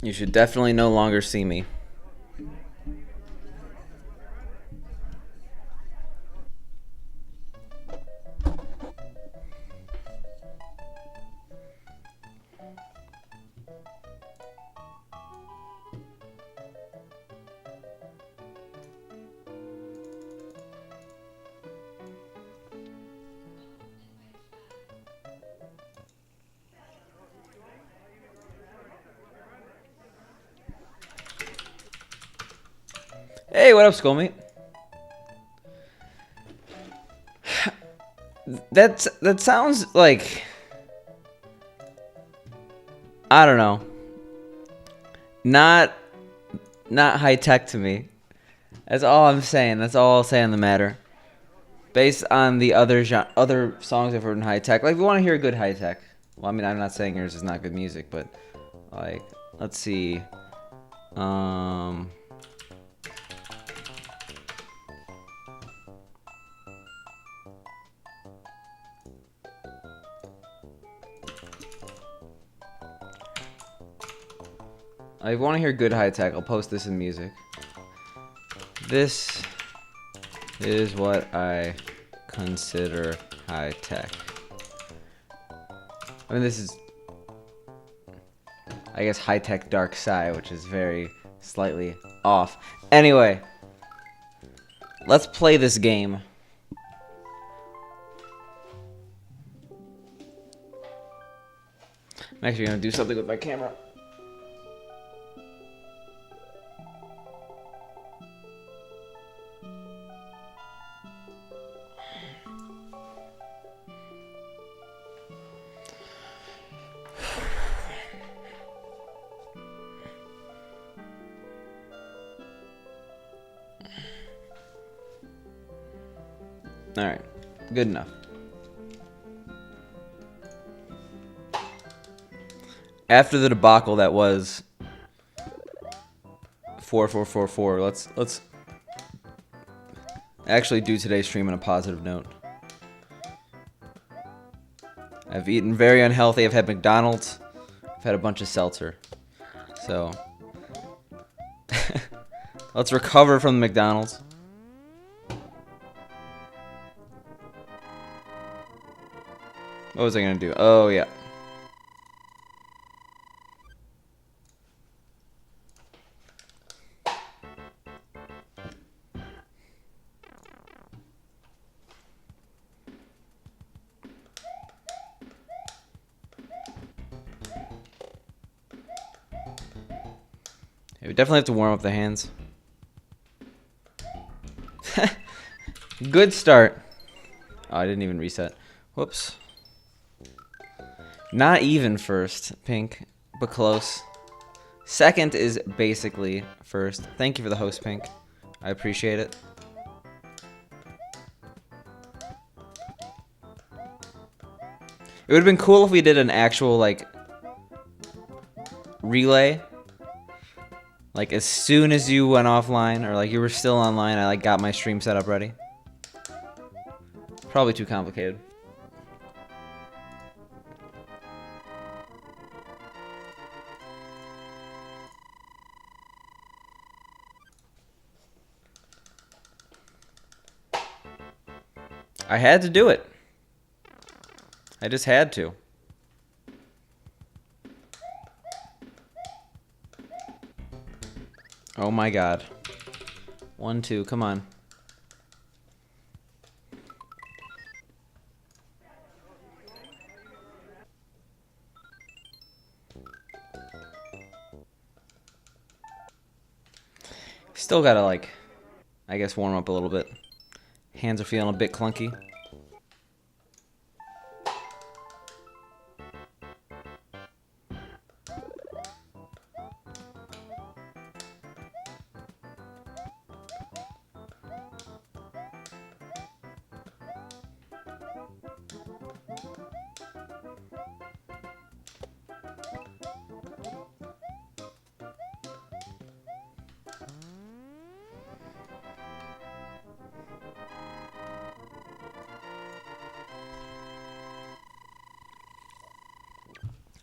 You should definitely no longer see me. Hey, what up, Skullmate? That sounds like, I don't know, not high tech to me. That's all I'm saying. That's all I'll say on the matter. Based on the other songs I've heard in high tech, like, if you want to hear good high tech, well, I mean, I'm not saying yours is not good music, but like, let's see, if you want to hear good high tech, I'll post this in music. This is what I consider high tech. I mean, this is, I guess, high tech dark side, which is very slightly off. Anyway, let's play this game. I'm actually gonna do something with my camera. Alright, good enough. After the debacle that was 4444, let's actually do today's stream on a positive note. I've eaten very unhealthy. I've had McDonald's. I've had a bunch of seltzer. So let's recover from the McDonald's. What was I gonna do? Oh, yeah. We definitely have to warm up the hands. Good start. Oh, I didn't even reset. Whoops. Not even first, Pink, but close. Second is basically first. Thank you for the host, Pink. I appreciate it. It would have been cool if we did an actual, like, relay. Like, as soon as you went offline, or like you were still online, I like got my stream set up ready. Probably too complicated. I had to do it. I just had to. Oh my god. 1, 2, come on. Still gotta, like, I guess warm up a little bit. Hands are feeling a bit clunky.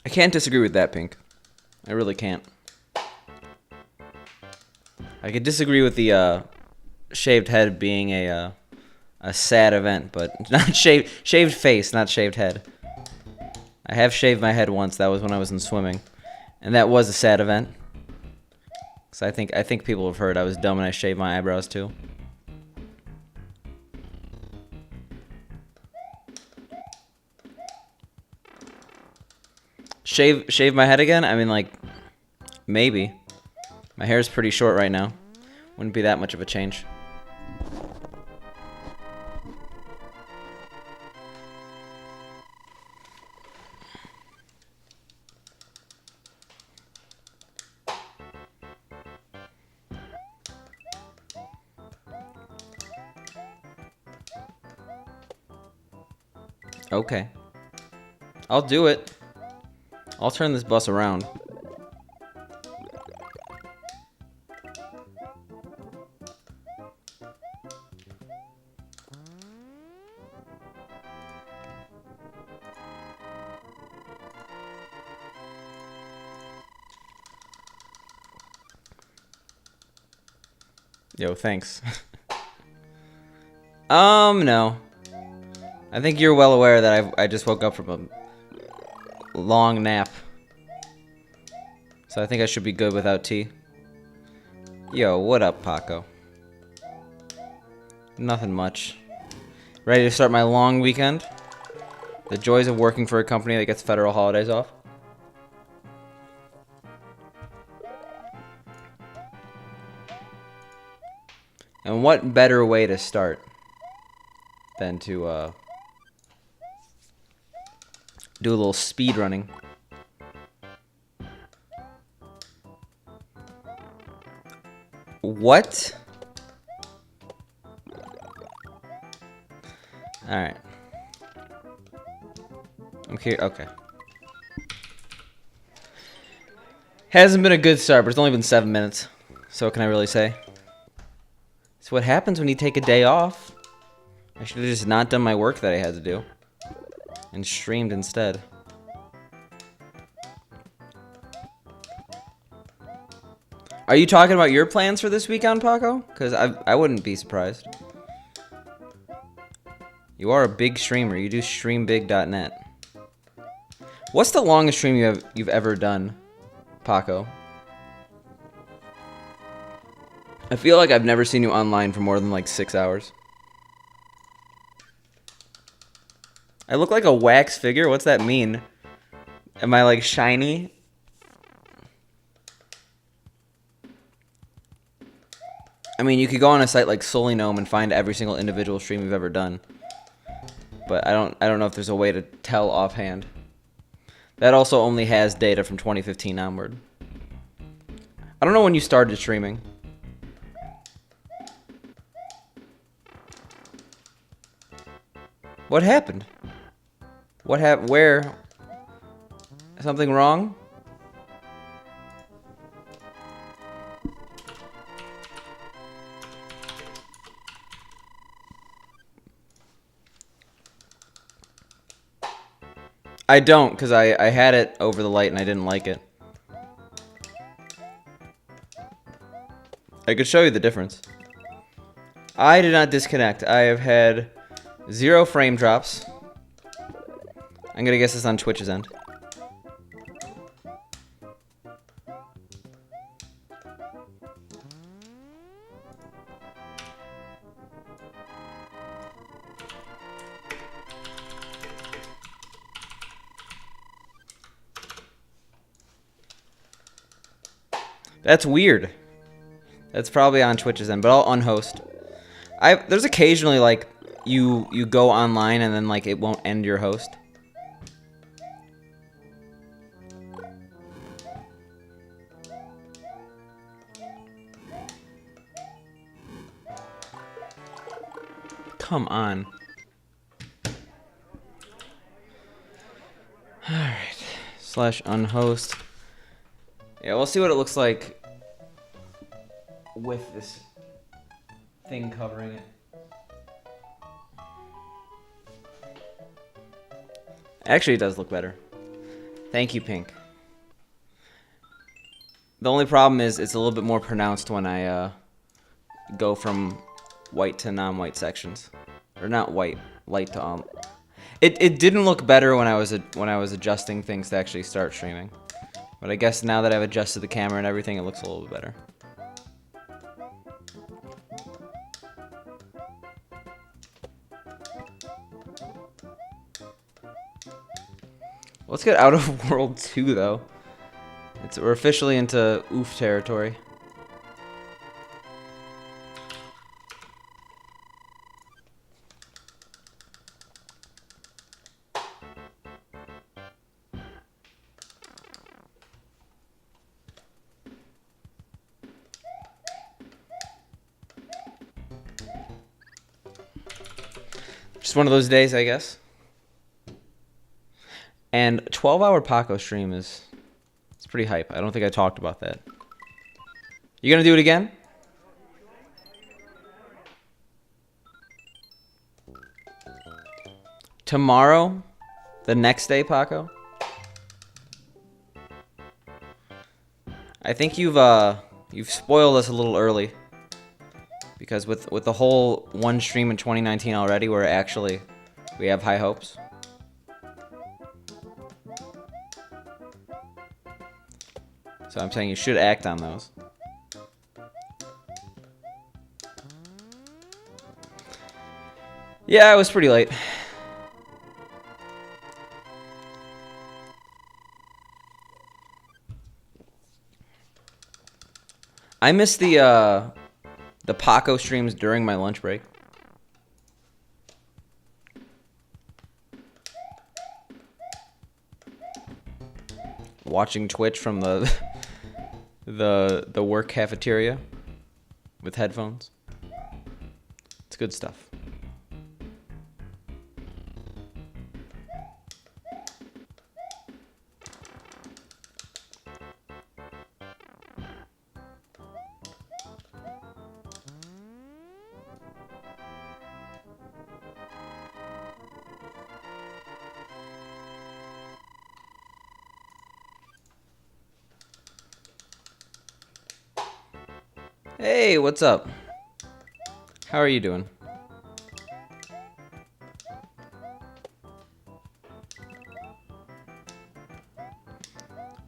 I can't disagree with that, Pink. I really can't. I could disagree with the shaved head being a sad event, but not shaved face, not shaved head. I have shaved my head once. That was when I was in swimming, and that was a sad event. So I think people have heard I was dumb and I shaved my eyebrows too. Shave my head again? I mean, like, maybe. My hair's pretty short right now. Wouldn't be that much of a change. Okay. I'll do it. I'll turn this bus around. Yo, thanks. No. I think you're well aware that I just woke up from a long nap. So I think I should be good without tea. Yo, what up, Paco? Nothing much. Ready to start my long weekend? The joys of working for a company that gets federal holidays off. And what better way to start than to do a little speed running. What? Alright. Okay. Hasn't been a good start, but it's only been 7 minutes. So what can I really say? It's what happens when you take a day off. I should have just not done my work that I had to do. And streamed instead. Are you talking about your plans for this weekend, Paco? Because I wouldn't be surprised. You are a big streamer. You do streambig.net. What's the longest stream you've ever done, Paco? I feel like I've never seen you online for more than like 6 hours. I look like a wax figure? What's that mean? Am I like shiny? I mean, you could go on a site like Solinome and find every single individual stream you've ever done. But I don't know if there's a way to tell offhand. That also only has data from 2015 onward. I don't know when you started streaming. What happened? Where? Something wrong? I don't, because I had it over the light and I didn't like it. I could show you the difference. I did not disconnect. I have had 0 frame drops. I'm gonna guess this on Twitch's end. That's weird. That's probably on Twitch's end, but I'll unhost. There's occasionally like you go online and then like it won't end your host. Come on. Alright. /unhost. Yeah, we'll see what it looks like with this thing covering it. Actually, it does look better. Thank you, Pink. The only problem is it's a little bit more pronounced when I go from white to non-white sections, or not white, light to It didn't look better when I was adjusting things to actually start streaming, but I guess now that I've adjusted the camera and everything, it looks a little bit better. Let's get out of World 2 though. We're officially into oof territory. Just one of those days, I guess. And 12-hour Paco stream it's pretty hype. I don't think I talked about that. You gonna do it again? Tomorrow? The next day, Paco? I think you've spoiled us a little early. Because with the whole one stream in 2019 already, we have high hopes. So I'm saying you should act on those. Yeah, it was pretty late. I missed the Paco streams during my lunch break. Watching Twitch from the work cafeteria with headphones. It's good stuff. Hey, what's up? How are you doing?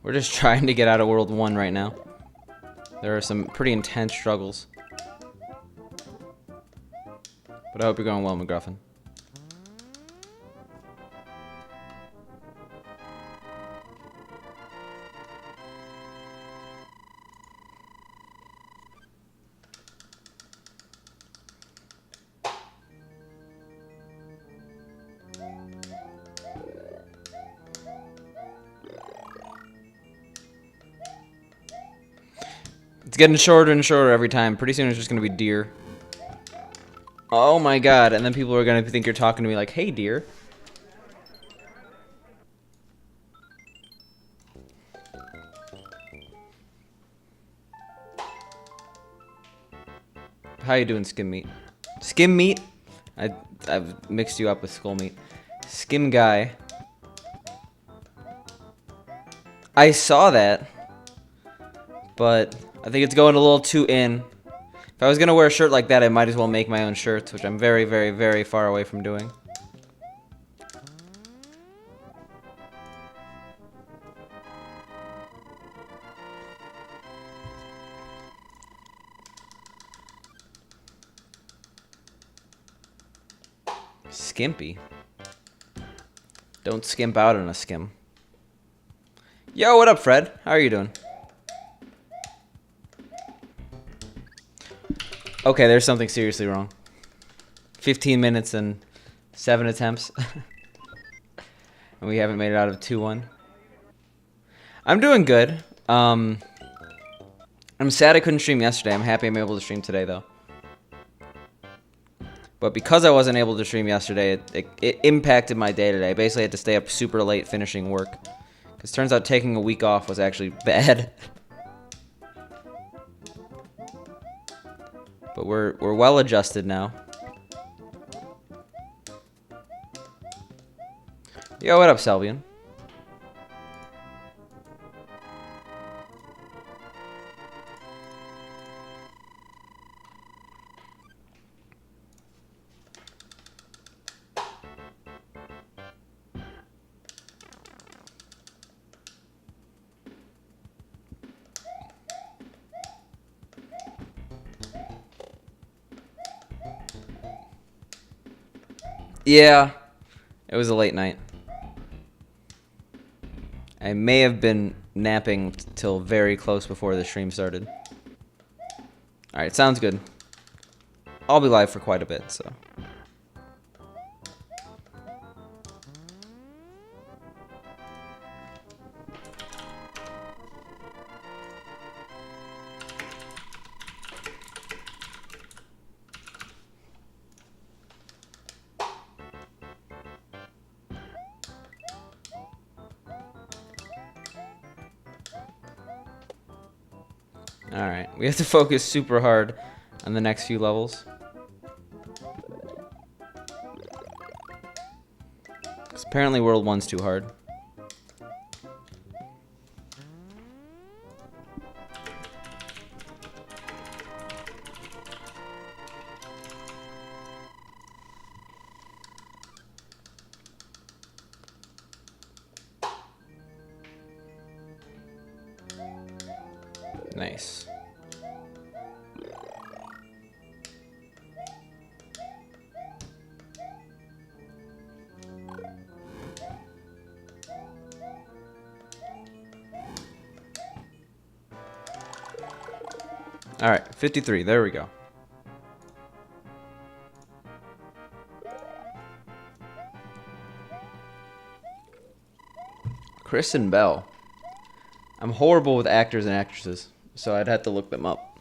We're just trying to get out of World 1 right now. There are some pretty intense struggles. But I hope you're going well, McGruffin. It's getting shorter and shorter every time. Pretty soon it's just gonna be deer. Oh my god, and then people are gonna think you're talking to me like, hey deer. How you doing, skim meat? Skim meat? I've mixed you up with skull meat. Skim guy. I saw that, but I think it's going a little too in. If I was gonna wear a shirt like that, I might as well make my own shirts, which I'm very, very, very far away from doing. Skimpy. Don't skimp out on a skim. Yo, what up, Fred? How are you doing? Okay, there's something seriously wrong. 15 minutes and 7 attempts. And we haven't made it out of 2-1. I'm doing good. I'm sad I couldn't stream yesterday. I'm happy I'm able to stream today, though. But because I wasn't able to stream yesterday, it impacted my day today. I basically had to stay up super late finishing work. Because turns out taking a week off was actually bad. But we're well adjusted now. Yo, what up, Selvian? Yeah, it was a late night. I may have been napping till very close before the stream started. Alright, sounds good. I'll be live for quite a bit, so. Alright, we have to focus super hard on the next few levels. Because apparently World 1's too hard. Nice. Alright, 53. There we go. Kristen Bell. I'm horrible with actors and actresses, so I'd have to look them up.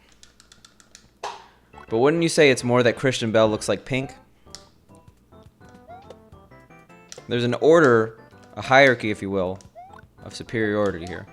But wouldn't you say it's more that Kristen Bell looks like Pink? There's an order, a hierarchy, if you will, of superiority here.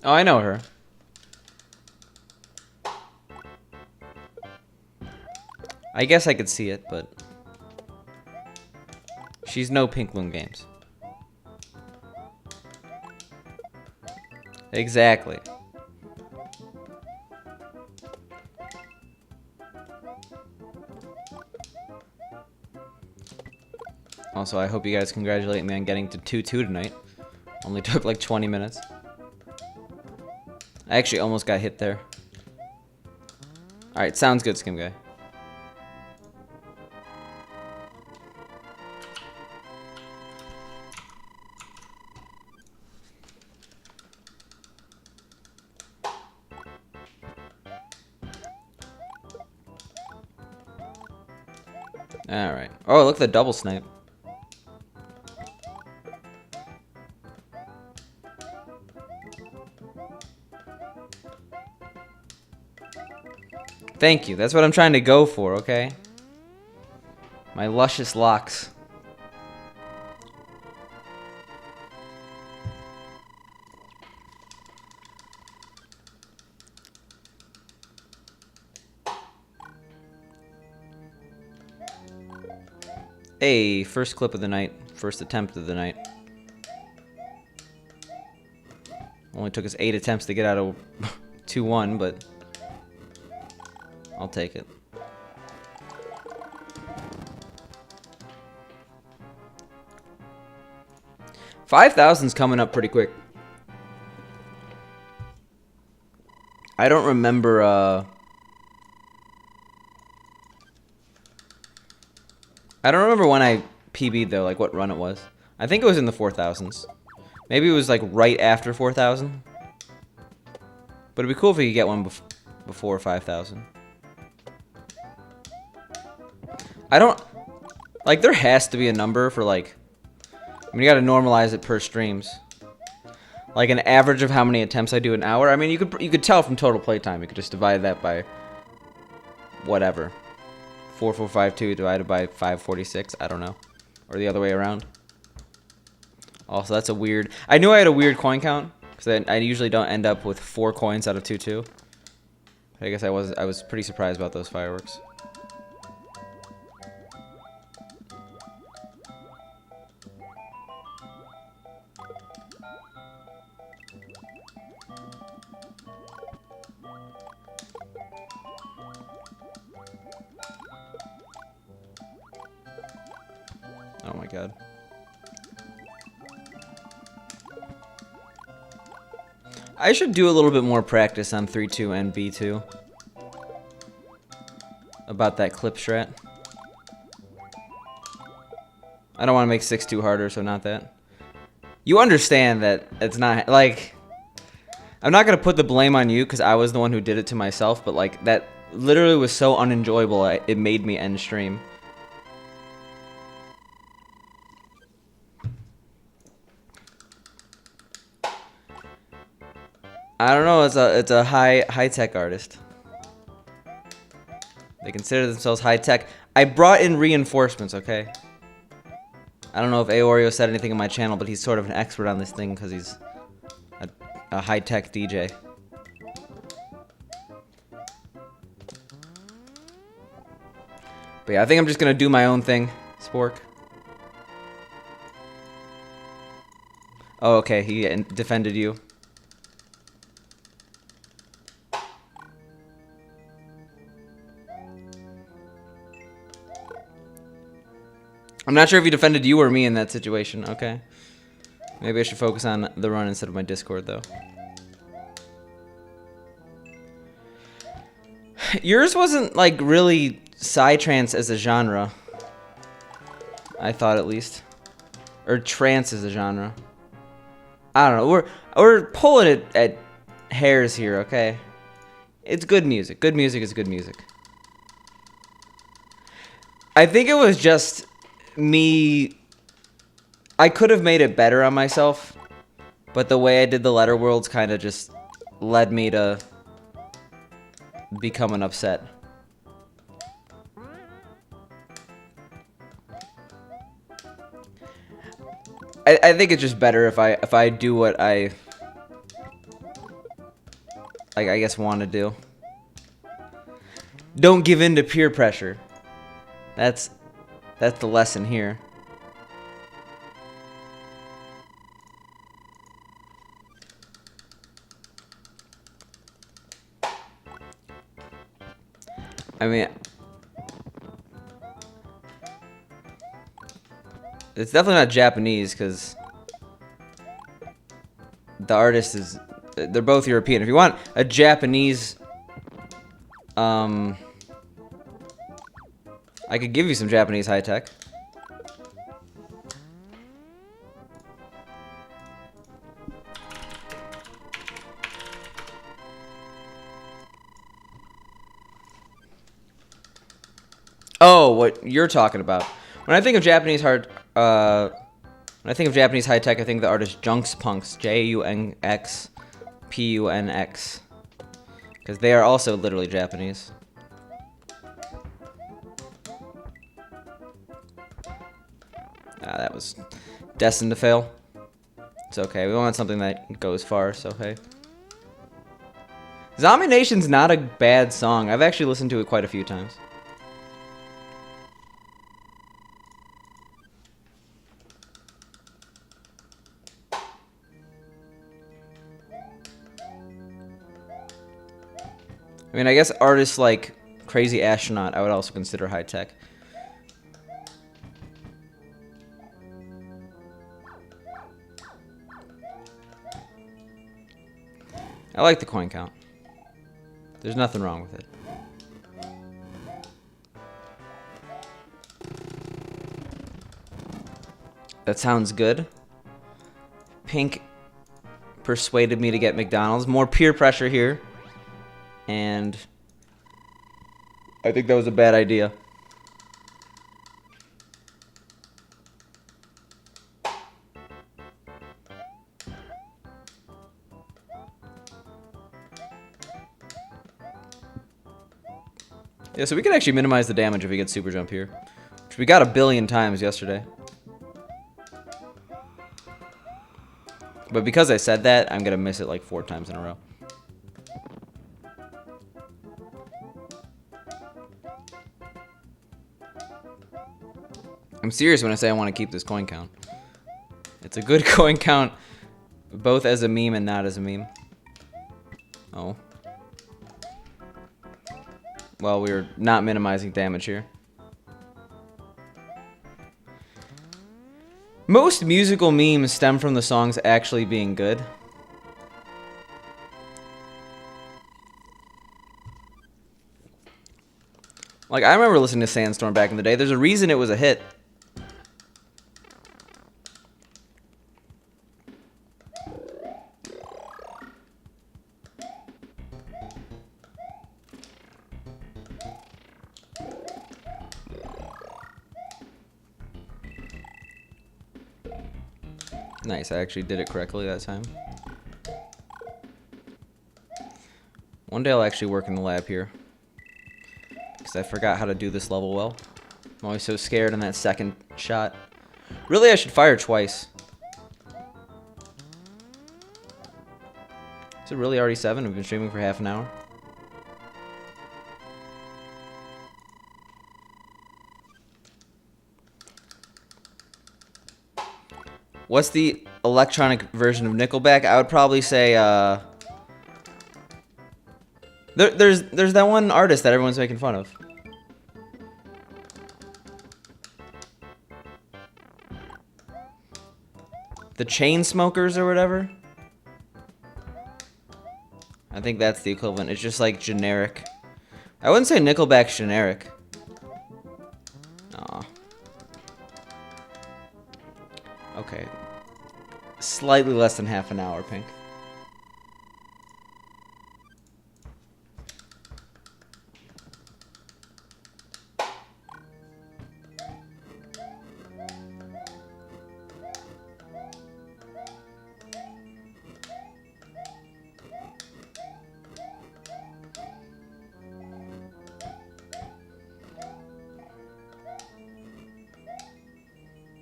Oh, I know her. I guess I could see it, but she's no Pink Loon Games. Exactly. Also, I hope you guys congratulate me on getting to 2-2 tonight. Only took like 20 minutes. I actually almost got hit there. Alright, sounds good, Skim Guy. Alright. Oh, look at the double snipe. Thank you. That's what I'm trying to go for, okay? My luscious locks. Hey, first clip of the night. First attempt of the night. Only took us 8 attempts to get out of 2-1, but I'll take it. $5,000's coming up pretty quick. I don't remember, I don't remember when I PB'd though, like what run it was. I think it was in the 4,000s. Maybe it was like right after 4,000. But it'd be cool if we could get one before 5,000. I don't... Like, there has to be a number for, like... I mean, you gotta normalize it per streams. Like, an average of how many attempts I do an hour. I mean, you could tell from total playtime. You could just divide that by... whatever. 4452 divided by 546. I don't know. Or the other way around. Also, that's a weird... I knew I had a weird coin count. Because I usually don't end up with 4 coins out of 2-2. I guess I was pretty surprised about those fireworks. Oh my god. I should do a little bit more practice on 3-2 and B2. About that clip strat. I don't want to make 6-2 harder, so not that. You understand that it's not, like... I'm not going to put the blame on you, because I was the one who did it to myself, but, like, that literally was so unenjoyable, it made me end stream. I don't know, it's a high-tech artist. They consider themselves high-tech. I brought in reinforcements, okay? I don't know if Aoreo said anything in my channel, but he's sort of an expert on this thing because he's a high-tech DJ. But yeah, I think I'm just gonna do my own thing, Spork. Oh, okay, he defended you. I'm not sure if he defended you or me in that situation, okay? Maybe I should focus on the run instead of my Discord, though. Yours wasn't, like, really psytrance as a genre. I thought, at least. Or trance as a genre. I don't know. We're pulling it at hairs here, okay? It's good music. Good music is good music. I think it was just me... I could have made it better on myself, but the way I did the letter worlds kind of just led me to becoming upset. I think it's just better if I do what I guess want to do. Don't give in to peer pressure. That's the lesson here. I mean, it's definitely not Japanese because the artist is, they're both European. If you want a Japanese, I could give you some Japanese high tech. Oh, what you're talking about. When I think of Japanese hard, when I think of Japanese high tech, I think of the artist Junks Punks, Junx Punx, because they are also literally Japanese. Ah, that was destined to fail. It's okay. We want something that goes far, so hey. Zombie Nation's not a bad song. I've actually listened to it quite a few times. I mean, I guess artists like Crazy Astronaut I would also consider high tech. I like the coin count. There's nothing wrong with it. That sounds good. Pink persuaded me to get McDonald's. More peer pressure here. And I think that was a bad idea. Yeah, so we can actually minimize the damage if we get super jump here, which we got 1 billion times yesterday. But because I said that, I'm gonna miss it like 4 times in a row. I'm serious when I say I want to keep this coin count. It's a good coin count, both as a meme and not as a meme. Oh. Well, we're not minimizing damage here. Most musical memes stem from the songs actually being good. Like, I remember listening to Sandstorm back in the day. There's a reason it was a hit. Nice, I actually did it correctly that time. One day I'll actually work in the lab here. Because I forgot how to do this level well. I'm always so scared in that second shot. Really, I should fire twice. Is it really already 7? We've been streaming for half an hour. What's the electronic version of Nickelback? I would probably say, there's that one artist that everyone's making fun of. The Chainsmokers or whatever? I think that's the equivalent. It's just like generic. I wouldn't say Nickelback's generic. Aw. Okay. Slightly less than half an hour, Pink.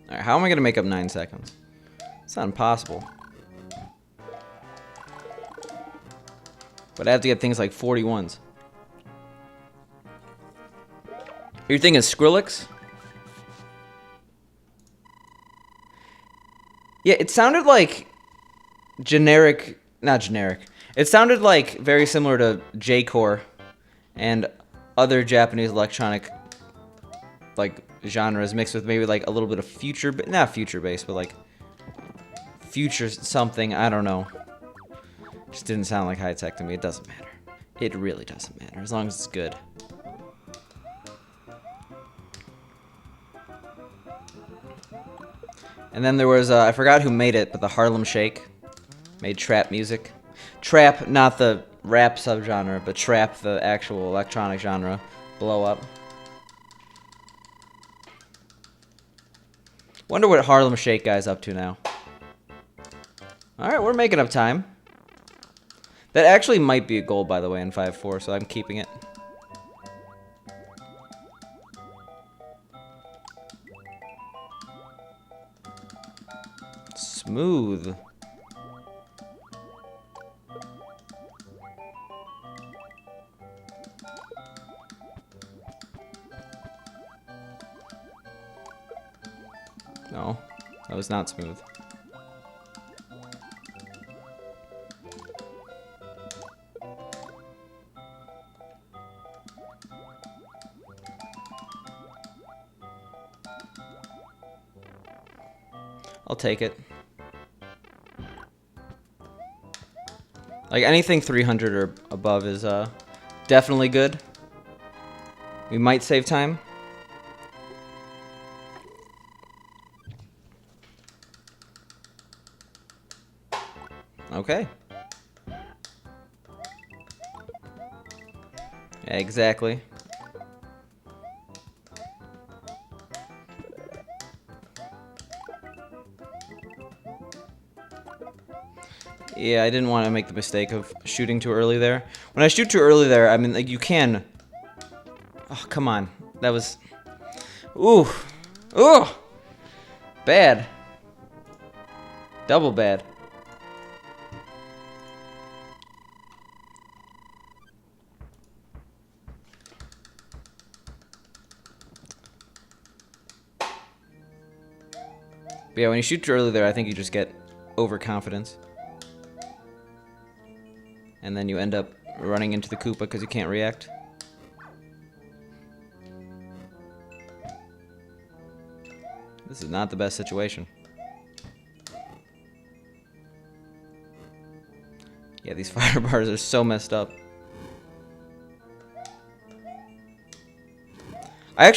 Alright, how am I going to make up 9 seconds? It's not impossible. But I have to get things like 41s. You're thinking Skrillex? Yeah, it sounded like generic... Not generic. It sounded like very similar to J-core and other Japanese electronic like genres mixed with maybe like a little bit of future... Not future bass, but like future something. I don't know. Just didn't sound like high tech to me. It doesn't matter. It really doesn't matter as long as it's good. And then there was, I forgot who made it, but the Harlem Shake made trap music. Trap, not the rap subgenre, but trap, the actual electronic genre, blow up. Wonder what Harlem Shake guy's up to now. Alright, we're making up time. That actually might be a goal, by the way, in 5-4, so I'm keeping it. Smooth. No, that was not smooth. I'll take it. Like, anything 300 or above is definitely good. We might save time. Okay. Yeah, exactly. Yeah, I didn't want to make the mistake of shooting too early there. When I shoot too early there, I mean, like, you can... Oh, come on. That was... Ooh. Ooh! Bad. Double bad. But yeah, when you shoot too early there, I think you just get overconfidence. and then you end up running into the Koopa because you can't react. This is not the best situation. Yeah, these fire bars are so messed up. I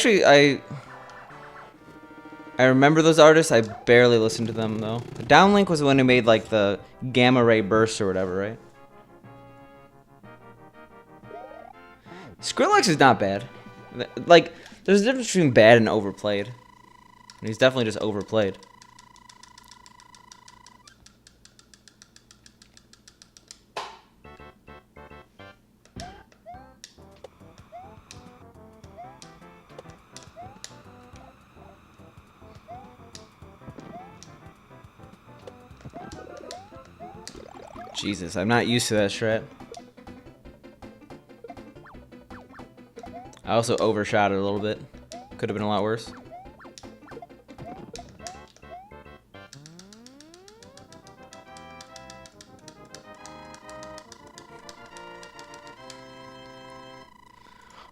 remember those artists. I barely listened to them though. Downlink was the one who made like the gamma ray bursts or whatever, right? Skrillex is not bad. Like, there's a difference between bad and overplayed. And he's definitely just overplayed. Jesus, I'm not used to that strat. I also overshot it a little bit. Could have been a lot worse.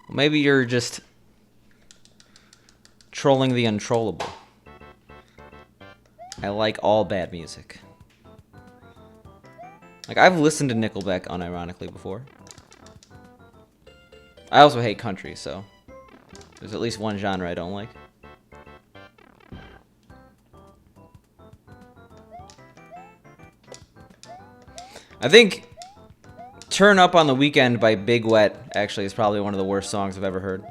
Maybe you're just trolling the untrollable. I like all bad music. Like, I've listened to Nickelback unironically before. I also hate country, so there's at least one genre I don't like. I think Turn Up on the Weekend by Big Wet actually is probably one of the worst songs I've ever heard.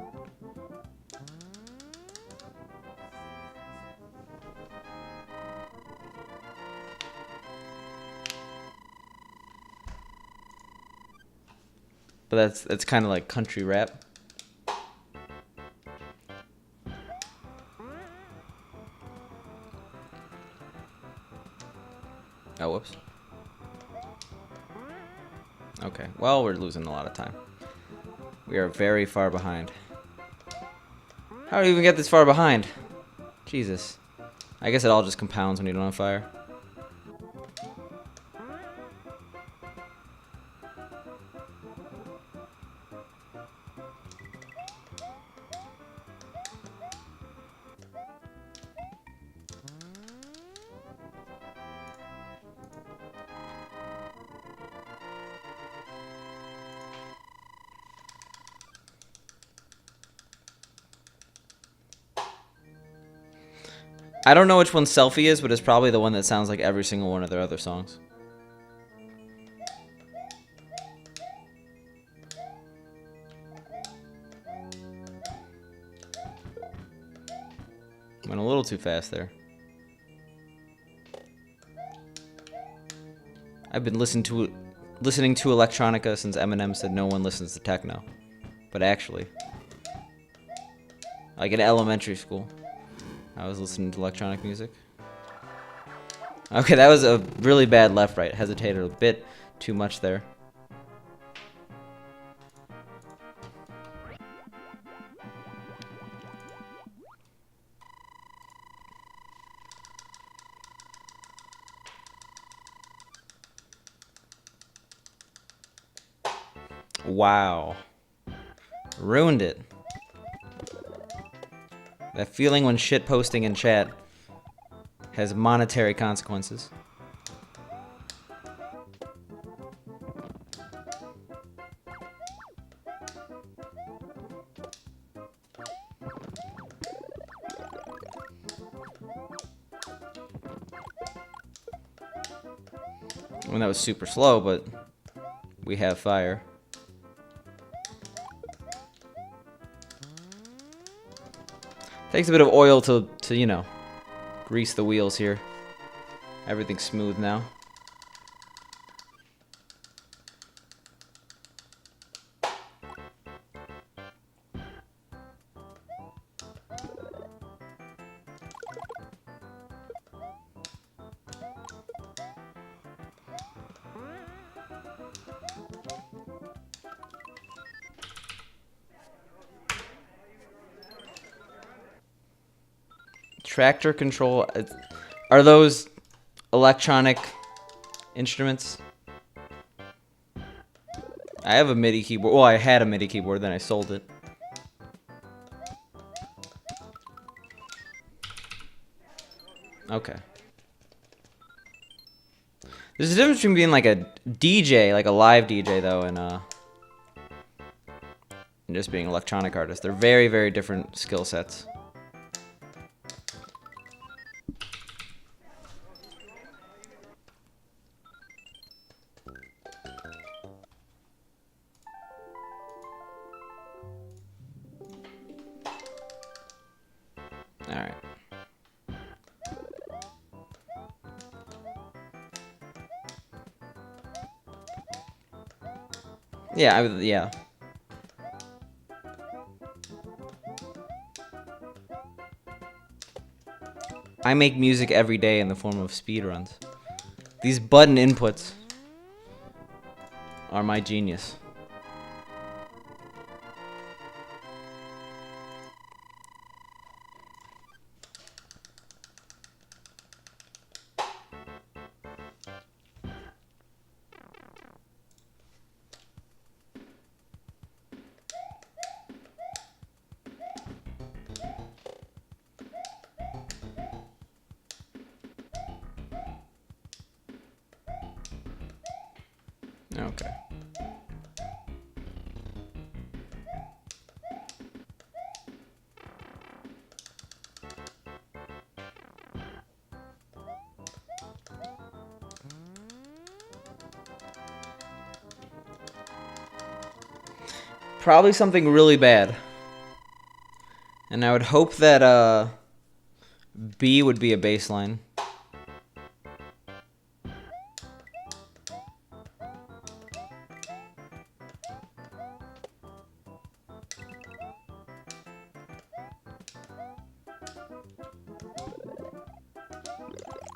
But that's kind of like country rap. Oh, whoops. Okay, well, we're losing a lot of time. We are very far behind. How do you even get this far behind? Jesus. I guess it all just compounds when you don't have fire. I don't know which one Selfie is, but it's probably the one that sounds like every single one of their other songs. Went a little too fast there. I've been listening to electronica since Eminem said no one listens to techno. But actually, like in elementary school, I was listening to electronic music. Okay, that was a really bad left-right. Hesitated a bit too much there. Wow. Ruined it. That feeling when shit posting in chat has monetary consequences. I mean, that was super slow, but we have fire. Takes a bit of oil to you know, grease the wheels here. Everything's smooth now. Tractor control. Are those electronic instruments? I have a MIDI keyboard. Well, I had a MIDI keyboard, then I sold it. Okay. There's a difference between being like a DJ, like a live DJ, though, and just being an electronic artist. They're very, very different skill sets. All right. Yeah, yeah. I make music every day in the form of speedruns. These button inputs are my genius. Okay. Probably something really bad. And I would hope that B would be a baseline.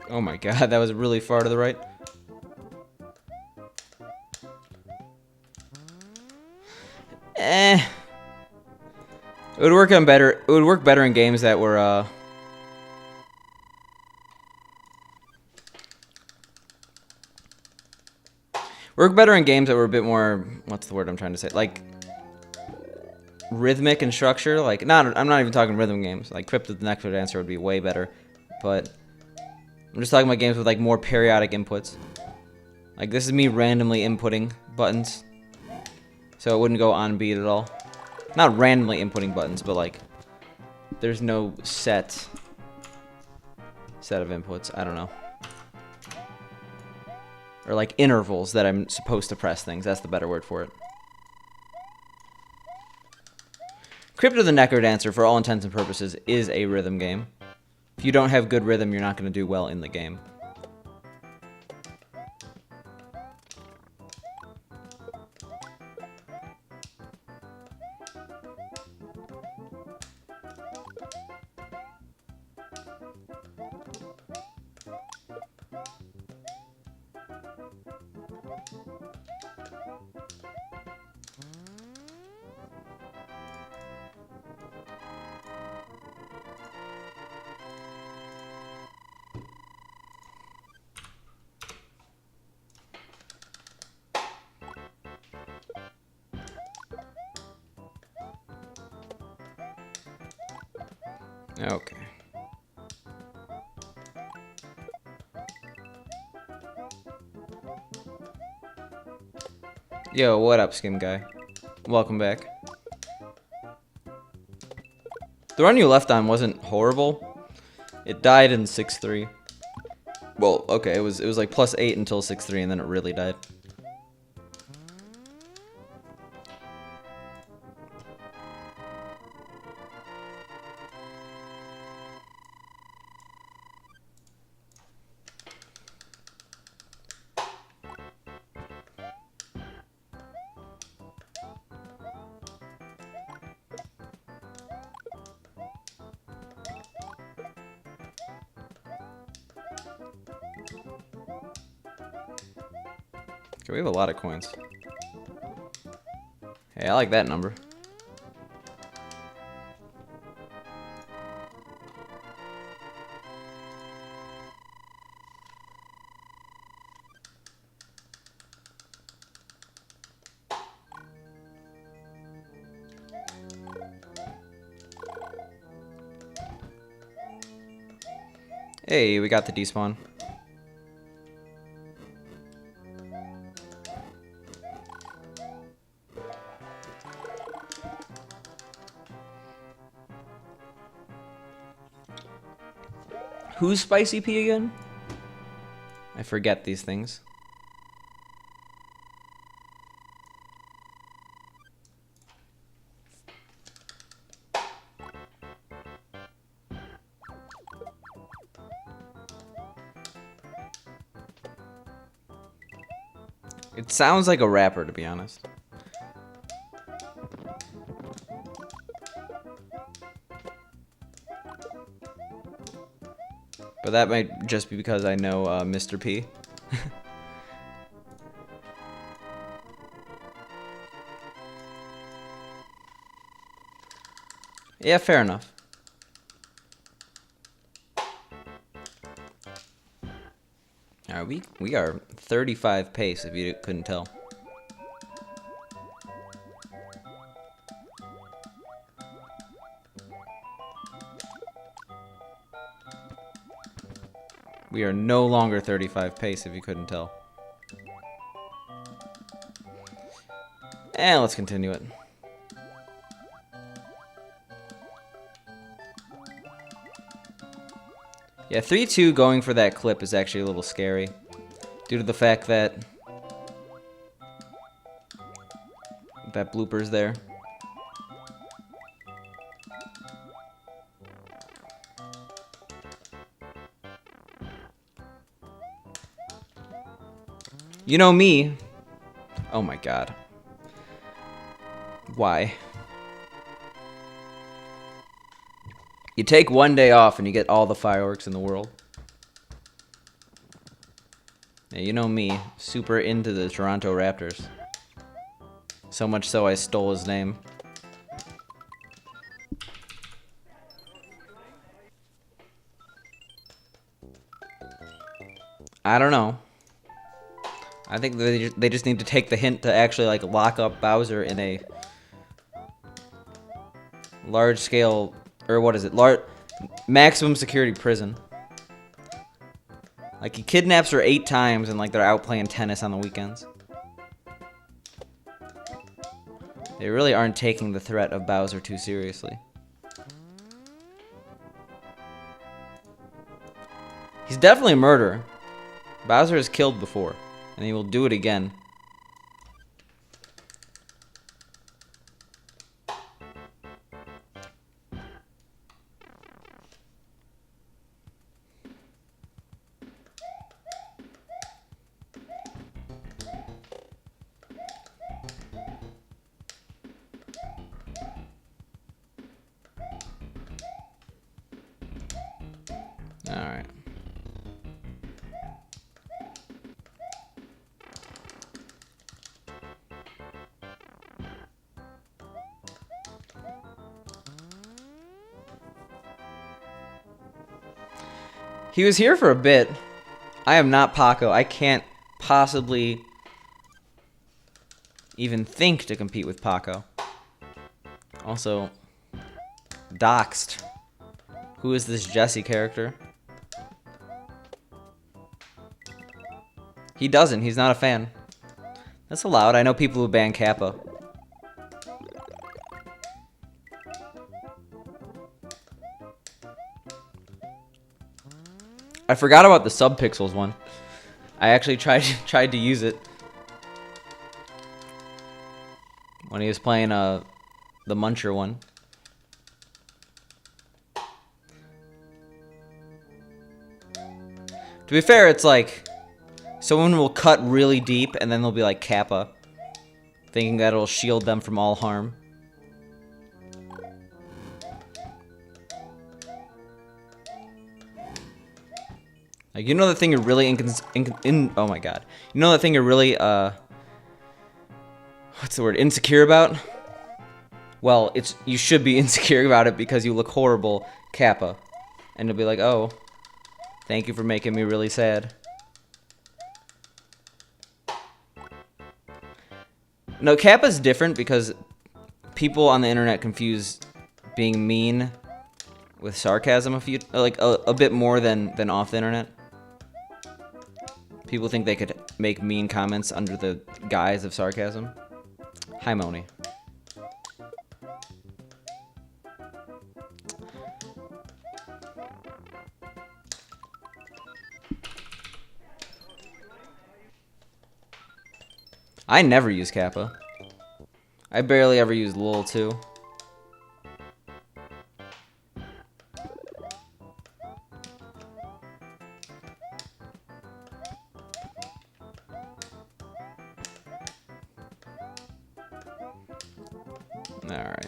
Oh my god, that was really far to the right. It would work on better. It would work better in games that were work better in games that were a bit more, what's the word I'm trying to say? Like rhythmic in structure. Like I'm not even talking rhythm games. Like Crypt of the Necrodancer would be way better. But I'm just talking about games with like more periodic inputs. Like this is me randomly inputting buttons. So it wouldn't go on beat at all. Not randomly inputting buttons, but like there's no set of inputs. I don't know. Or like intervals that I'm supposed to press things. That's the better word for it. Crypt of the Necrodancer, for all intents and purposes, is a rhythm game. If you don't have good rhythm, you're not going to do well in the game. Okay. Yo, what up, Skim Guy? Welcome back. The run you left on wasn't horrible. It died in 6-3. Well, okay, it was like +8 until 6-3, and then it really died. Okay, we have a lot of coins. Hey, I like that number. Hey, we got the despawn. Who's Spicy P again? I forget these things. It sounds like a rapper, to be honest. But that might just be because I know Mr. P. Yeah, fair enough. Alright, we are 35 pace, if you couldn't tell. We are no longer 35 pace, if you couldn't tell. And let's continue it. Yeah, 3-2 going for that clip is actually a little scary, due to the fact that that blooper's there. You know me. Oh my god. Why? You take one day off and you get all the fireworks in the world. Yeah, you know me, super into the Toronto Raptors. So much so I stole his name. I don't know. I think they just need to take the hint to actually like lock up Bowser in a large scale, or what is it? Maximum security prison. Like he kidnaps her 8 times and like they're out playing tennis on the weekends. They really aren't taking the threat of Bowser too seriously. He's definitely a murderer. Bowser has killed before, and he will do it again. Alright. He was here for a bit. I am not Paco. I can't possibly even think to compete with Paco. Also, doxed. Who is this Jesse character? He doesn't. He's not a fan. That's allowed. I know people who ban Kappa. I forgot about the Subpixels one. I actually tried to use it when he was playing the Muncher one. To be fair, it's like someone will cut really deep and then they'll be like Kappa, thinking that it'll shield them from all harm. Like, you know the thing you're really oh my god. You know the thing you're really what's the word? Insecure about? Well, you should be insecure about it because you look horrible, Kappa. And you'll be like, "Oh, thank you for making me really sad." No, Kappa's different because people on the internet confuse being mean with sarcasm a bit more than off the internet. People think they could make mean comments under the guise of sarcasm. Hi, Moni. I never use Kappa. I barely ever use lol too. Alright.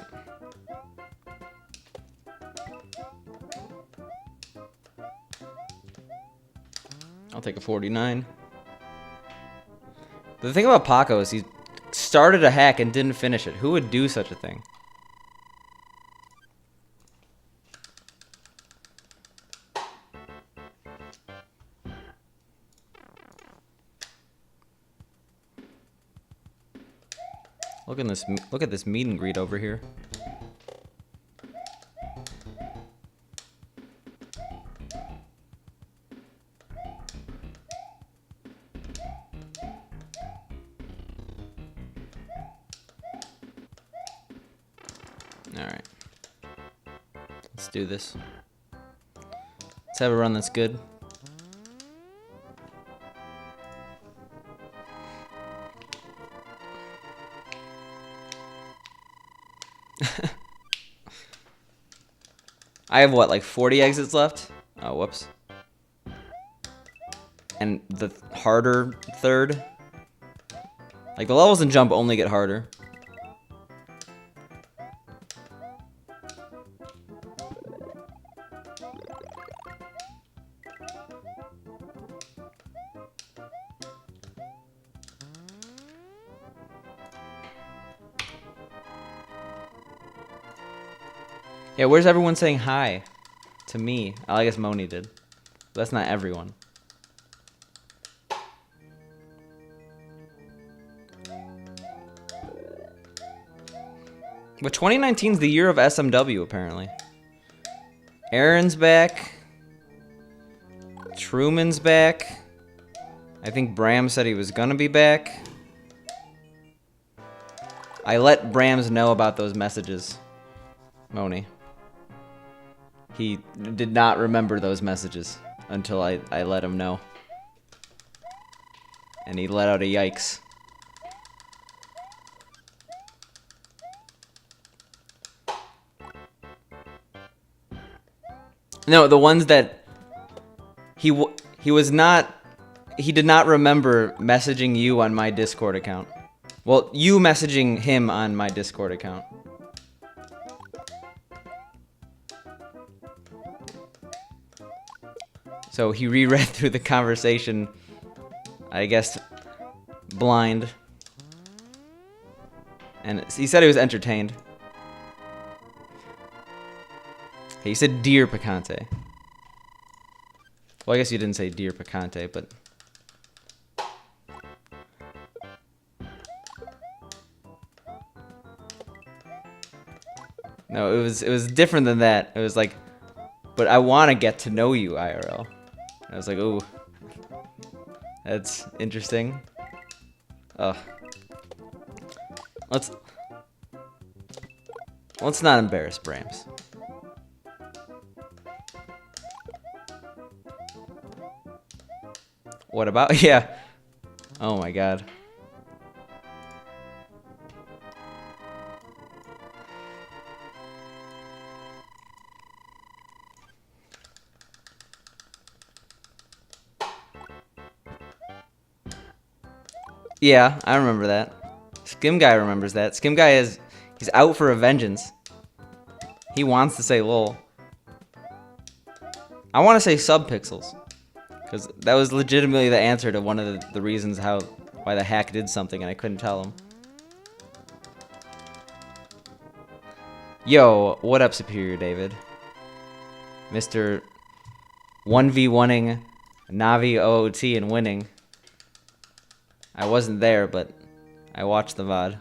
I'll take a 49. The thing about Paco is he started a hack and didn't finish it. Who would do such a thing? Look at this meet and greet over here. Alright. Let's do this. Let's have a run that's good. I have what, like 40 exits left? Oh, whoops. And the harder third? Like the levels in Jump only get harder. Yeah, where's everyone saying hi to me? Oh, I guess Moni did. But that's not everyone. But 2019 is the year of SMW, apparently. Aaron's back. Truman's back. I think Bram said he was gonna be back. I let Brams know about those messages, Moni. He did not remember those messages until I let him know. And he let out a yikes. No, the ones that he did not remember messaging you on my Discord account. Well, you messaging him on my Discord account. So he reread through the conversation, I guess, blind. And he said he was entertained. He said Dear Picante. Well, I guess you didn't say Dear Picante, but... No, it was different than that. It was like, but I want to get to know you, IRL. And I was like, ooh, that's interesting. Let's not embarrass Brams. What about? Yeah. Oh my god. Yeah, I remember that. Skim Guy remembers that. Skim Guy he's out for a vengeance. He wants to say lol. I want to say subpixels. Because that was legitimately the answer to one of the reasons why the hack did something and I couldn't tell him. Yo, what up, Superior David? Mr. 1v1ing Navi OOT and winning. I wasn't there, but I watched the VOD.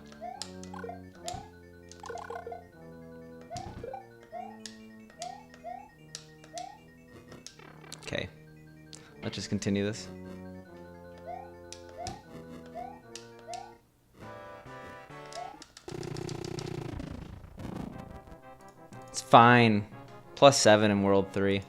Let's just continue this. It's fine. +7 in World 3.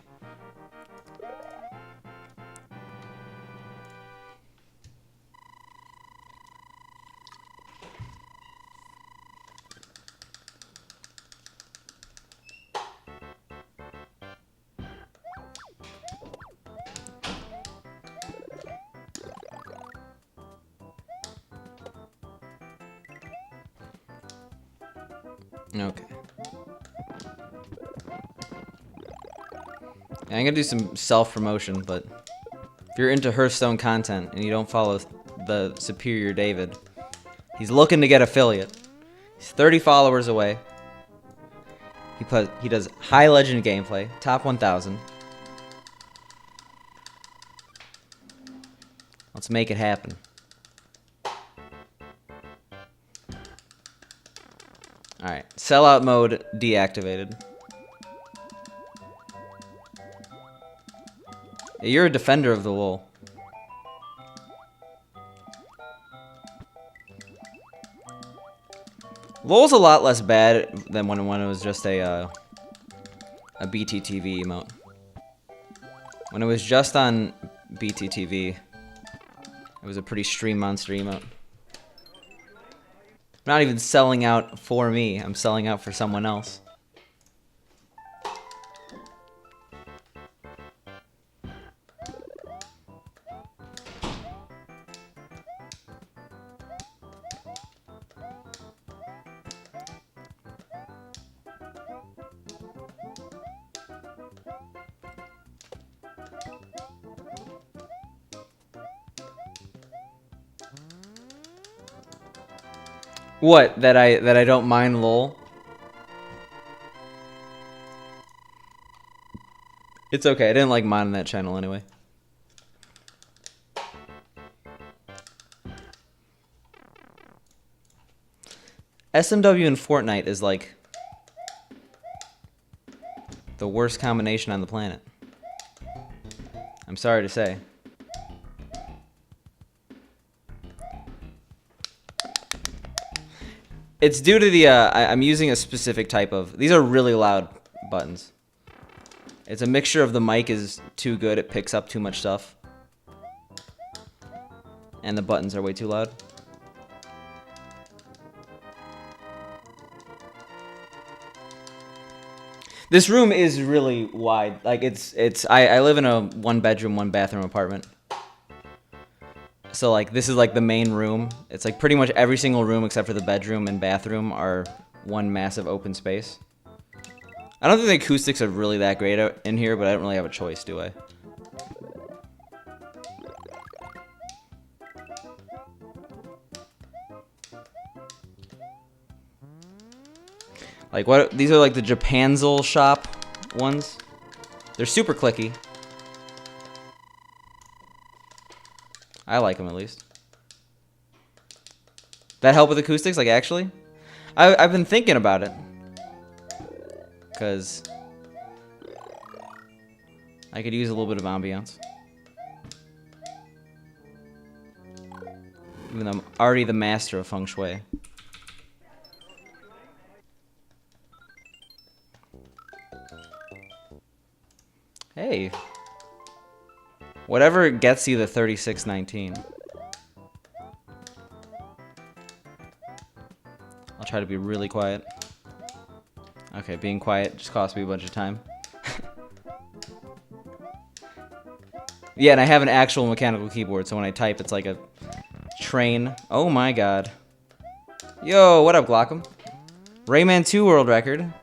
Okay. I'm gonna do some self-promotion, but if you're into Hearthstone content and you don't follow the Superior David, he's looking to get affiliate. He's 30 followers away. He does high legend gameplay, top 1,000. Let's make it happen. Alright, sellout mode deactivated. You're a defender of the wool. LOL's a lot less bad than when it was just a BTTV emote. When it was just on BTTV, it was a pretty stream monster emote. I'm not even selling out for me, I'm selling out for someone else. What, that I don't mind LOL? It's okay, I didn't like modding that channel anyway. SMW and Fortnite is like the worst combination on the planet. I'm sorry to say. It's due to the, I'm using a specific type of, these are really loud buttons. It's a mixture of the mic is too good, it picks up too much stuff. And the buttons are way too loud. This room is really wide. Like I live in a 1-bedroom, 1-bathroom apartment. So like this is like the main room. It's like pretty much every single room except for the bedroom and bathroom are one massive open space. I don't think the acoustics are really that great in here, but I don't really have a choice, do I? Like what? These are like the Japanzel shop ones. They're super clicky. I like them at least. That help with acoustics? Like actually? I've been thinking about it. Because I could use a little bit of ambiance. Even though I'm already the master of feng shui. Hey. Whatever gets you the 3619. I'll try to be really quiet. Okay, being quiet just cost me a bunch of time. Yeah, and I have an actual mechanical keyboard, so when I type, it's like a train. Oh my god. Yo, what up, Glockham? Rayman 2 world record.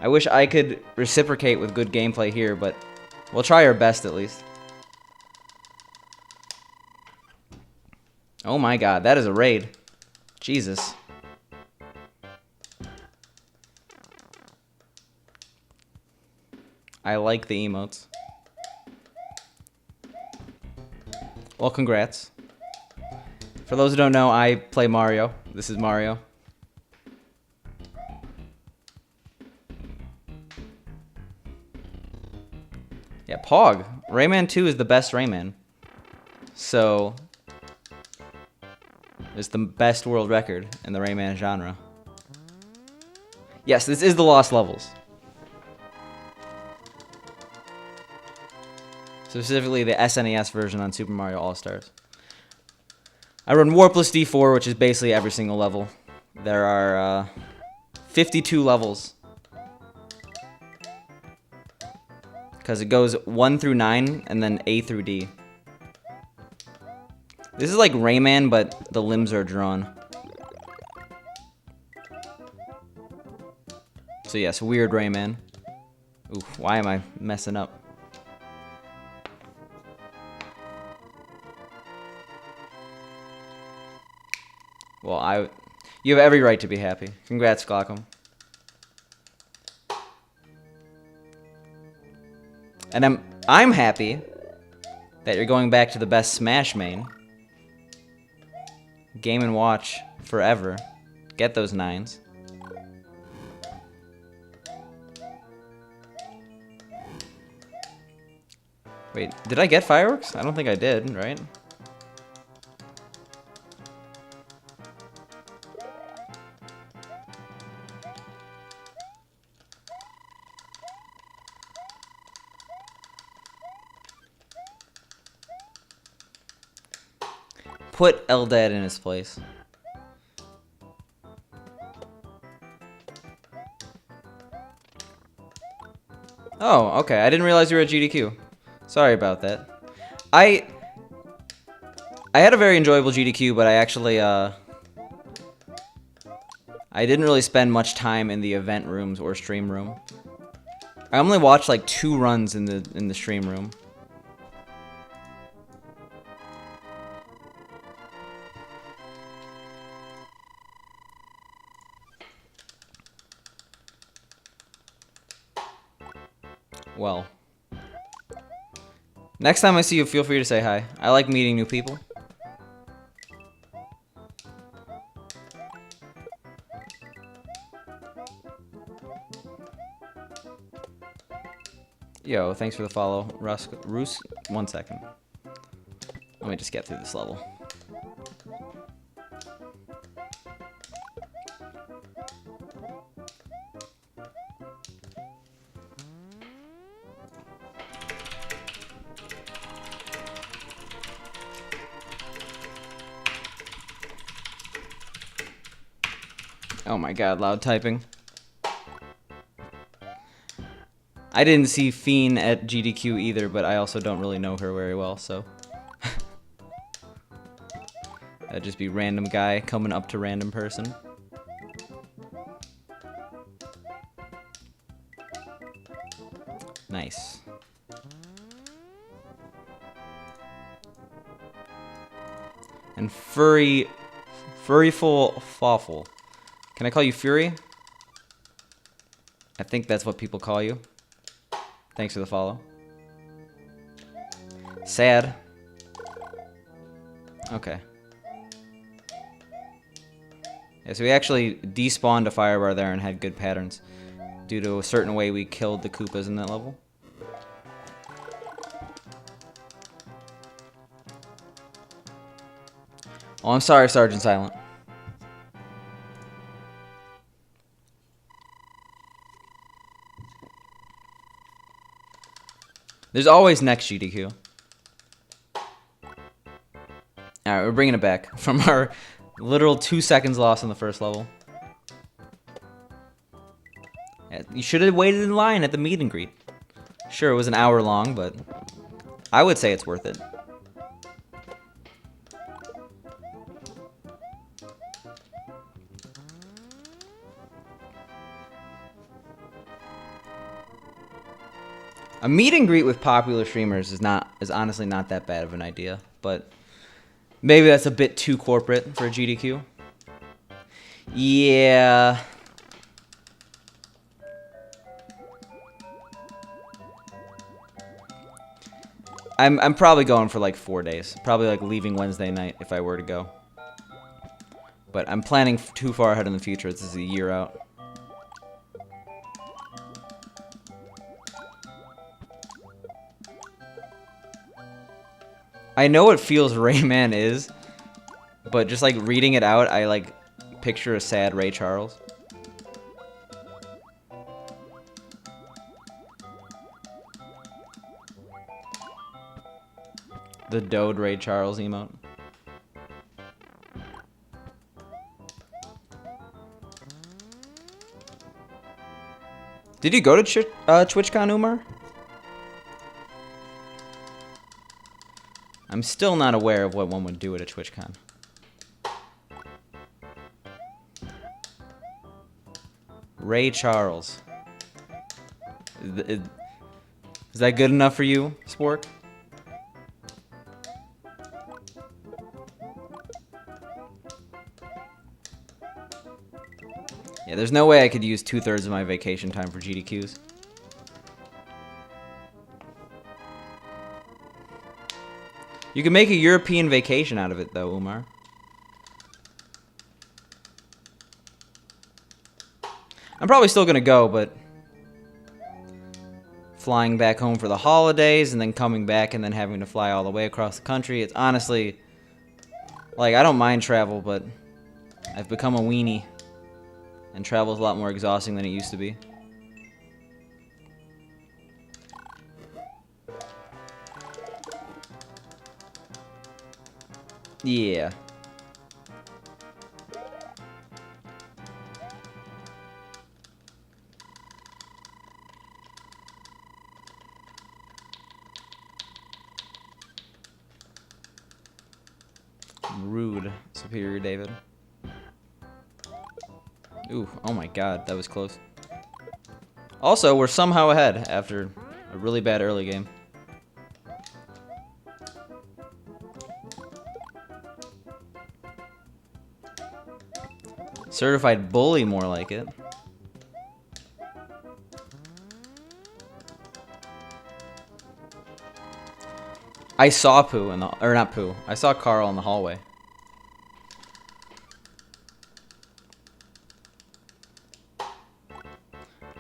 I wish I could reciprocate with good gameplay here, but we'll try our best at least. Oh my god, that is a raid. Jesus. I like the emotes. Well, congrats. For those who don't know, I play Mario. This is Mario. Yeah, Pog. Rayman 2 is the best Rayman. So, it's the best world record in the Rayman genre. Yes, this is the Lost Levels. Specifically the SNES version on Super Mario All-Stars. I run Warpless D-4, which is basically every single level. There are 52 levels. Because it goes 1 through 9, and then A through D. This is like Rayman, but the limbs are drawn. So yes, weird Rayman. Ooh, why am I messing up? Well, you have every right to be happy. Congrats, Glockham. And I'm happy that you're going back to the best Smash main. Game & Watch forever. Get those 9s. Wait, did I get fireworks? I don't think I did, right? Put Eldad in his place. Oh, okay. I didn't realize you were at GDQ. Sorry about that. I had a very enjoyable GDQ, but I actually I didn't really spend much time in the event rooms or stream room. I only watched like 2 runs in the stream room. Well, next time I see you, feel free to say hi. I like meeting new people. Yo, thanks for the follow, Roos. 1 second. Let me just get through this level. Oh my god, loud typing. I didn't see Fiend at GDQ either, but I also don't really know her very well, so. That'd just be random guy coming up to random person. Nice. And Furryful Fawful. Can I call you Fury? I think that's what people call you. Thanks for the follow. Sad. Okay. Yeah, so we actually despawned a firebar there and had good patterns due to a certain way we killed the Koopas in that level. Oh, I'm sorry, Sergeant Silent. There's always next GDQ. Alright, we're bringing it back from our literal 2 seconds lost in the first level. Yeah, you should have waited in line at the meet and greet. Sure, it was an hour long, but I would say it's worth it. A meet and greet with popular streamers is honestly not that bad of an idea, but maybe that's a bit too corporate for a GDQ. Yeah. I'm probably going for like 4 days. Probably like leaving Wednesday night if I were to go. But I'm planning too far ahead in the future. This is a year out. I know what Feels Rayman is, but just like reading it out, I like picture a sad Ray Charles. The Dode Ray Charles emote. Did you go to TwitchCon, Umar? I'm still not aware of what one would do at a TwitchCon. Ray Charles. Is that good enough for you, Spork? Yeah, there's no way I could use 2/3 of my vacation time for GDQs. You can make a European vacation out of it, though, Umar. I'm probably still gonna go, but flying back home for the holidays and then coming back and then having to fly all the way across the country, it's honestly, like, I don't mind travel, but I've become a weenie. And travel is a lot more exhausting than it used to be. Yeah. Rude, Superior David. Ooh, oh my god, that was close. Also, we're somehow ahead after a really bad early game. Certified bully, more like it. I saw Pooh in the, or not Pooh. I saw Carl in the hallway.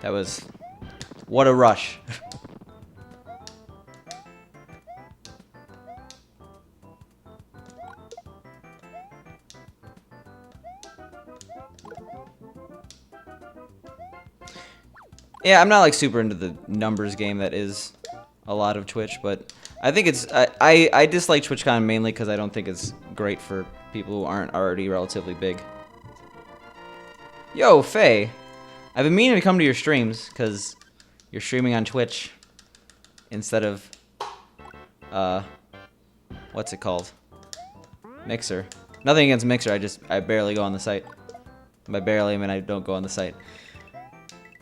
That was, what a rush. Yeah, I'm not like super into the numbers game that is a lot of Twitch, but I think it's, I dislike TwitchCon mainly because I don't think it's great for people who aren't already relatively big. Yo, Faye. I've been meaning to come to your streams because you're streaming on Twitch instead of, what's it called? Mixer. Nothing against Mixer, I barely go on the site. By barely, I mean I don't go on the site.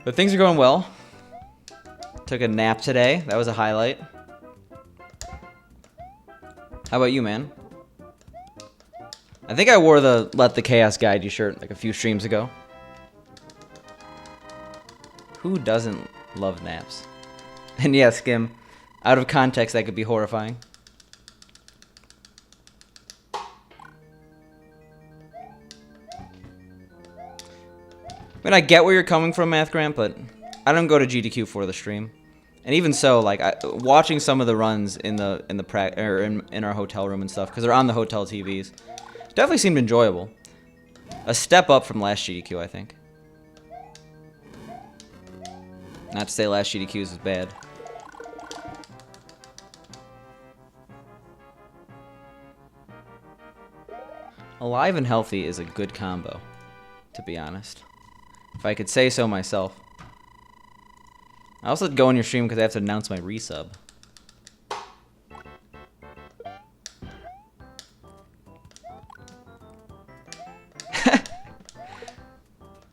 But things are going well. Took a nap today. That was a highlight. How about you, man? I think I wore the Let the Chaos Guide You shirt like a few streams ago. Who doesn't love naps? And yeah, Skim, out of context, that could be horrifying. I mean, I get where you're coming from, Math Grant, but I don't go to GDQ for the stream. And even so, like watching some of the runs in our hotel room and stuff, because they're on the hotel TVs, definitely seemed enjoyable. A step up from last GDQ, I think. Not to say last GDQs was bad. Alive and healthy is a good combo, to be honest. If I could say so myself. I also go on your stream because I have to announce my resub.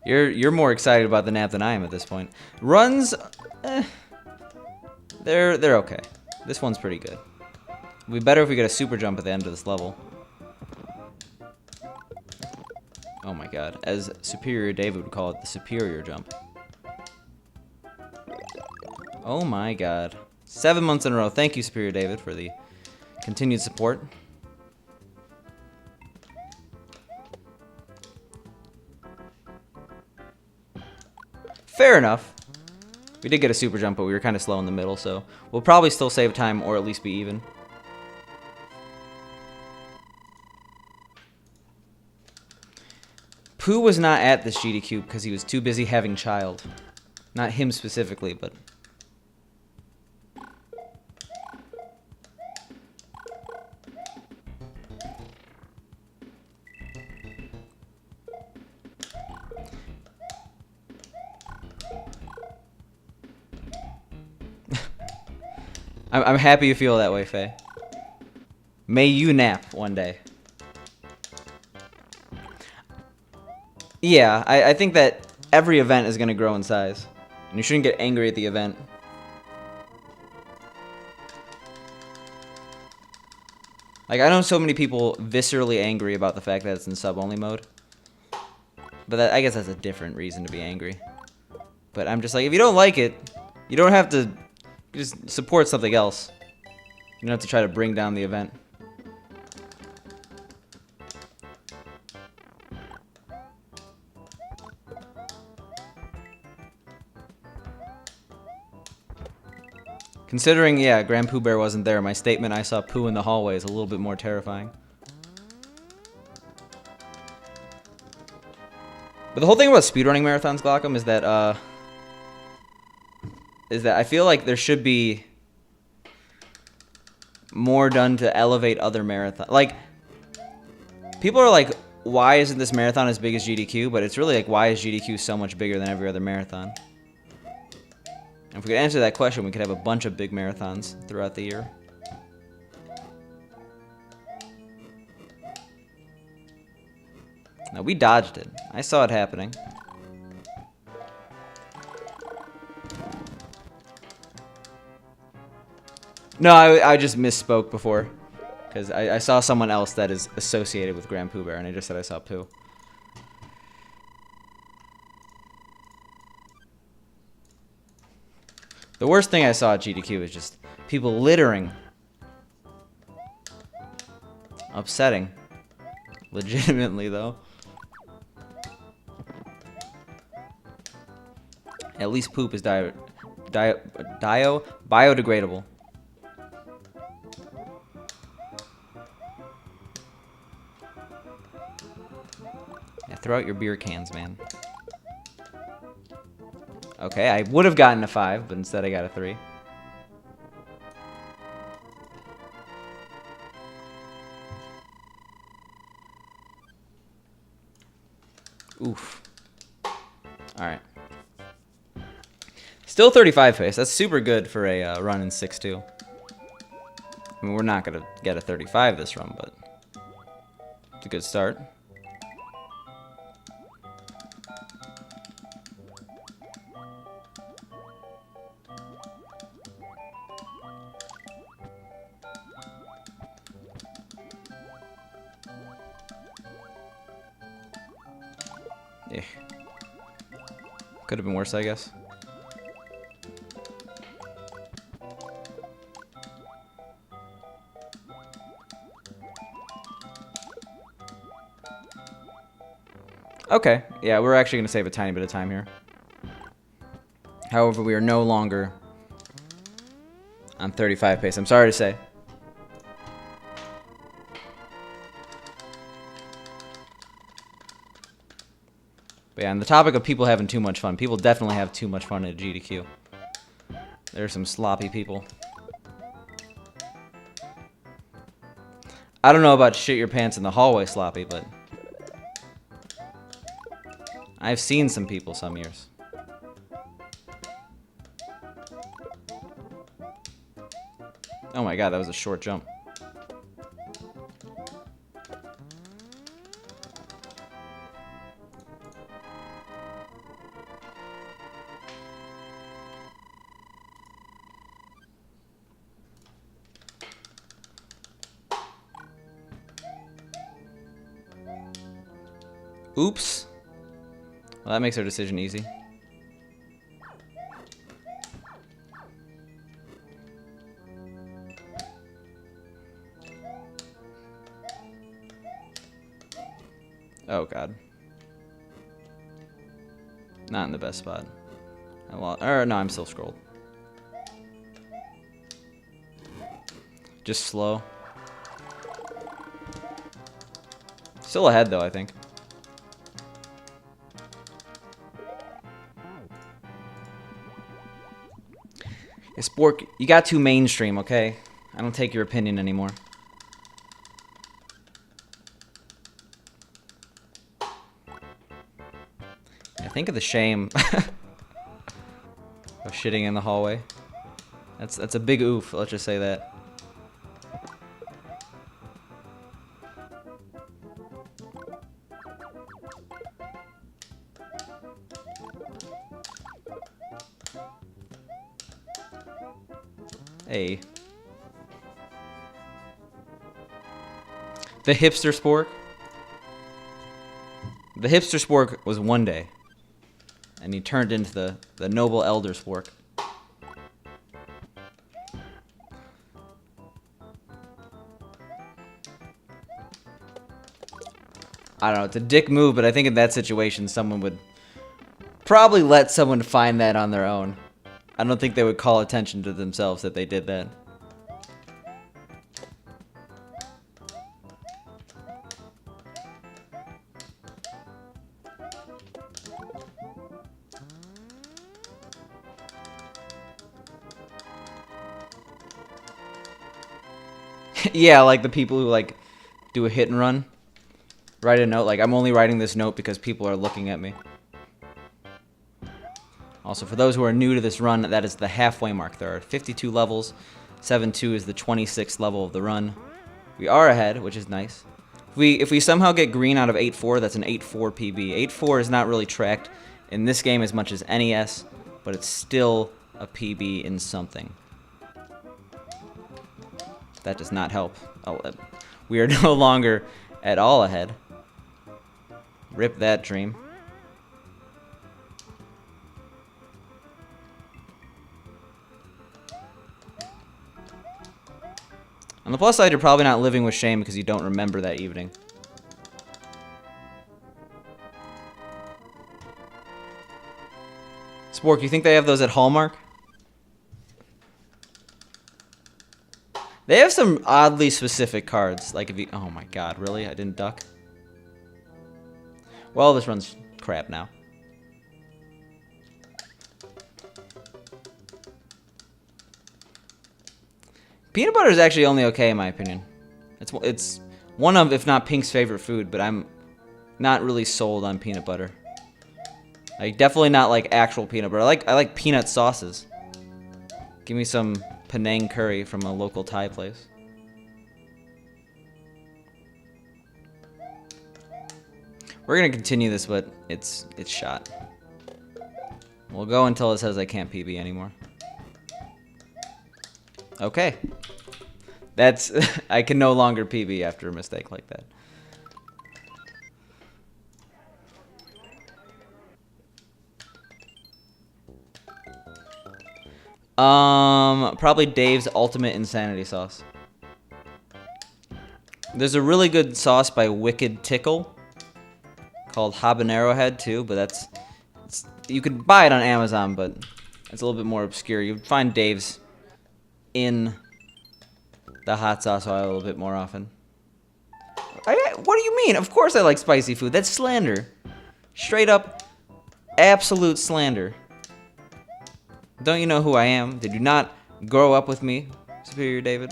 You're more excited about the nap than I am at this point. Runs, they're okay. This one's pretty good. It'd be better if we get a super jump at the end of this level. Oh my god. As Superior David would call it, the superior jump. Oh my god. 7 months in a row. Thank you, Superior David, for the continued support. Fair enough. We did get a super jump, but we were kind of slow in the middle, so we'll probably still save time or at least be even. Pooh was not at this GDQ because he was too busy having child. Not him specifically, but... I'm happy you feel that way, Faye. May you nap one day. Yeah, I think that every event is going to grow in size. And you shouldn't get angry at the event. Like, I know so many people viscerally angry about the fact that it's in sub-only mode. But I guess that's a different reason to be angry. But I'm just like, if you don't like it, you don't have to just support something else. You don't have to try to bring down the event. Considering, yeah, Grand Pooh Bear wasn't there, my statement I saw Pooh in the hallway is a little bit more terrifying. But the whole thing about speedrunning marathons, Glockham, is that I feel like there should be more done to elevate other marathons. Like, people are like, why isn't this marathon as big as GDQ? But it's really like, why is GDQ so much bigger than every other marathon? And if we could answer that question, we could have a bunch of big marathons throughout the year. Now, we dodged it. I saw it happening. No, I just misspoke before. Because I saw someone else that is associated with Grand Pooh Bear, and I just said I saw Pooh. The worst thing I saw at GDQ is just people littering. Upsetting. Legitimately, though. At least poop is biodegradable. Yeah, throw out your beer cans, man. Okay, I would have gotten a 5, but instead I got a 3. Oof. Alright. Still 35 pace. That's super good for a run in 6-2. I mean, we're not going to get a 35 this run, but it's a good start. Yeah. Could have been worse, I guess. Okay, yeah, we're actually going to save a tiny bit of time here. However, we are no longer on 35 pace. I'm sorry to say. But yeah, on the topic of people having too much fun, people definitely have too much fun at GDQ. There are some sloppy people. I don't know about shit your pants in the hallway sloppy, but I've seen some people some years. Oh my god, that was a short jump. Oops. Well, that makes our decision easy. Oh god. Not in the best spot. I lost. Or no, I'm still scrolled. Just slow. Still ahead though, I think. Spork, you got too mainstream, okay? I don't take your opinion anymore. I think of the shame of shitting in the hallway. That's a big oof, let's just say that. Hey. The hipster spork. The hipster spork was one day. And he turned into the noble elder spork. I don't know, it's a dick move, but I think in that situation someone would probably let someone find that on their own. I don't think they would call attention to themselves that they did that. Yeah, like the people who like do a hit and run. Write a note like, I'm only writing this note because people are looking at me. Also, for those who are new to this run, that is the halfway mark. There are 52 levels. 7-2 is the 26th level of the run. We are ahead, which is nice. If we somehow get green out of 8-4, that's an 8-4 PB. 8-4 is not really tracked in this game as much as NES, but it's still a PB in something. That does not help. We are no longer at all ahead. Rip that dream. On the plus side, you're probably not living with shame because you don't remember that evening. Spork, you think they have those at Hallmark? They have some oddly specific cards. Like if you... Oh my god, really? I didn't duck? Well, this run's crap now. Peanut butter is actually only okay in my opinion. It's one of, if not Pink's favorite food, but I'm not really sold on peanut butter. Like definitely not like actual peanut butter. I like peanut sauces. Give me some Penang curry from a local Thai place. We're gonna continue this, but it's shot. We'll go until it says I can't PB anymore. Okay. That's... I can no longer PB after a mistake like that. Probably Dave's Ultimate Insanity Sauce. There's a really good sauce by Wicked Tickle called Habanero Head too, but you could buy it on Amazon, but it's a little bit more obscure. You'd find Dave's in the hot sauce aisle a little bit more often. What do you mean? Of course I like spicy food. That's slander. Straight up, absolute slander. Don't you know who I am? Did you not grow up with me, Superior David?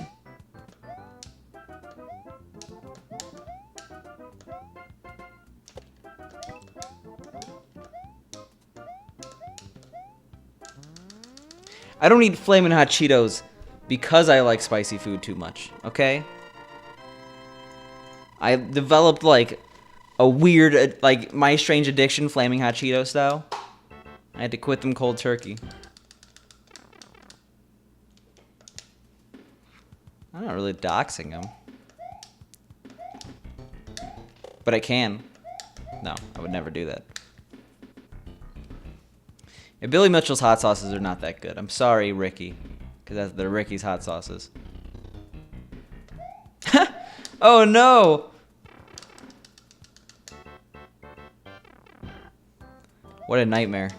I don't eat Flamin' Hot Cheetos because I like spicy food too much, okay? I developed, like, a weird, like, My Strange Addiction Flaming Hot Cheeto style. I had to quit them cold turkey. I'm not really doxing them. But I can. No, I would never do that. Yeah, Billy Mitchell's hot sauces are not that good. I'm sorry, Ricky. Because they're Ricky's hot sauces. Oh, no! What a nightmare.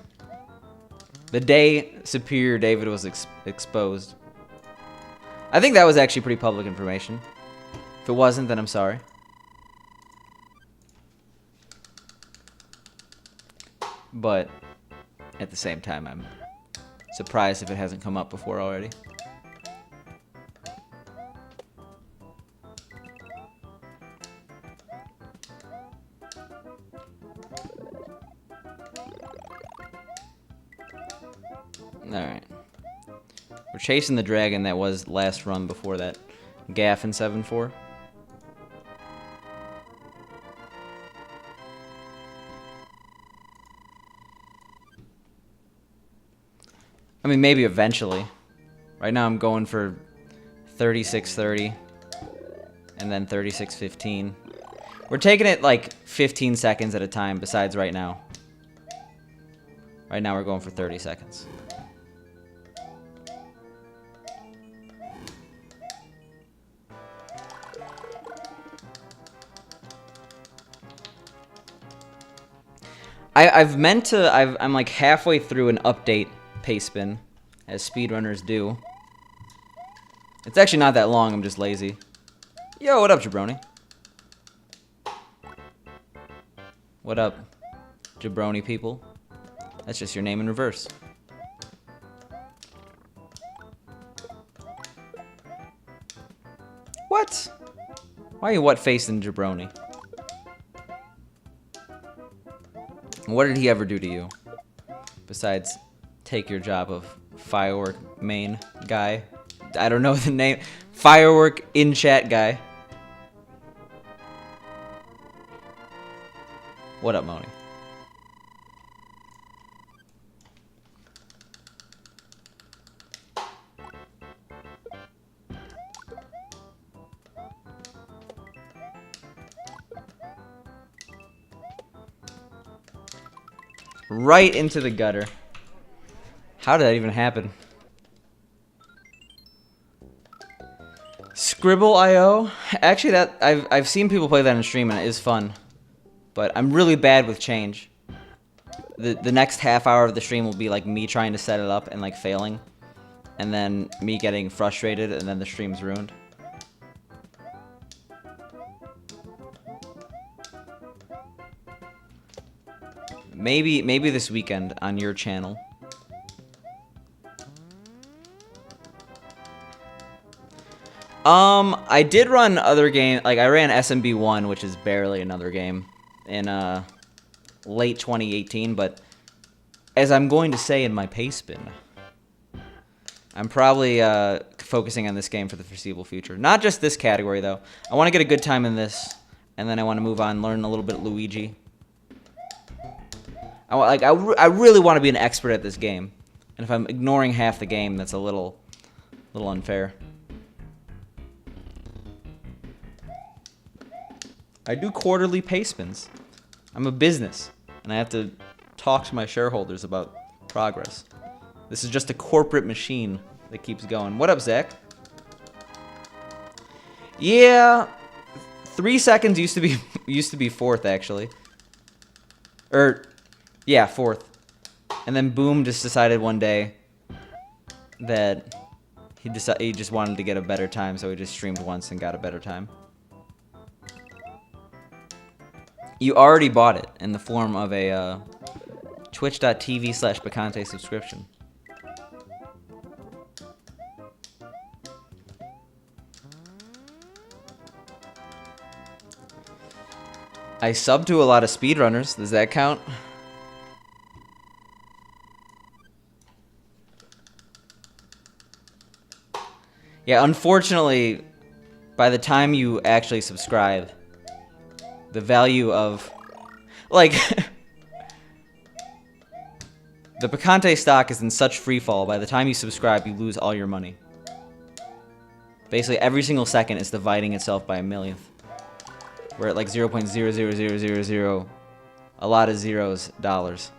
The day Superior David was exposed. I think that was actually pretty public information. If it wasn't, then I'm sorry. But at the same time, surprised if it hasn't come up before already. Alright. We're chasing the dragon that was last run before that gaff in 7-4. I mean, maybe eventually. Right now I'm going for 36-30 and then 36-15. We're taking it like 15 seconds at a time besides right now. Right now we're going for 30 seconds. I'm like halfway through an update pace spin, as speedrunners do. It's actually not that long, I'm just lazy. Yo, what up, jabroni? What up, jabroni people? That's just your name in reverse. What? Why are you what-facing jabroni? What did he ever do to you? Besides take your job of firework main guy. I don't know the name. Firework in chat guy. What up, Moni? Right into the gutter. How did that even happen? Scribble.io? Actually, that I've seen people play that in stream and it is fun. But I'm really bad with change. The next half hour of the stream will be like me trying to set it up and like failing. And then me getting frustrated and then the stream's ruined. Maybe this weekend on your channel. I did run other games. Like I ran SMB1, which is barely another game, in late 2018. But as I'm going to say in my pace spin, I'm probably focusing on this game for the foreseeable future. Not just this category though. I want to get a good time in this, and then I want to move on, learn a little bit of Luigi. I really want to be an expert at this game, and if I'm ignoring half the game, that's a little unfair. I do quarterly pace spins. I'm a business, and I have to talk to my shareholders about progress. This is just a corporate machine that keeps going. What up, Zach? Yeah, 3 seconds used to be fourth actually. Yeah, fourth. And then Boom just decided one day that he just wanted to get a better time, so he just streamed once and got a better time. You already bought it in the form of a twitch.tv/Picante subscription. I sub to a lot of speedrunners. Does that count? Yeah, unfortunately, by the time you actually subscribe, the value of, like, the Picante stock is in such free fall. By the time you subscribe, you lose all your money. Basically, every single second is dividing itself by a millionth. We're at like 0.00000, a lot of zeros, dollars.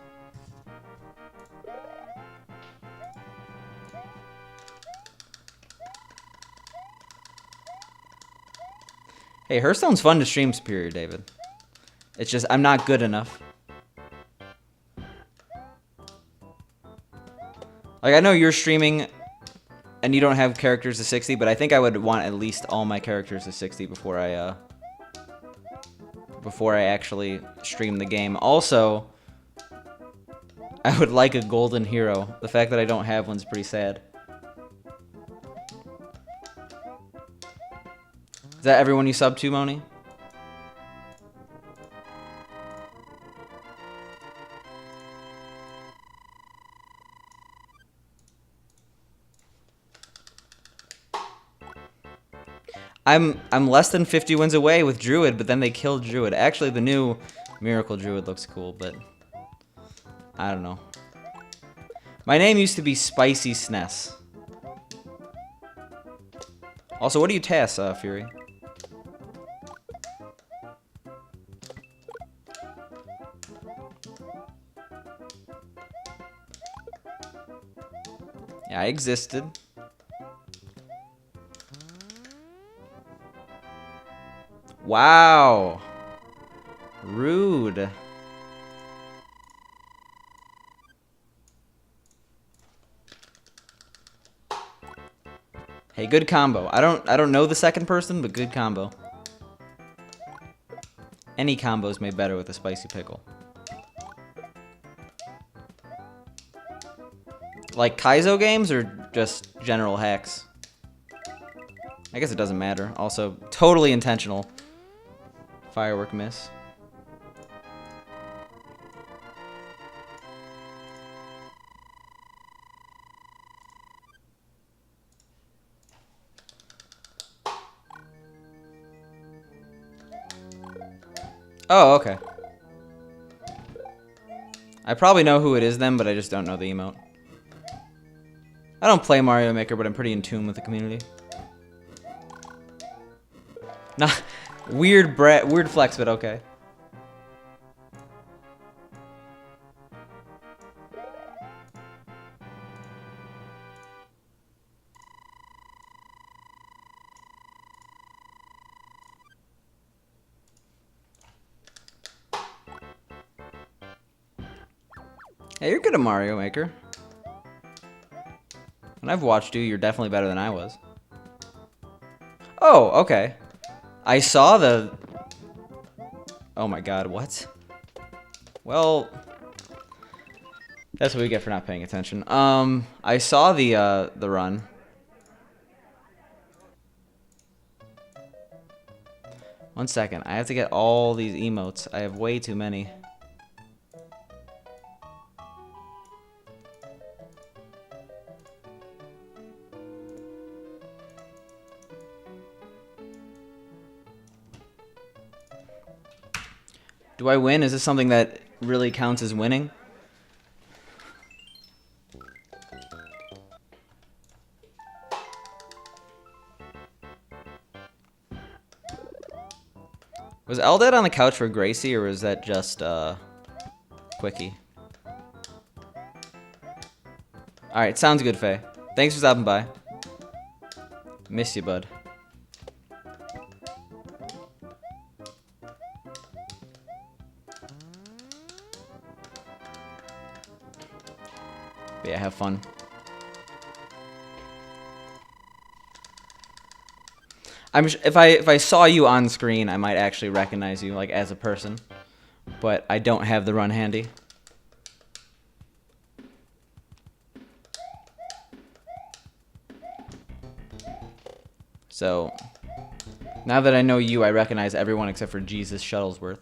Hey, Hearthstone's fun to stream, Superior David. It's just, I'm not good enough. Like, I know you're streaming and you don't have characters to 60, but I think I would want at least all my characters to 60 before I actually stream the game. Also, I would like a golden hero. The fact that I don't have one's pretty sad. Is that everyone you sub to, Moni? I'm less than 50 wins away with Druid, but then they killed Druid. Actually, the new Miracle Druid looks cool, but I don't know. My name used to be Spicy SNES. Also, what do you TAS, Fury? Yeah, I existed. Wow. Rude. Hey, good combo. I don't know the second person, but good combo. Any combo is made better with a spicy pickle. Like Kaizo games or just general hacks? I guess it doesn't matter. Also, totally intentional. Firework miss. Oh, okay. I probably know who it is then, but I just don't know the emote. I don't play Mario Maker, but I'm pretty in tune with the community. Not weird flex, but okay. Hey, you're good at Mario Maker. When I've watched you, you're definitely better than I was. Oh, okay. I saw the... Oh my god, what? Well... That's what we get for not paying attention. I saw the run. One second, I have to get all these emotes. I have way too many. Do I win? Is this something that really counts as winning? Was Eldad on the couch for Gracie, or was that just, Quickie? Alright, sounds good, Faye. Thanks for stopping by. Miss you, bud. But yeah, have fun. If I saw you on screen, I might actually recognize you, like, as a person. But I don't have the run handy. So, now that I know you, I recognize everyone except for Jesus Shuttlesworth.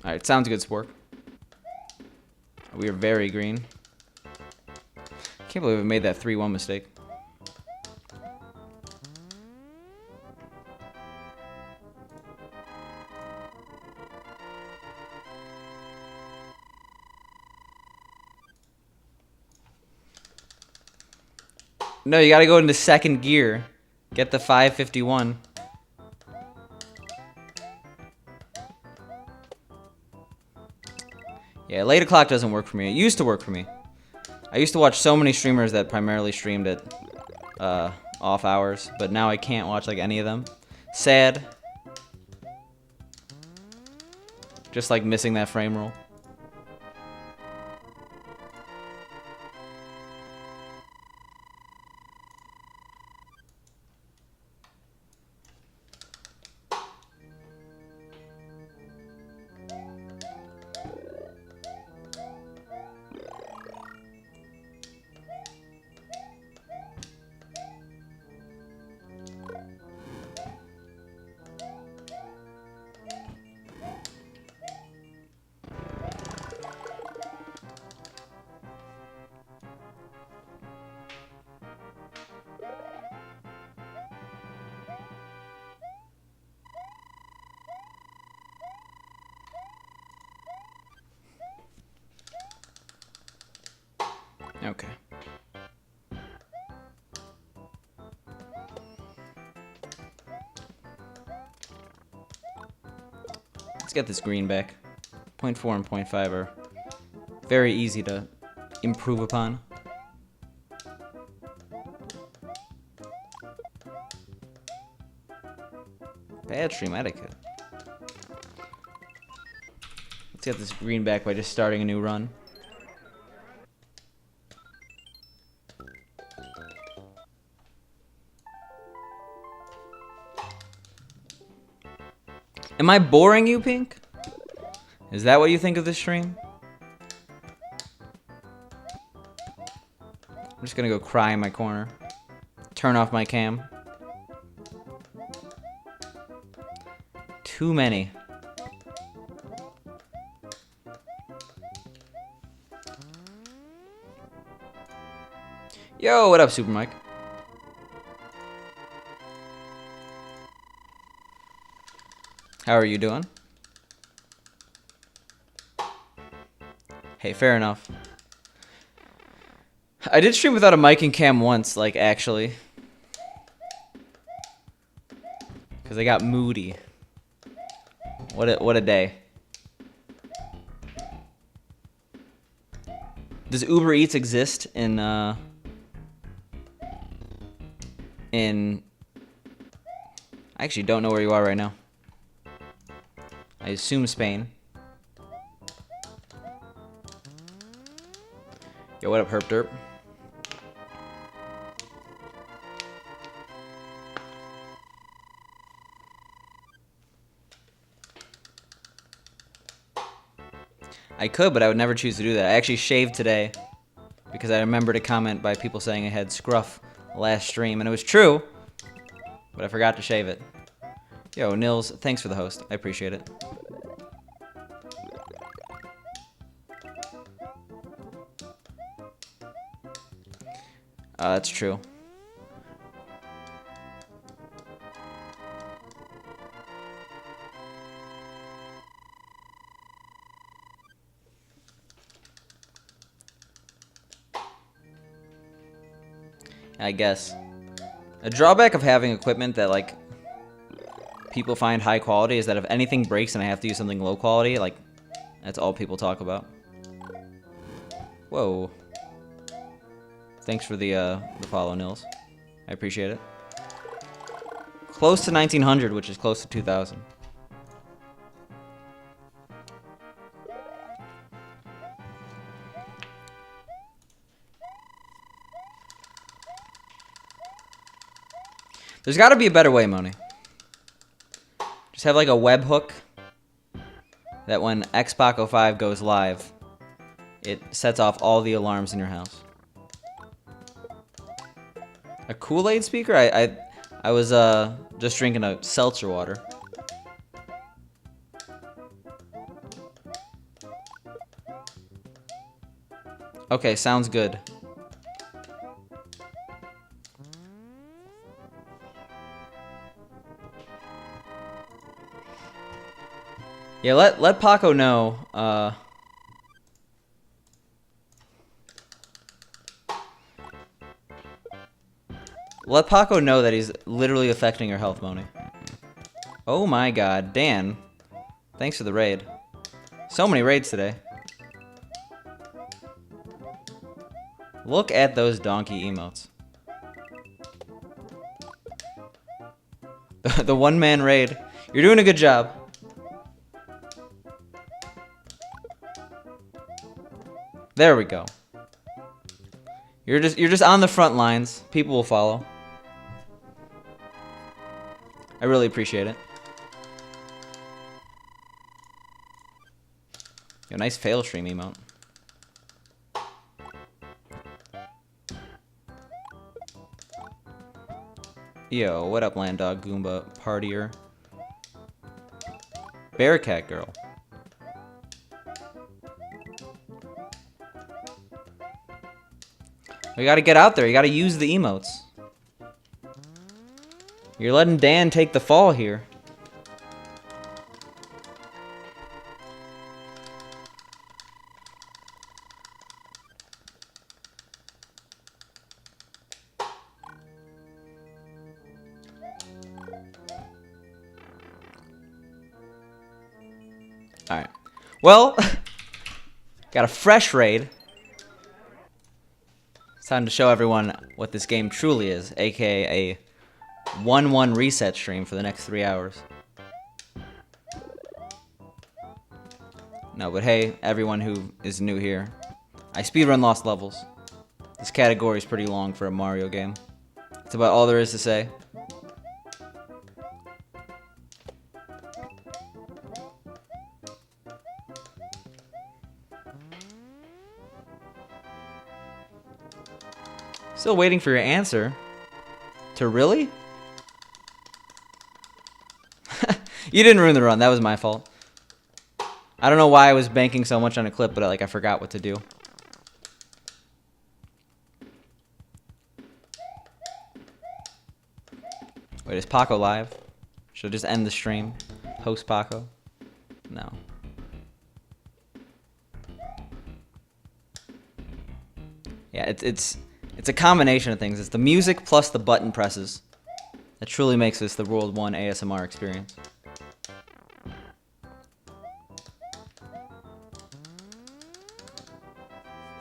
Alright, sounds good, Spork. We are very green. Can't believe we made that 3-1 mistake. No, you gotta go into second gear. Get the 551. Yeah, late o'clock doesn't work for me. It used to work for me. I used to watch so many streamers that primarily streamed at off hours, but now I can't watch like any of them. Sad. Just like missing that frame roll. Let's get this green back. 0.4 and 0.5 are very easy to improve upon. Bad stream etiquette. Let's get this green back by just starting a new run. Am I boring you, Pink? Is that what you think of this stream? I'm just gonna go cry in my corner. Turn off my cam. Too many. Yo, what up, Super Mike? How are you doing? Hey, fair enough. I did stream without a mic and cam once, like, actually. Because I got moody. What a day. Does Uber Eats exist in I actually don't know where you are right now. I assume Spain. Yo, what up, Herp Derp? I could, but I would never choose to do that. I actually shaved today because I remembered a comment by people saying I had scruff last stream, and it was true, but I forgot to shave it. Yo, Nils, thanks for the host. I appreciate it. That's true. I guess. A drawback of having equipment that, like, people find high quality is that if anything breaks and I have to use something low quality, like, that's all people talk about. Whoa. Thanks for the follow, Nils. I appreciate it. Close to 1900, which is close to 2000. There's got to be a better way, Moni. Just have like a webhook that when Xbox 05 goes live, it sets off all the alarms in your house. A Kool-Aid speaker? I was just drinking a seltzer water. Okay, sounds good. Yeah, let Paco know. Let Paco know that he's literally affecting your health, Moni. Oh my god, Dan. Thanks for the raid. So many raids today. Look at those donkey emotes. The one-man raid. You're doing a good job. There we go. You're just on the front lines. People will follow. I really appreciate it. Yo, nice fail stream emote. Yo, what up, Land Dog Goomba partier? Bearcat girl. We gotta get out there. You gotta use the emotes. You're letting Dan take the fall here. Alright. Well, got a fresh raid. It's time to show everyone what this game truly is, aka a 1-1 reset stream for the next 3 hours. No, but hey, everyone who is new here, I speedrun Lost Levels. This category is pretty long for a Mario game. That's about all there is to say. Still waiting for your answer. To really? You didn't ruin the run. That was my fault. I don't know why I was banking so much on a clip, but I forgot what to do. Wait, is Paco live? Should I just end the stream? Host Paco? No. Yeah, it's a combination of things. It's the music plus the button presses that truly makes this the World 1 ASMR experience.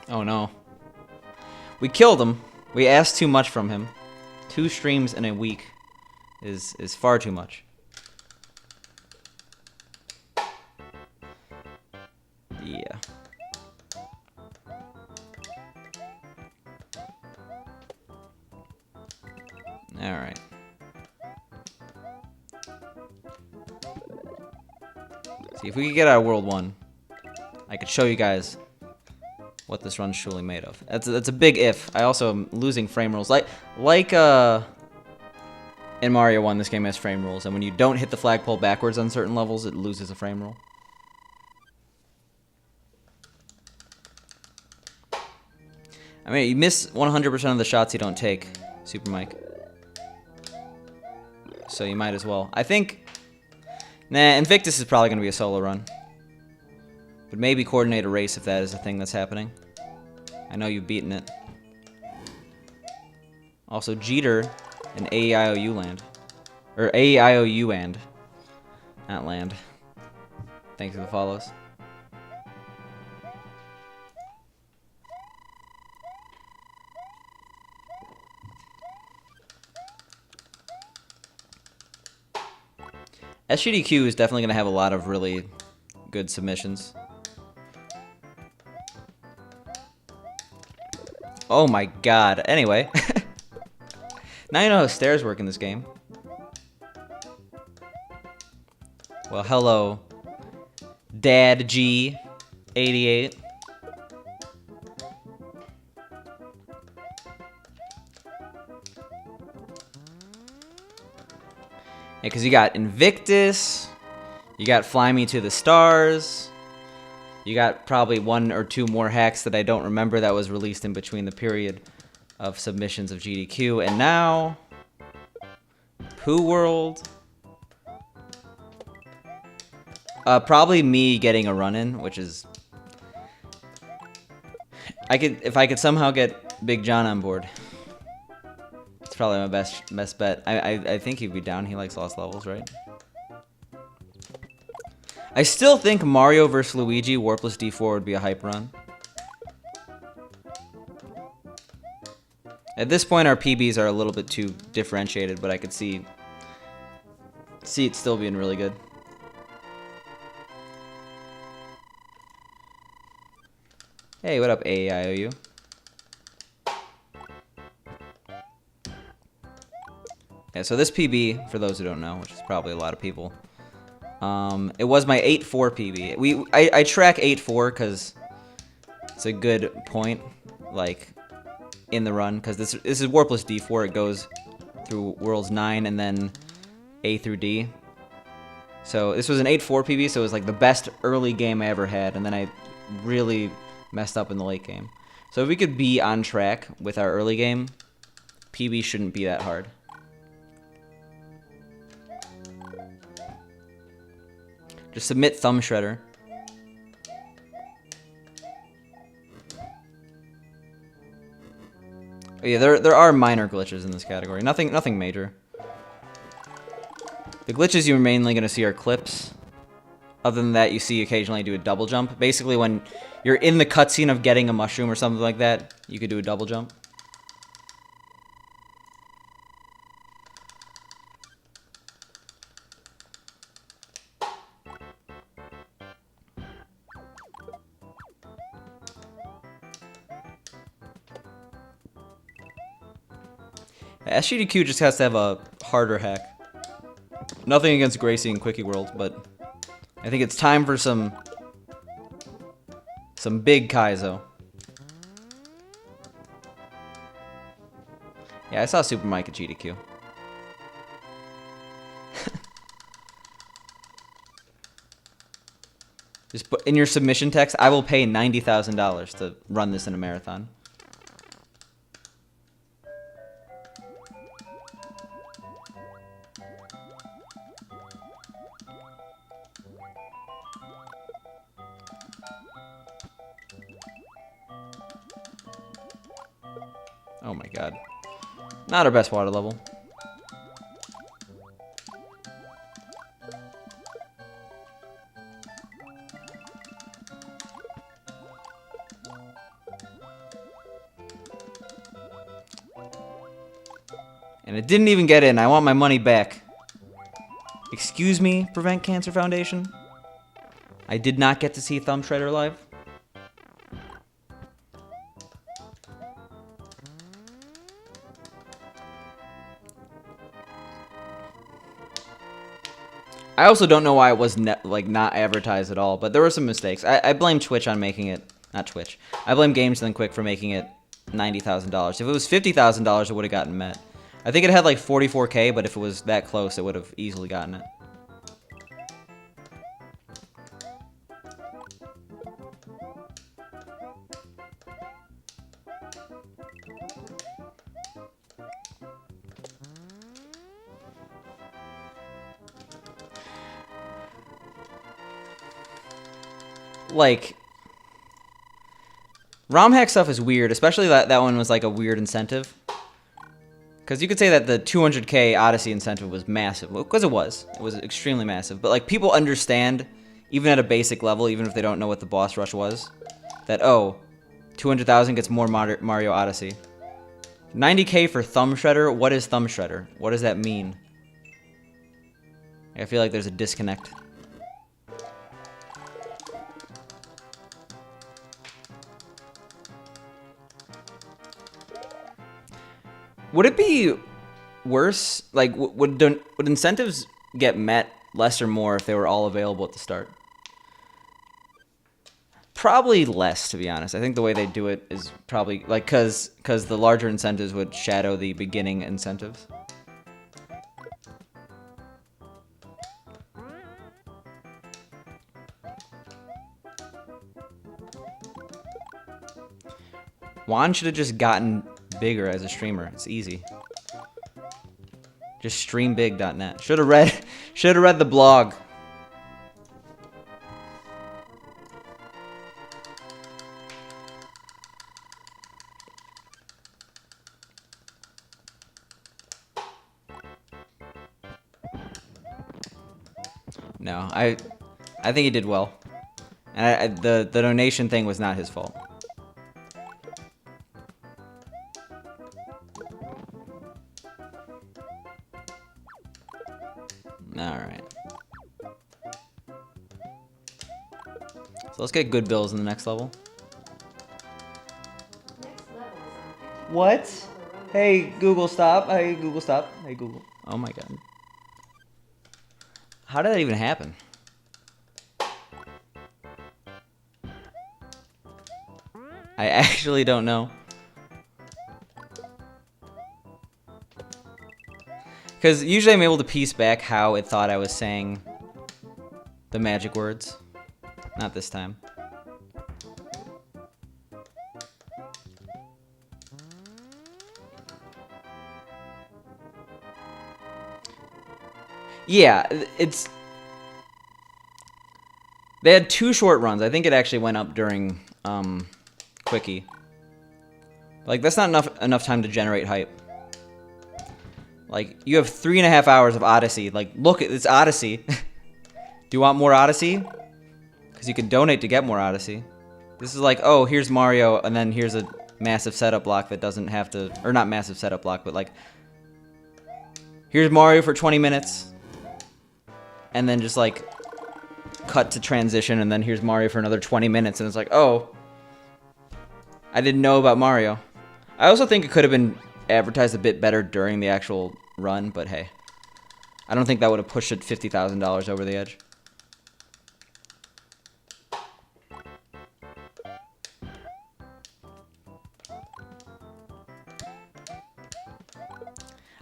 Oh no. We killed him. We asked too much from him. 2 streams in a week is far too much. Yeah. Alright. See, if we could get out of World 1, I could show you guys what this run's truly made of. That's a big if. I also am losing frame rules. Like in Mario 1, this game has frame rules, and when you don't hit the flagpole backwards on certain levels, it loses a frame rule. I mean, you miss 100% of the shots you don't take, Super Mike. So you might as well. I think... Nah, Invictus is probably going to be a solo run. But maybe coordinate a race if that is a thing that's happening. I know you've beaten it. Also, Jeter and AEIOU land. Or AEIOU and. Not land. Thanks for the follows. SGDQ is definitely going to have a lot of really good submissions. Oh my god. Anyway. Now you know how stairs work in this game. Well, hello, Dad G88. Yeah, because you got Invictus, you got Fly Me to the Stars, you got probably 1 or 2 more hacks that I don't remember that was released in between the period of submissions of GDQ, and now Pooh World. Probably me getting a run-in, which is... If I could somehow get Big John on board. It's probably my best bet. I think he'd be down. He likes Lost Levels, right? I still think Mario vs. Luigi Warpless D-4 would be a hype run. At this point, our PBs are a little bit too differentiated, but I could see it still being really good. Hey, what up, AEIOU? Yeah, so this PB, for those who don't know, which is probably a lot of people, it was my 8-4 PB. I track 8-4 because it's a good point, like, in the run, because this is Warpless D4. It goes through Worlds 9 and then A through D. So this was an 8-4 PB, so it was like the best early game I ever had, and then I really messed up in the late game. So if we could be on track with our early game, PB shouldn't be that hard. Just submit Thumb Shredder. Oh yeah, there are minor glitches in this category. Nothing major. The glitches you're mainly going to see are clips Other than that, you see occasionally do a double jump. Basically, when you're in the cutscene of getting a mushroom or something like that, you could do a double jump. SGDQ just has to have a harder hack. Nothing against Gracie and Quickie World, but I think it's time for some big Kaizo. Yeah, I saw Super Mike at GDQ. Just put in your submission text, I will pay $90,000 to run this in a marathon. Oh my god. Not our best water level. And it didn't even get in. I want my money back. Excuse me, Prevent Cancer Foundation? I did not get to see Thumb Shredder live. I also don't know why it was not advertised at all, but there were some mistakes. I blame Twitch on making it, not Twitch. I blame Games Done Quick for making it $90,000. If it was $50,000, it would have gotten met. I think it had like 44K, but if it was that close, it would have easily gotten it. Like, ROM hack stuff is weird, especially that one was like a weird incentive. Because you could say that the 200K Odyssey incentive was massive, because it was extremely massive. But like, people understand, even at a basic level, even if they don't know what the boss rush was, that, oh, 200,000 gets more Mario Odyssey. 90K for Thumb Shredder? What is Thumb Shredder? What does that mean? I feel like there's a disconnect. Would it be worse? Like, would incentives get met less or more if they were all available at the start? Probably less, to be honest. I think the way they do it is probably like because the larger incentives would shadow the beginning incentives. Juan should have just gotten bigger as a streamer. It's easy. Just streambig.net. Should have read the blog. No, I think he did well. And the donation thing was not his fault. Alright. So let's get good bills in the next level. What? Hey, Google, stop. Hey, Google, stop. Hey, Google. Oh my god. How did that even happen? I actually don't know. Because usually I'm able to piece back how it thought I was saying the magic words. Not this time. Yeah, it's... They had 2 short runs. I think it actually went up during Quickie. Like, that's not enough time to generate hype. Like, you have 3.5 hours of Odyssey. Like, look, it's Odyssey. Do you want more Odyssey? Because you can donate to get more Odyssey. This is like, oh, here's Mario, and then here's a massive setup block that doesn't have to... Or not massive setup block, but like... Here's Mario for 20 minutes. And then just like... Cut to transition, and then here's Mario for another 20 minutes, and it's like, oh... I didn't know about Mario. I also think it could have been advertised a bit better during the actual run, but hey. I don't think that would have pushed it $50,000 over the edge.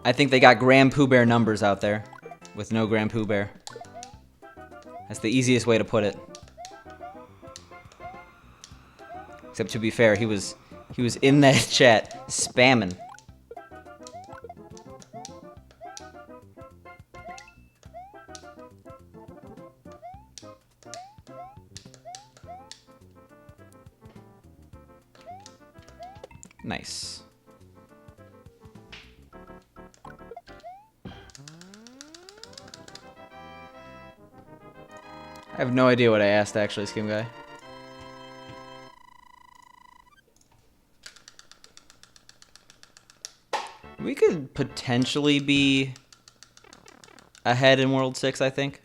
I think they got Grand Pooh Bear numbers out there with no Grand Pooh Bear. That's the easiest way to put it. Except to be fair, he was in that chat spamming. Nice. I have no idea what I asked, actually, Skim Guy. We could potentially be ahead in World 6, I think.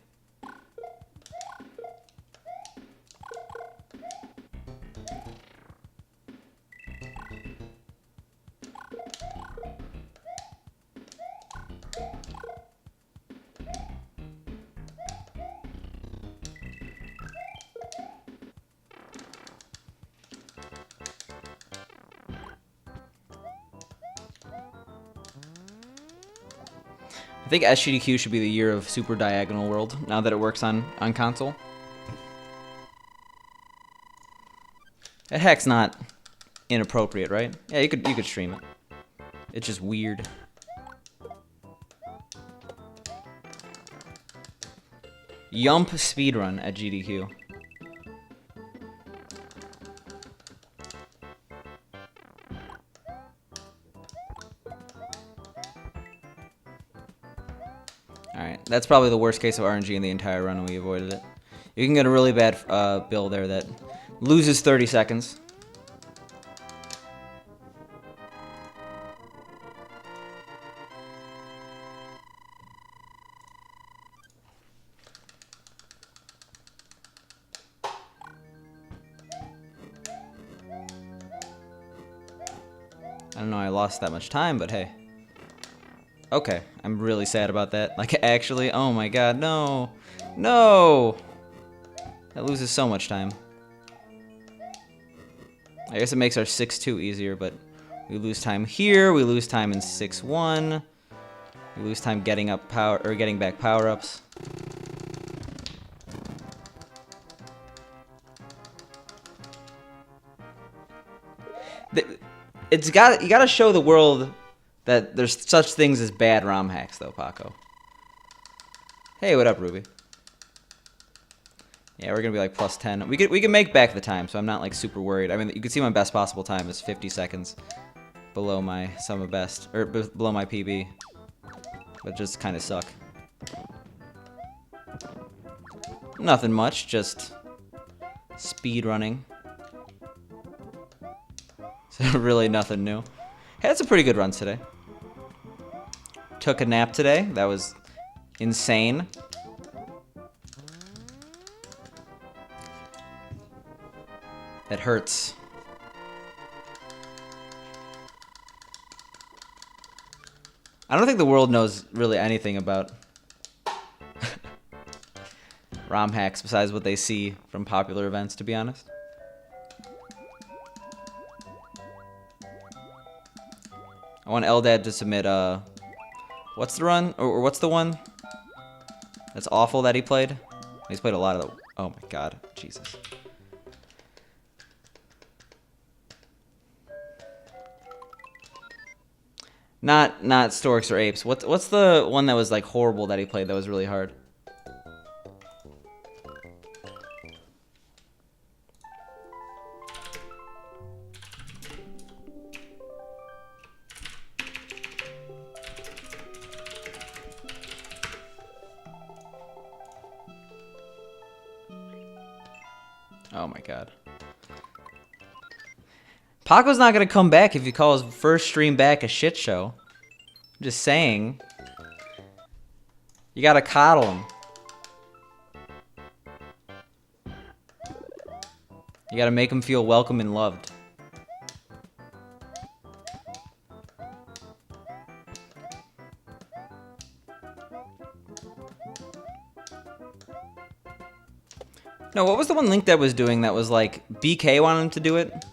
I think SGDQ should be the year of Super Diagonal World, now that it works on console. That hack's not inappropriate, right? Yeah, you could stream it. It's just weird. Yump speedrun at GDQ. Alright, that's probably the worst case of RNG in the entire run, and we avoided it. You can get a really bad bill there that loses 30 seconds. I don't know I lost that much time, but hey. Okay, I'm really sad about that. Like, actually, oh my god, no! No! That loses so much time. I guess it makes our 6-2 easier, but we lose time here, we lose time in 6-1. We lose time getting up power, or getting back power-ups. You gotta show the world that there's such things as bad ROM hacks, though, Paco. Hey, what up, Ruby? Yeah, we're gonna be like plus 10. We can make back the time, so I'm not like super worried. I mean, you can see my best possible time is 50 seconds below my sum of best, or below my PB, but just kind of suck. Nothing much, just speed running. So really nothing new. Had some pretty good runs today. Took a nap today. That was insane. That hurts. I don't think the world knows really anything about ROM hacks besides what they see from popular events, to be honest. I want Eldad to submit, what's the run? Or what's the one that's awful that he played? He's played a lot of the... Oh my god. Jesus. Not Storks or Apes. What's the one that was, like, horrible that he played that was really hard? Oh my god. Paco's not gonna come back if you call his first stream back a shit show. I'm just saying. You gotta coddle him. You gotta make him feel welcome and loved. No, what was the one Link that was doing that was like BK wanted him to do it?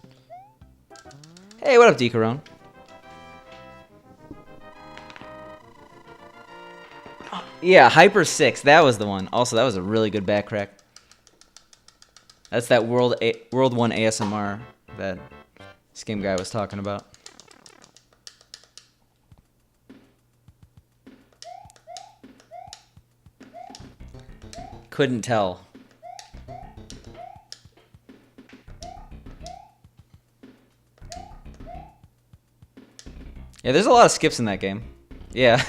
Hey, what up, D-Corone? Yeah, Hyper 6, that was the one. Also, that was a really good back crack. That's that World 1 ASMR that Skim Guy was talking about. Couldn't tell. Yeah, there's a lot of skips in that game. Yeah.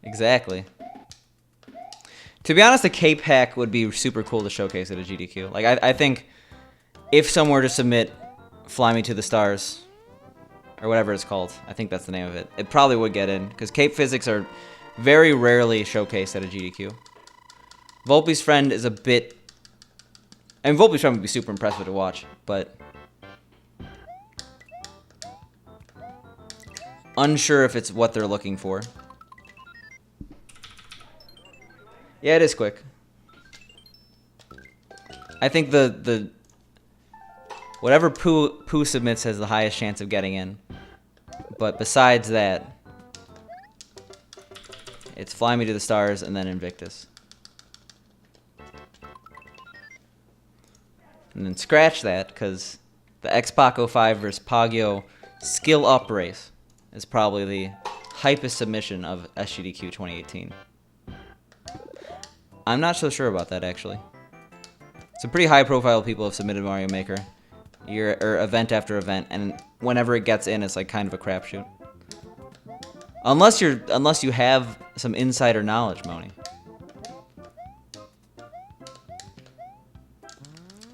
Exactly. To be honest, the cape hack would be super cool to showcase at a GDQ. Like, I think if someone were to submit Fly Me to the Stars, or whatever it's called, I think that's the name of it, it probably would get in, because cape physics are very rarely showcased at a GDQ. Volpe's Friend is a bit... I mean, Volpe's Friend would be super impressive to watch, but... unsure if it's what they're looking for. Yeah, it is quick. I think the whatever Pooh submits has the highest chance of getting in. But besides that, it's Fly Me to the Stars and then Invictus. And then scratch that, because the X-Pac 05 versus Pagyo skill up race is probably the hypest submission of SGDQ 2018. I'm not so sure about that, actually. Some pretty high-profile people have submitted Mario Maker, or event after event, and whenever it gets in, it's like kind of a crapshoot. Unless you have some insider knowledge, Moni.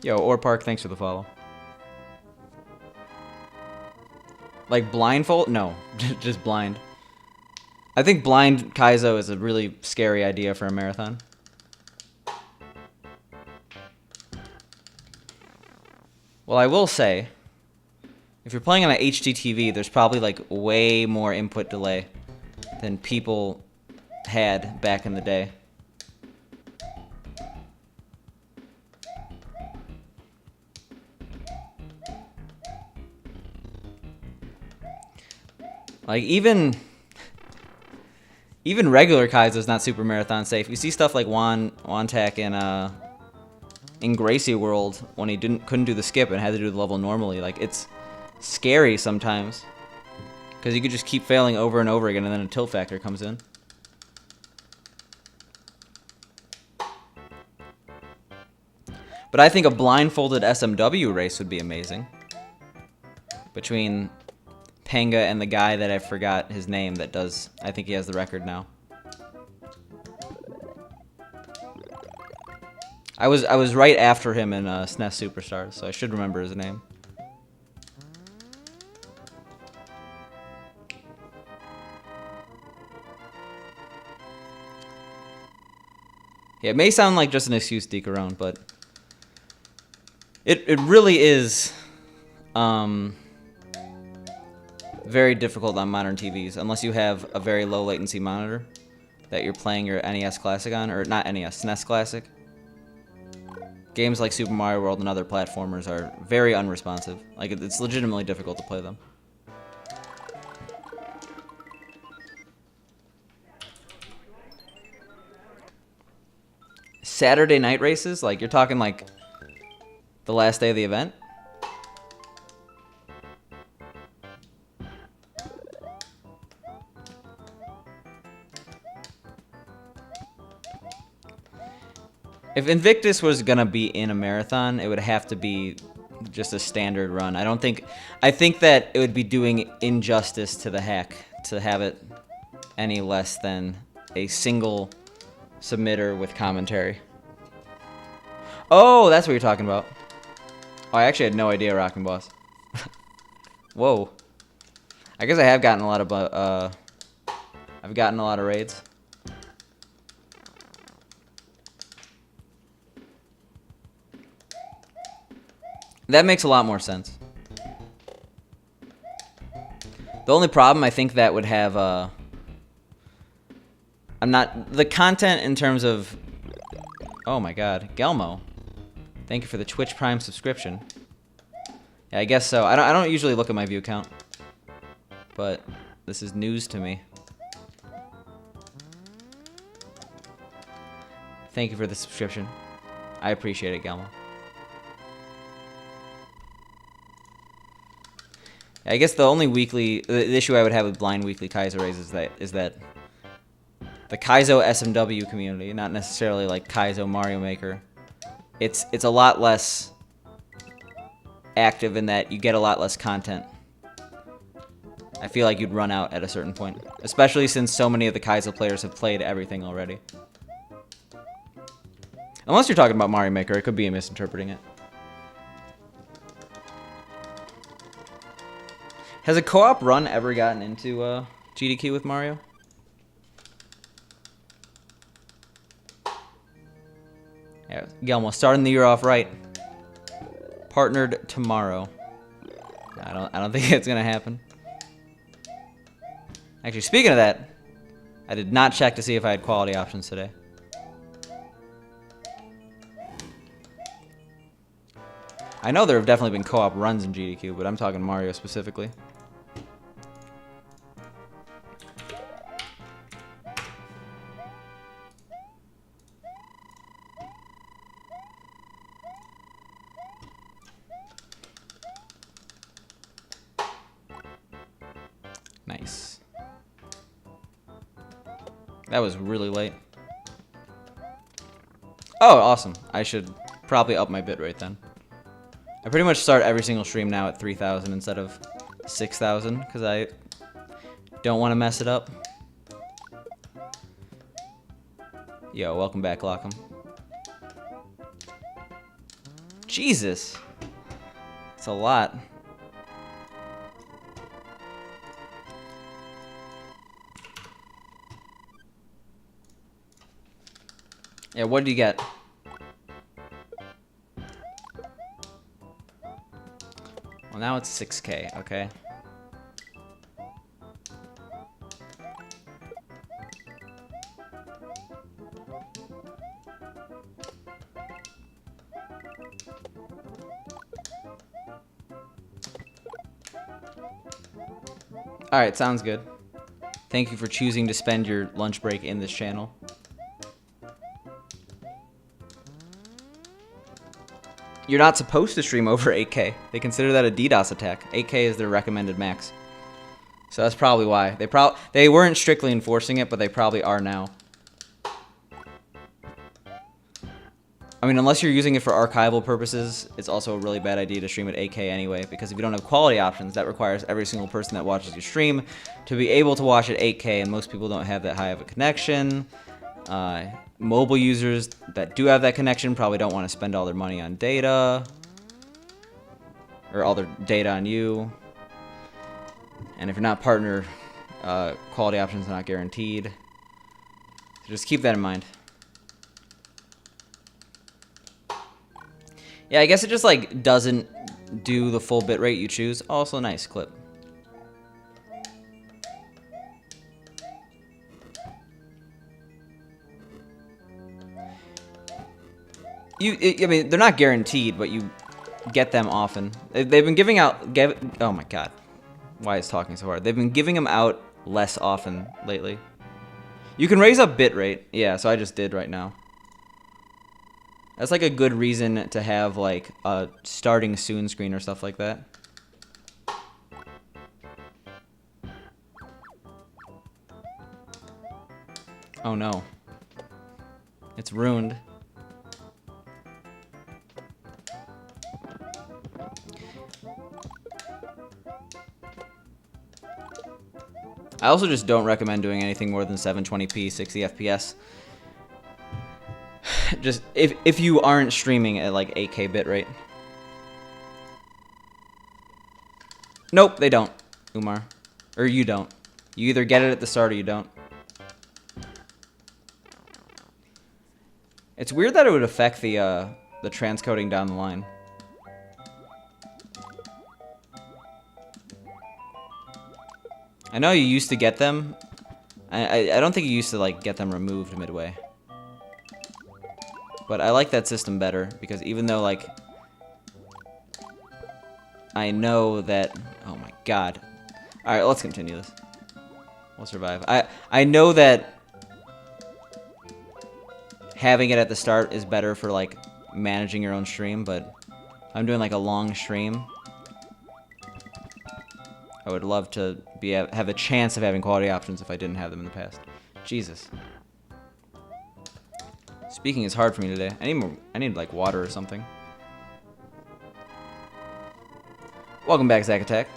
Yo, Or Park, thanks for the follow. Like blindfold? No, just blind. I think blind Kaizo is a really scary idea for a marathon. Well, I will say, if you're playing on an HDTV, there's probably like way more input delay than people had back in the day. Like even regular Kaizo is not super marathon safe. You see stuff like Wantak in Gracie World when he couldn't do the skip and had to do the level normally. Like, it's scary sometimes because you could just keep failing over and over again, and then a tilt factor comes in. But I think a blindfolded SMW race would be amazing between Panga and the guy that I forgot his name that does, I think he has the record now. I was right after him in SNES Superstars, so I should remember his name. Yeah, it may sound like just an excuse, Decarone, but it really is very difficult on modern TVs unless you have a very low latency monitor that you're playing your NES Classic on, or not NES, SNES Classic. Games like Super Mario World and other platformers are very unresponsive. Like, it's legitimately difficult to play them. Saturday night races? Like, you're talking like the last day of the event? If Invictus was gonna be in a marathon, it would have to be just a standard run. I think that it would be doing injustice to the hack to have it any less than a single submitter with commentary. Oh, that's what you're talking about. Oh, I actually had no idea, Rockin' Boss. Whoa. I guess I have gotten a lot of I've gotten a lot of raids. That makes a lot more sense. The only problem I think that would have I'm not the content in terms of. Oh my God, Gelmo. Thank you for the Twitch Prime subscription. Yeah, I guess so. I don't usually look at my view count, but this is news to me. Thank you for the subscription. I appreciate it, Gelmo. I guess the only the issue I would have with blind weekly Kaizo raids is that the Kaizo SMW community, not necessarily like Kaizo Mario Maker, it's a lot less active in that you get a lot less content. I feel like you'd run out at a certain point, especially since so many of the Kaizo players have played everything already. Unless you're talking about Mario Maker, it could be misinterpreting it. Has a co-op run ever gotten into GDQ with Mario? Yeah, Gelmo, starting the year off right. Partnered tomorrow. I don't think it's gonna happen. Actually, speaking of that, I did not check to see if I had quality options today. I know there have definitely been co-op runs in GDQ, but I'm talking Mario specifically. Nice. That was really late. Oh, awesome. I should probably up my bitrate then. I pretty much start every single stream now at 3,000 instead of 6,000 because I don't want to mess it up. Yo, welcome back, Lockham. Jesus. It's a lot. Yeah, what did you get? Well, now it's 6K, okay. Alright, sounds good. Thank you for choosing to spend your lunch break in this channel. You're not supposed to stream over 8K. They consider that a DDoS attack. 8K is their recommended max. So that's probably why. They weren't strictly enforcing it, but they probably are now. I mean, unless you're using it for archival purposes, it's also a really bad idea to stream at 8K anyway, because if you don't have quality options, that requires every single person that watches your stream to be able to watch at 8K, and most people don't have that high of a connection. Mobile users that do have that connection probably don't want to spend all their money on data, or all their data on you. And if you're not partner, quality options are not guaranteed. So just keep that in mind. Yeah, I guess it just like doesn't do the full bitrate you choose. Also, nice clip. I mean, they're not guaranteed, but you get them often. They've been giving out. Oh my god, why is talking so hard? They've been giving them out less often lately. You can raise up bitrate. Yeah, so I just did right now. That's like a good reason to have like a starting soon screen or stuff like that. Oh no. It's ruined. I also just don't recommend doing anything more than 720p, 60 FPS. Just if you aren't streaming at like 8K bitrate. Nope, they don't, Umar. Or you don't. You either get it at the start or you don't. It's weird that it would affect the transcoding down the line. I know you used to get them. I don't think you used to like get them removed midway. But I like that system better because even though like I know that, oh my god. All right, let's continue this. We'll survive. I know that having it at the start is better for like managing your own stream, but if I'm doing like a long stream, I would love to have a chance of having quality options if I didn't have them in the past. Jesus. Speaking is hard for me today. I need like water or something. Welcome back, Zack Attack.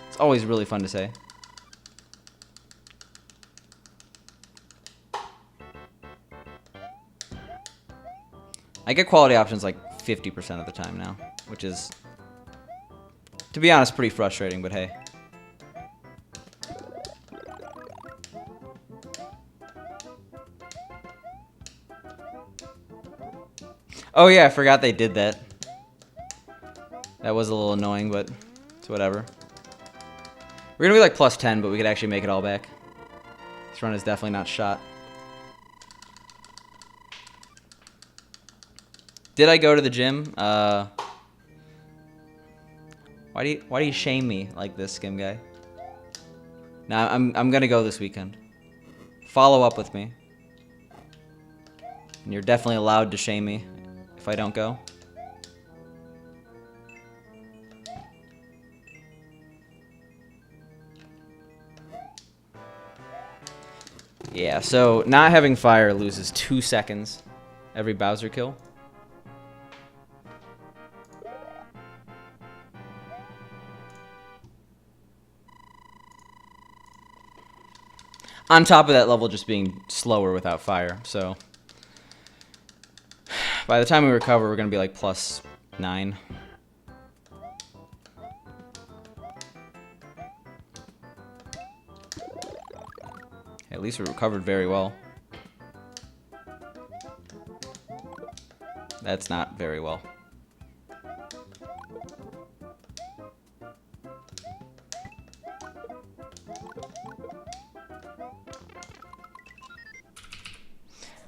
It's always really fun to say. I get quality options like 50% of the time now, which is, to be honest, pretty frustrating, but hey. Oh yeah, I forgot they did that. That was a little annoying, but it's whatever. We're gonna be like plus 10, but we could actually make it all back. This run is definitely not shot. Did I go to the gym? Why do you shame me like this, Skim Guy? Nah, I'm gonna go this weekend. Follow up with me. And you're definitely allowed to shame me if I don't go. Yeah, so not having fire loses 2 seconds every Bowser kill. On top of that level just being slower without fire, so by the time we recover, we're going to be like plus 9. At least we recovered very well. That's not very well.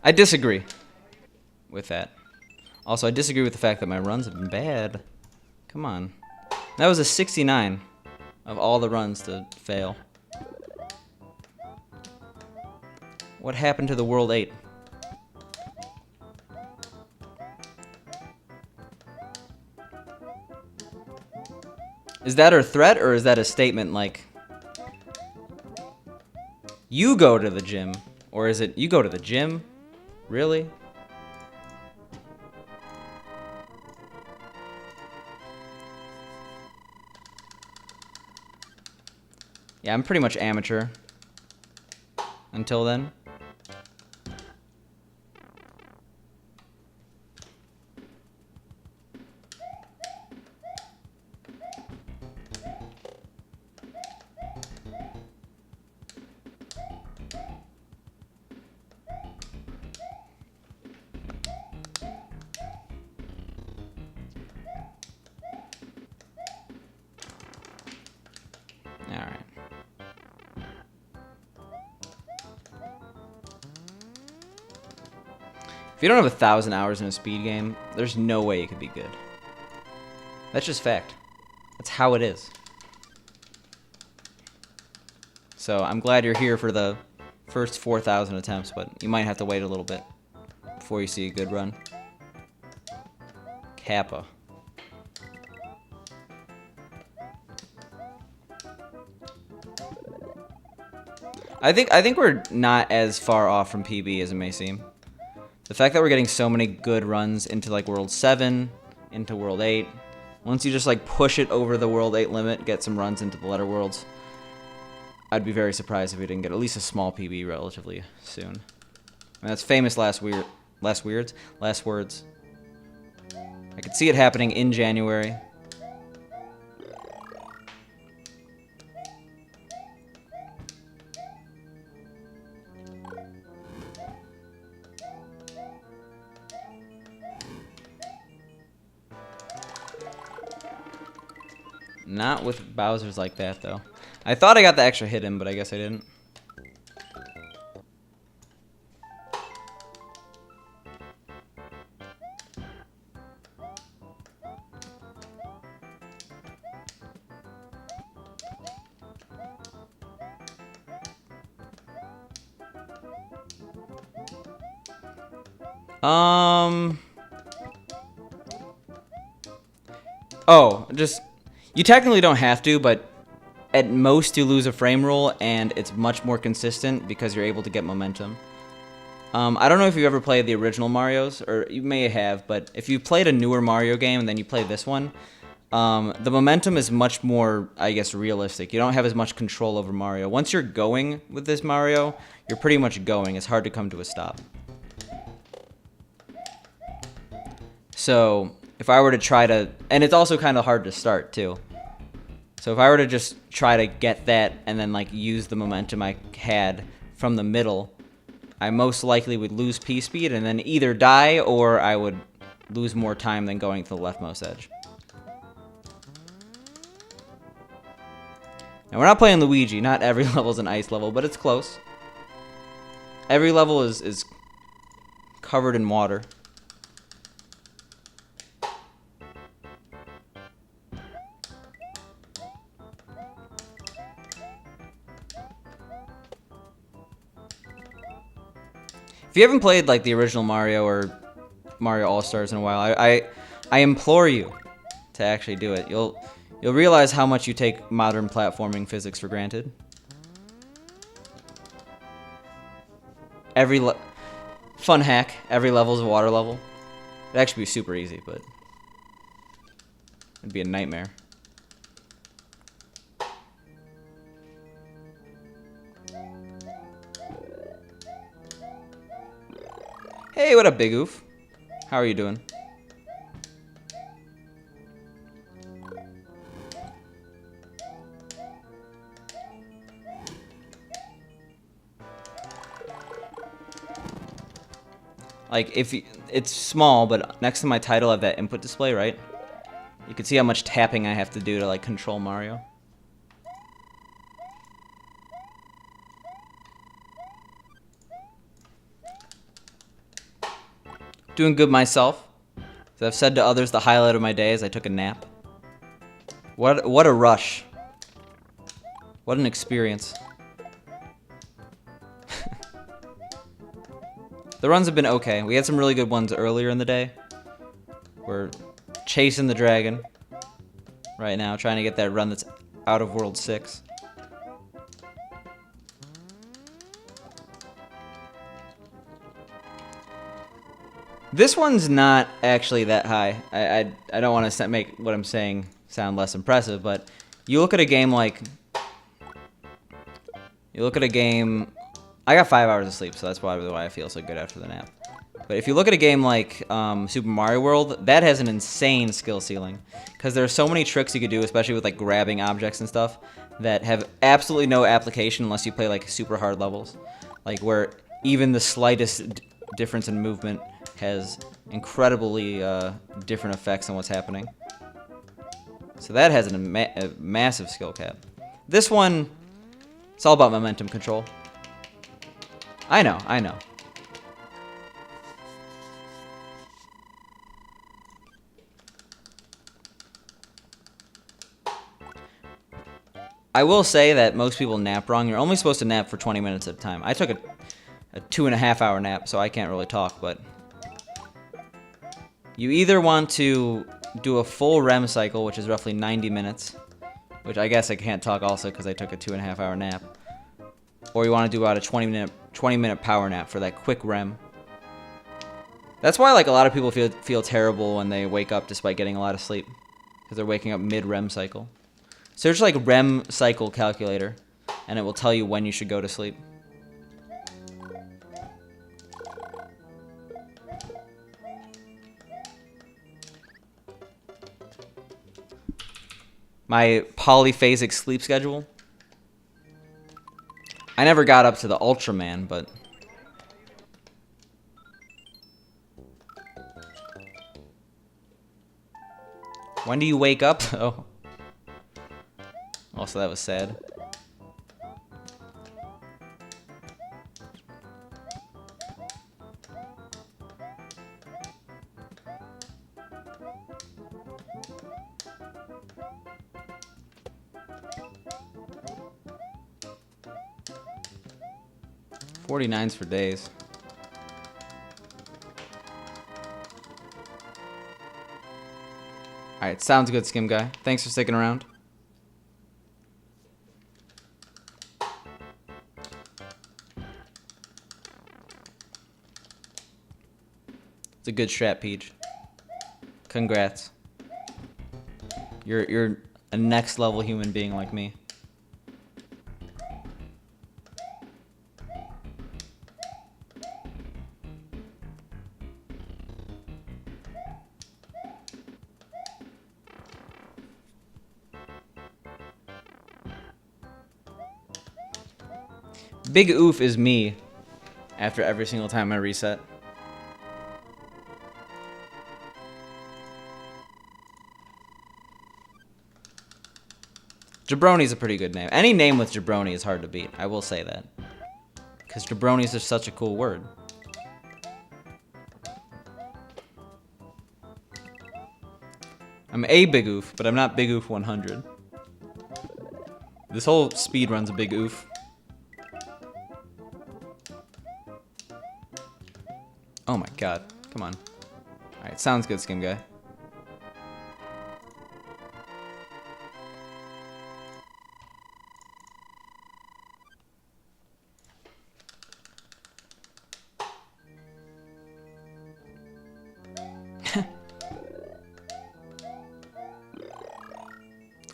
I disagree with that. Also, I disagree with the fact that my runs have been bad. Come on. That was a 69 of all the runs to fail. What happened to the World 8? Is that a threat or is that a statement like, you go to the gym? Or is it, you go to the gym? Really? Yeah, I'm pretty much amateur. Until then. Alright. If you don't have 1,000 hours in a speed game, there's no way you could be good. That's just fact. That's how it is. So I'm glad you're here for the first 4,000 attempts, but you might have to wait a little bit before you see a good run. Kappa. I think we're not as far off from PB as it may seem. The fact that we're getting so many good runs into like World 7, into World 8, once you just like push it over the World 8 limit, get some runs into the Letter Worlds, I'd be very surprised if we didn't get at least a small PB relatively soon. And that's famous last Less weirds? Less words. I could see it happening in January. Not with Bowser's like that, though. I thought I got the extra hit in, but I guess I didn't. Oh, just... You technically don't have to, but at most you lose a frame rule, and it's much more consistent because you're able to get momentum. I don't know if you ever played the original Marios, or you may have, but if you played a newer Mario game and then you play this one, the momentum is much more, I guess, realistic. You don't have as much control over Mario. Once you're going with this Mario, you're pretty much going. It's hard to come to a stop. So, if I were to try to... And it's also kind of hard to start, too. So if I were to just try to get that and then, like, use the momentum I had from the middle, I most likely would lose P-speed and then either die or I would lose more time than going to the leftmost edge. Now, we're not playing Luigi. Not every level is an ice level, but it's close. Every level is covered in water. If you haven't played like the original Mario or Mario All-Stars in a while, I implore you to actually do it. You'll realize how much you take modern platforming physics for granted. Fun hack, every level is a water level. It'd actually be super easy, but it'd be a nightmare. Hey, what up, Big Oof? How are you doing? Like, it's small, but next to my title I have that input display, right? You can see how much tapping I have to do to, like, control Mario. Doing good myself. As I've said to others, the highlight of my day is I took a nap. What a rush. What an experience. The runs have been okay. We had some really good ones earlier in the day. We're chasing the dragon right now, trying to get that run that's out of World 6. This one's not actually that high. I don't want to make what I'm saying sound less impressive, but you look at a game like... You look at a game... I got 5 hours of sleep, so that's probably why I feel so good after the nap. But if you look at a game like Super Mario World, that has an insane skill ceiling. Because there are so many tricks you could do, especially with like grabbing objects and stuff, that have absolutely no application unless you play like super hard levels. Like where even the slightest difference in movement has incredibly different effects on what's happening. So that has a massive skill cap. This one, it's all about momentum control. I know. I will say that most people nap wrong. You're only supposed to nap for 20 minutes at a time. I took a 2.5 hour nap, so I can't really talk, but... You either want to do a full REM cycle, which is roughly 90 minutes, which I guess I can't talk also because I took a 2.5 hour nap, or you want to do about a 20 minute power nap for that quick REM. That's why like a lot of people feel terrible when they wake up despite getting a lot of sleep, because they're waking up mid REM cycle. Search like REM cycle calculator, and it will tell you when you should go to sleep. my polyphasic sleep schedule. I never got up to the Ultraman, but... When do you wake up, though? Also, that was sad. $49s for days. Alright, sounds good, Skim Guy. Thanks for sticking around. It's a good strat, Peach. Congrats. You're a next level human being like me. Big oof is me after every single time I reset. Jabroni's a pretty good name. Any name with jabroni is hard to beat. I will say that. Because jabroni's is such a cool word. I'm a big oof, but I'm not big oof 100. This whole speedrun's a big oof. Oh my god. Come on. Alright, sounds good, Skim Guy.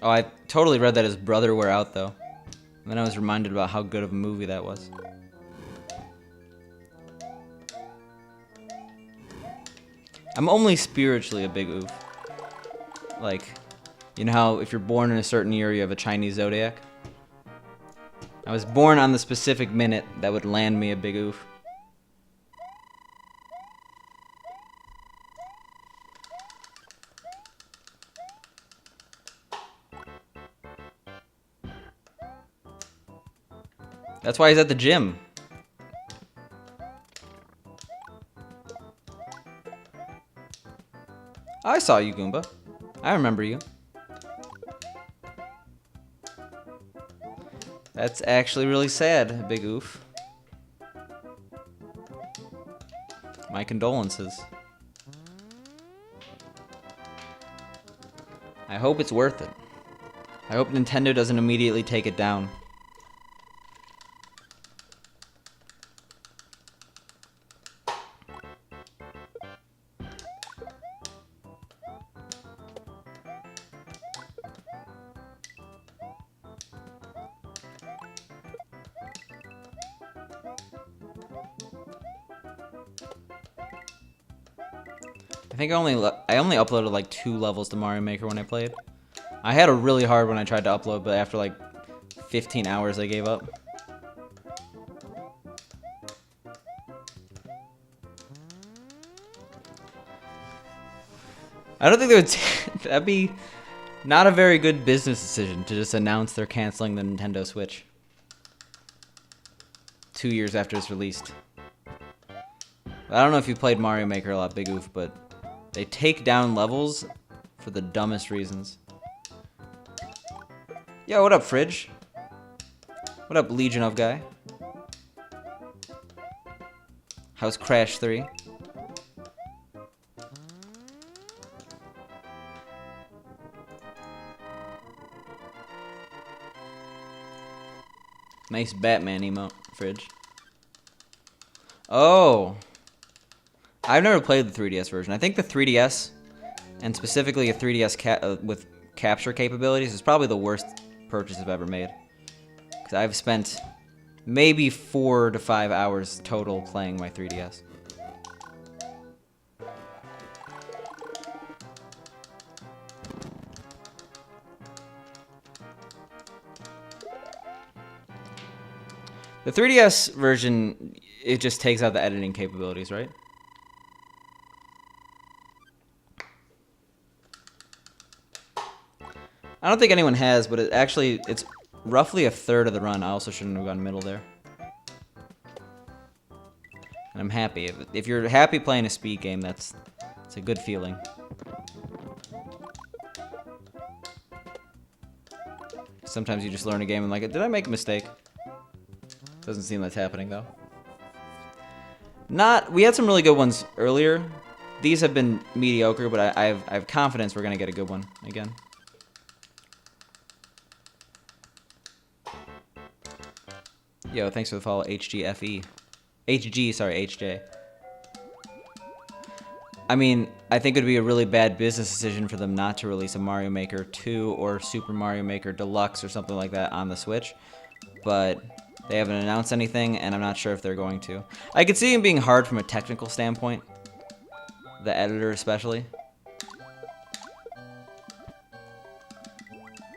Oh, I totally read that his brother were out, though. And then I was reminded about how good of a movie that was. I'm only spiritually a big oof. Like, you know how if you're born in a certain year, you have a Chinese zodiac? I was born on the specific minute that would land me a big oof. That's why he's at the gym. I saw you, Goomba. I remember you. That's actually really sad, big oof. My condolences. I hope it's worth it. I hope Nintendo doesn't immediately take it down. I think I only uploaded like 2 levels to Mario Maker when I played. I had a really hard when I tried to upload, but after like 15 hours I gave up. I don't think they would that'd be not a very good business decision to just announce they're canceling the Nintendo Switch 2 years after it's released. I don't know if you played Mario Maker a lot, Big Oof, but they take down levels for the dumbest reasons. Yo, what up, Fridge? What up, Legion of Guy? How's Crash 3? Nice Batman emote, Fridge. Oh! I've never played the 3DS version. I think the 3DS, and specifically a 3DS with capture capabilities, is probably the worst purchase I've ever made. Because I've spent maybe 4 to 5 hours total playing my 3DS. The 3DS version, it just takes out the editing capabilities, right? I don't think anyone has, but it's roughly a third of the run. I also shouldn't have gone middle there. And I'm happy. If you're happy playing a speed game, it's a good feeling. Sometimes you just learn a game and like, did I make a mistake? Doesn't seem that's happening though. We had some really good ones earlier. These have been mediocre, but I have confidence we're gonna get a good one again. Yo, thanks for the follow, HGFE. HJ. I mean, I think it would be a really bad business decision for them not to release a Mario Maker 2 or Super Mario Maker Deluxe or something like that on the Switch. But they haven't announced anything, and I'm not sure if they're going to. I could see it being hard from a technical standpoint. The editor especially.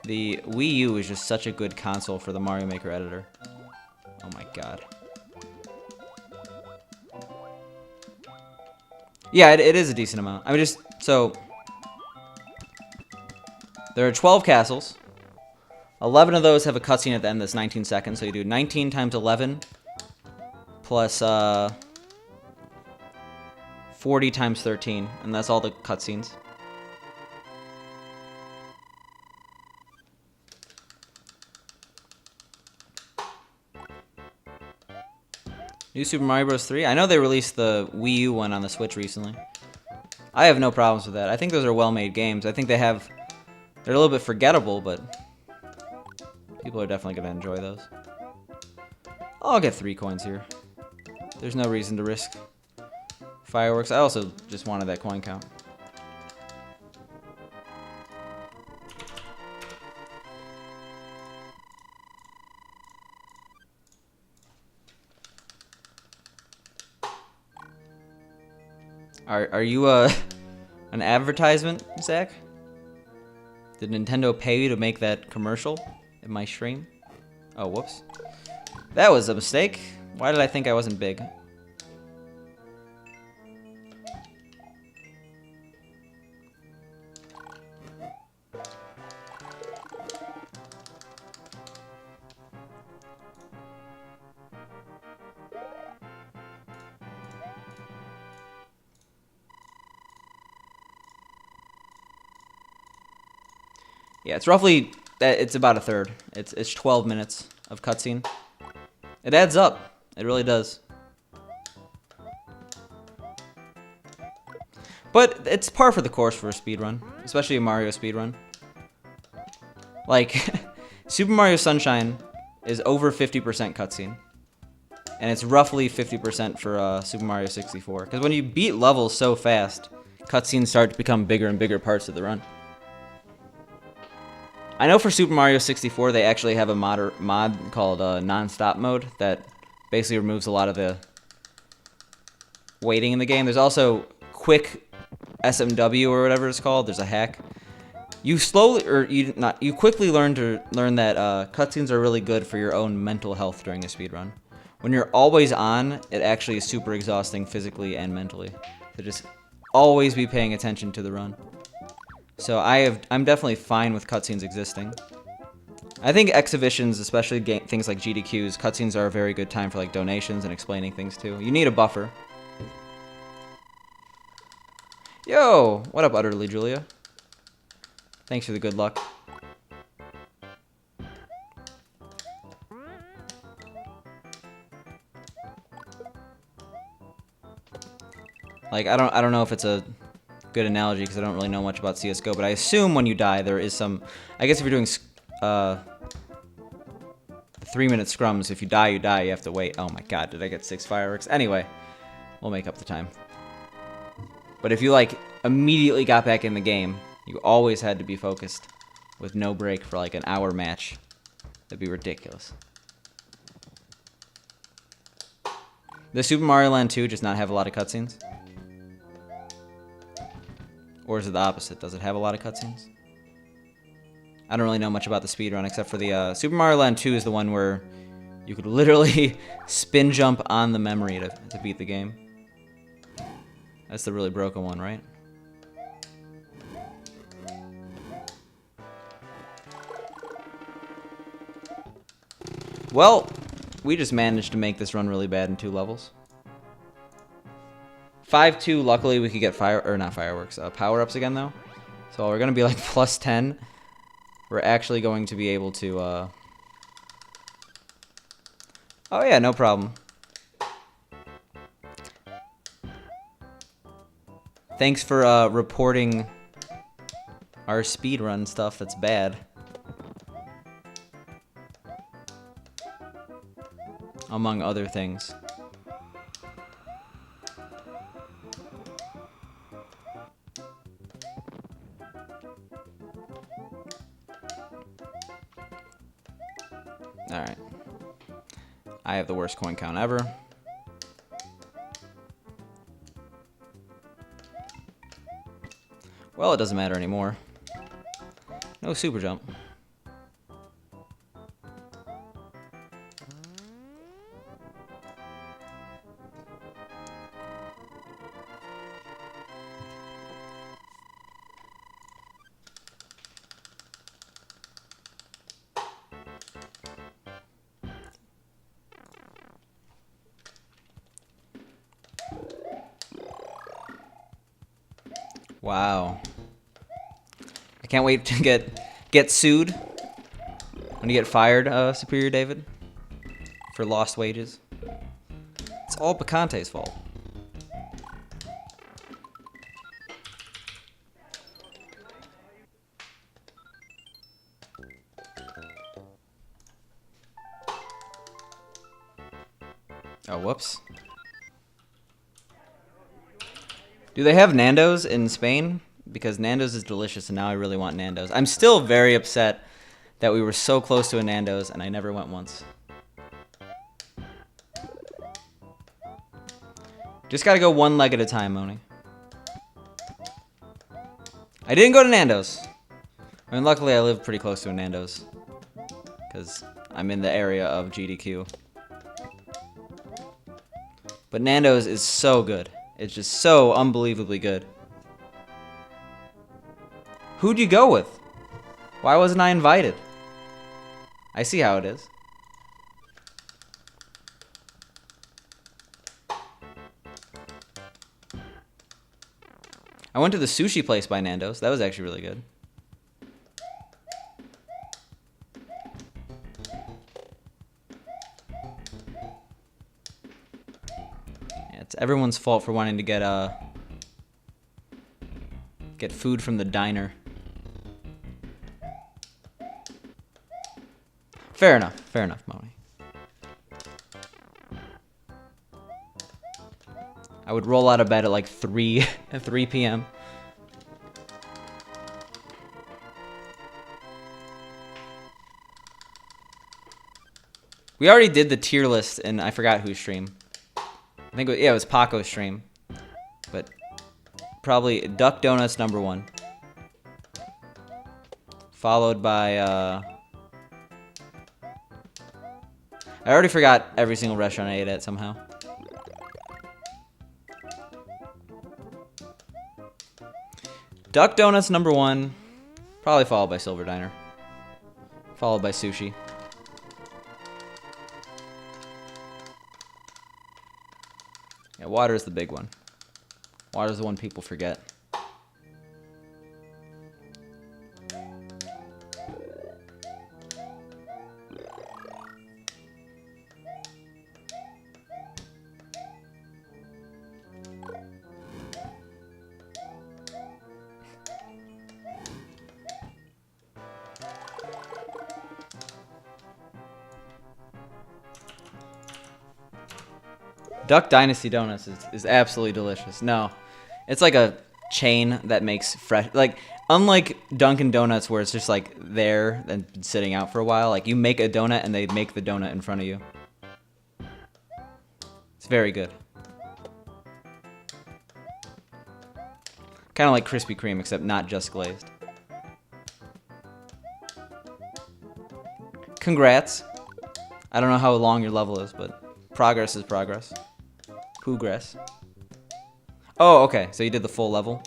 The Wii U is just such a good console for the Mario Maker editor. Oh my god. Yeah, it is a decent amount. I mean, so there are 12 castles. 11 of those have a cutscene at the end that's 19 seconds. So you do 19 times 11 plus 40 times 13, and that's all the cutscenes. New Super Mario Bros. 3? I know they released the Wii U one on the Switch recently. I have no problems with that. I think those are well-made games. I think they're a little bit forgettable, but people are definitely going to enjoy those. I'll get 3 coins here. There's no reason to risk fireworks. I also just wanted that coin count. Are you an advertisement, Zach? Did Nintendo pay you to make that commercial in my stream? Oh, whoops. That was a mistake. Why did I think I wasn't big? Yeah, it's about a third. It's 12 minutes of cutscene. It adds up. It really does. But it's par for the course for a speedrun, especially a Mario speedrun. Like, Super Mario Sunshine is over 50% cutscene. And it's roughly 50% for Super Mario 64. Because when you beat levels so fast, cutscenes start to become bigger and bigger parts of the run. I know for Super Mario 64, they actually have a mod called Non-Stop Mode that basically removes a lot of the waiting in the game. There's also Quick SMW or whatever it's called. There's a hack. You quickly learn that cutscenes are really good for your own mental health during a speedrun. When you're always on, it actually is super exhausting physically and mentally. So just always be paying attention to the run. So I'm definitely fine with cutscenes existing. I think exhibitions, especially things like GDQs, cutscenes are a very good time for like donations and explaining things too. You need a buffer. Yo, what up, Utterly Julia? Thanks for the good luck. Like I don't know if it's a good analogy because I don't really know much about CS:GO, but I assume when you die there is some. I guess if you're doing 3-minute scrums, if you die, you die. You have to wait. Oh my god, did I get 6 fireworks? Anyway, we'll make up the time. But if you like immediately got back in the game, you always had to be focused with no break for like an hour match. That'd be ridiculous. Does Super Mario Land 2 just not have a lot of cutscenes? Or is it the opposite? Does it have a lot of cutscenes? I don't really know much about the speedrun except for the Super Mario Land 2 is the one where You could literally spin jump on the memory to beat the game. That's the really broken one, right? Well, we just managed to make this run really bad in 2 levels. 5-2, luckily we could get power-ups again though. So we're gonna be like plus 10. We're actually going to be able to oh yeah, no problem. Thanks for reporting our speedrun stuff that's bad. Among other things. Alright. I have the worst coin count ever. Well, it doesn't matter anymore. No super jump. Wow. I can't wait to get sued when you get fired, Superior David, for lost wages. It's all Bacante's fault. Oh, whoops. Do they have Nando's in Spain? Because Nando's is delicious, and now I really want Nando's. I'm still very upset that we were so close to a Nando's, and I never went once. Just gotta go one leg at a time, Moni. I didn't go to Nando's. I mean, luckily I live pretty close to a Nando's, because I'm in the area of GDQ. But Nando's is so good. It's just so unbelievably good. Who'd you go with? Why wasn't I invited? I see how it is. I went to the sushi place by Nando's. That was actually really good. Yeah, it's everyone's fault for wanting to get food from the diner. Fair enough, Moni. I would roll out of bed at like 3 p.m. We already did the tier list, and I forgot whose stream. I think it was Paco's stream. But probably Duck Donuts #1. Followed by I already forgot every single restaurant I ate at somehow. Duck Donuts #1, probably followed by Silver Diner, followed by Sushi. Yeah, water is the big one. Water is the one people forget. Duck Dynasty Donuts is absolutely delicious. No, it's like a chain that makes fresh, like, unlike Dunkin' Donuts where it's just like there and sitting out for a while, like you make a donut and they make the donut in front of you. It's very good. Kind of like Krispy Kreme, except not just glazed. Congrats. I don't know how long your level is, but progress is progress. Progress. Oh, okay. So you did the full level.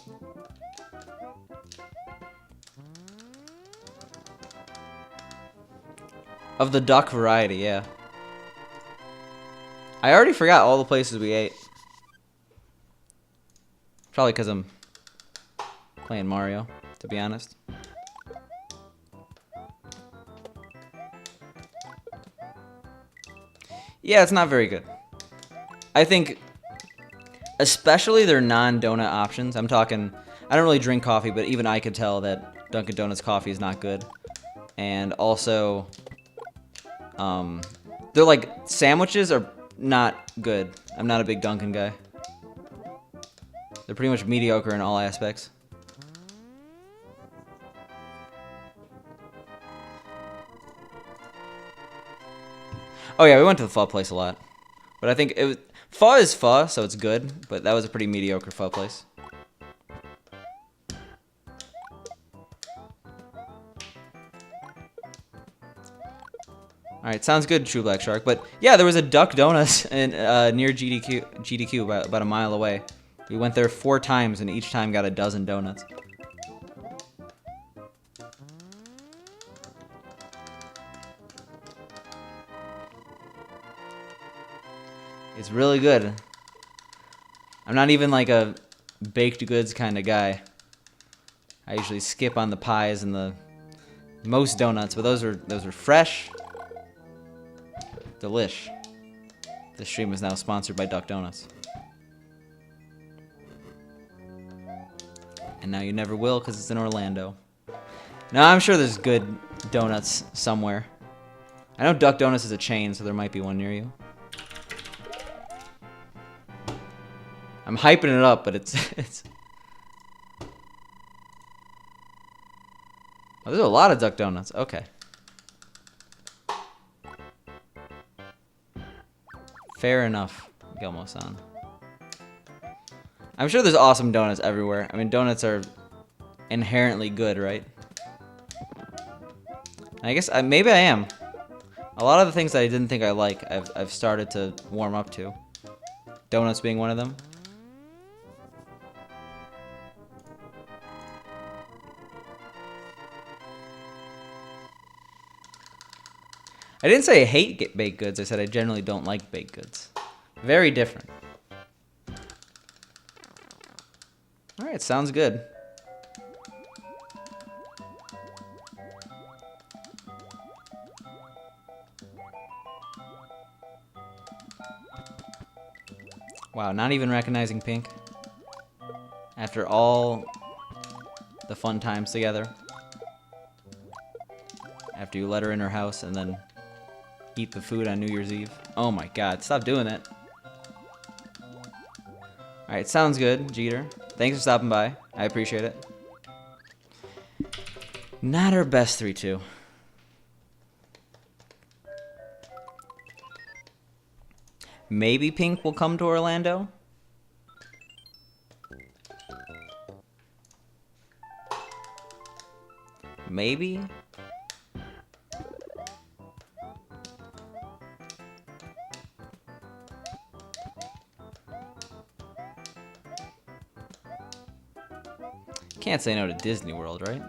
Of the duck variety, yeah. I already forgot all the places we ate. Probably because I'm playing Mario, to be honest. Yeah, it's not very good. I think, especially their non-donut options. I'm talking, I don't really drink coffee, but even I could tell that Dunkin' Donuts coffee is not good. And also, they're like, sandwiches are not good. I'm not a big Dunkin' guy. They're pretty much mediocre in all aspects. Oh yeah, we went to the pho place a lot. But I think it was, pho is pho, so it's good, but that was a pretty mediocre pho place. Alright, sounds good, True Black Shark. But yeah, there was a Duck Donuts in, near GDQ about a mile away. We went there 4 times and each time got a dozen donuts. It's really good. I'm not even like a baked goods kind of guy. I usually skip on the pies and the most donuts, but those are fresh. Delish. This stream is now sponsored by Duck Donuts. And now you never will because it's in Orlando. Now I'm sure there's good donuts somewhere. I know Duck Donuts is a chain, so there might be one near you. I'm hyping it up, but it's... Oh, there's a lot of Duck Donuts. Okay. Fair enough, Gilmo-san. I'm sure there's awesome donuts everywhere. I mean, donuts are inherently good, right? I guess maybe I am. A lot of the things that I didn't think I like, I've started to warm up to. Donuts being one of them. I didn't say I hate baked goods. I said I generally don't like baked goods. Very different. Alright, sounds good. Wow, not even recognizing Pink. After all the fun times together. After you let her in her house and then eat the food on New Year's Eve. Oh my god, stop doing that. Alright, sounds good, Jeter. Thanks for stopping by. I appreciate it. Not our best 3-2. Maybe Pink will come to Orlando? Maybe? Can't say no to Disney World, right?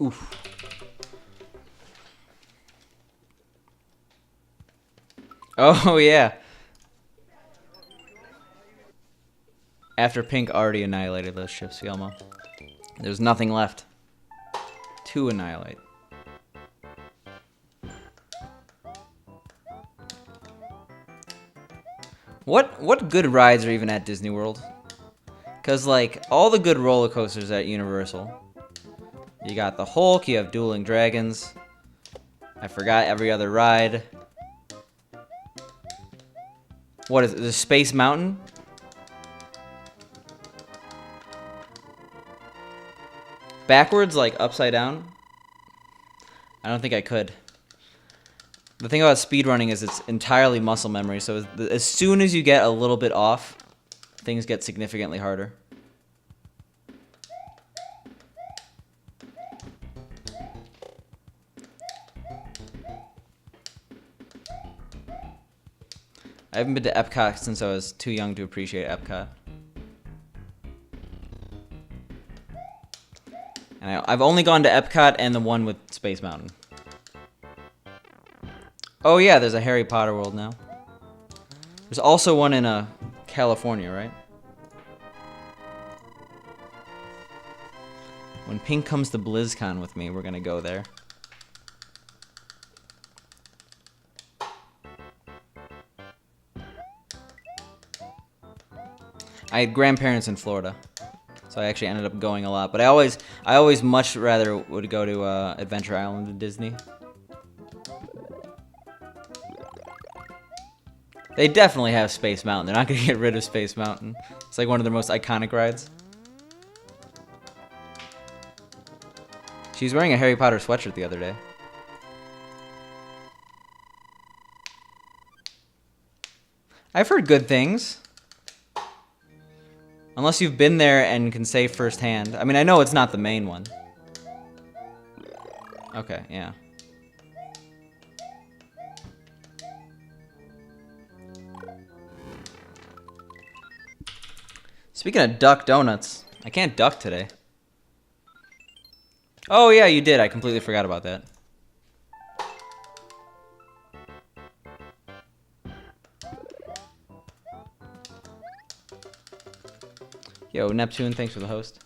Oof. Oh, yeah. After Pink already annihilated those ships, Yelmo. There's nothing left to annihilate. What good rides are even at Disney World? Because, like, all the good roller coasters at Universal. You got the Hulk, you have Dueling Dragons. I forgot every other ride. What is it? The Space Mountain? Backwards, like upside down? I don't think I could. The thing about speedrunning is it's entirely muscle memory, so as soon as you get a little bit off, things get significantly harder. I haven't been to Epcot since I was too young to appreciate Epcot. And I've only gone to Epcot and the one with Space Mountain. Oh yeah, there's a Harry Potter world now. There's also one in California, right? When Pink comes to BlizzCon with me, we're gonna go there. I had grandparents in Florida, so I actually ended up going a lot. But I always much rather would go to Adventure Island than Disney. They definitely have Space Mountain. They're not gonna get rid of Space Mountain. It's like one of their most iconic rides. She was wearing a Harry Potter sweatshirt the other day. I've heard good things. Unless you've been there and can say firsthand. I mean, I know it's not the main one. Okay, yeah. Speaking of duck donuts, I can't duck today. Oh yeah, you did. I completely forgot about that. Yo, Neptune, thanks for the host.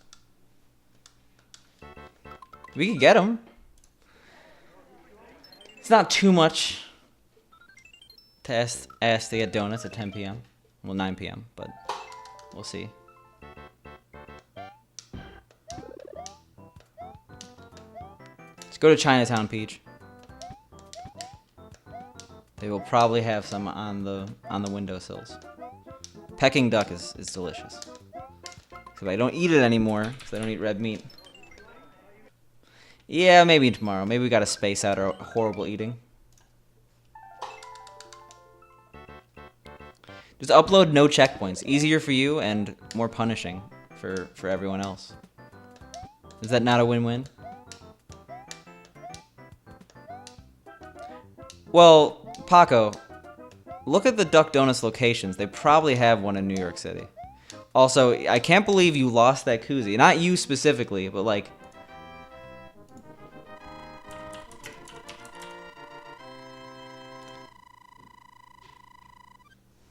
We could get him. It's not too much to ask to get donuts at 10 p.m. Well, 9 p.m., but we'll see. Let's go to Chinatown, Peach. They will probably have some on the windowsills. Peking duck is delicious. Because I don't eat it anymore, because I don't eat red meat. Yeah, maybe tomorrow. Maybe we gotta space out our horrible eating. Just upload no checkpoints. Easier for you and more punishing for everyone else. Is that not a win-win? Well, Paco, look at the Duck Donuts locations. They probably have one in New York City. Also, I can't believe you lost that koozie. Not you specifically, but like...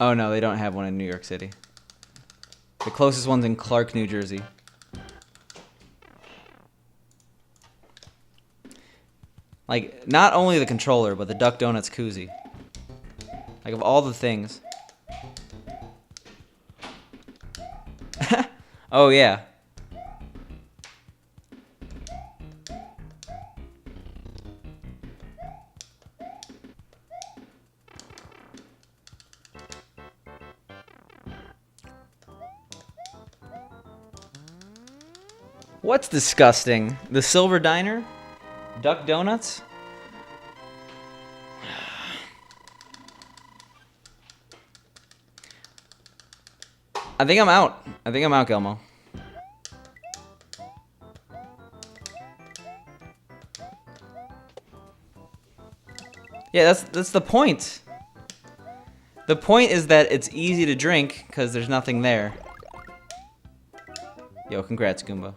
Oh no, they don't have one in New York City. The closest one's in Clark, New Jersey. Like, not only the controller, but the Duck Donuts koozie. Like, of all the things... Oh, yeah. What's disgusting? The Silver Diner? Duck Donuts? I think I'm out. I think I'm out, Gelmo. Yeah, that's the point. The point is that it's easy to drink because there's nothing there. Yo, congrats, Goomba.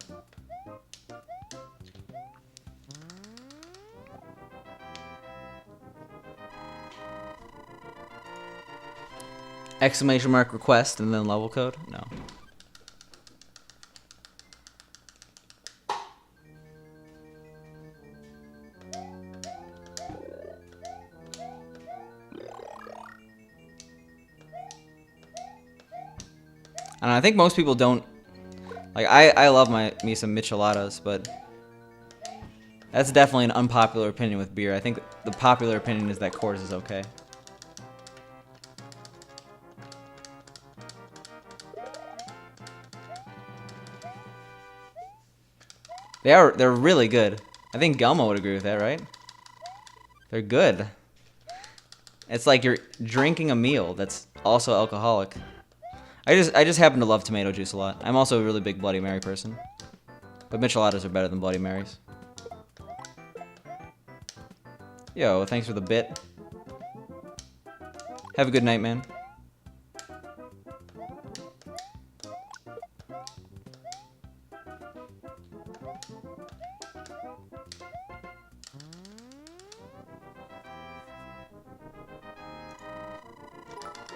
Exclamation mark request and then level code? No. And I think most people don't like. I love me some micheladas, but that's definitely an unpopular opinion with beer. I think the popular opinion is that Coors is okay. They're really good. I think Gelmo would agree with that, right? They're good. It's like you're drinking a meal that's also alcoholic. I just happen to love tomato juice a lot. I'm also a really big Bloody Mary person. But micheladas are better than Bloody Marys. Yo, thanks for the bit. Have a good night, man.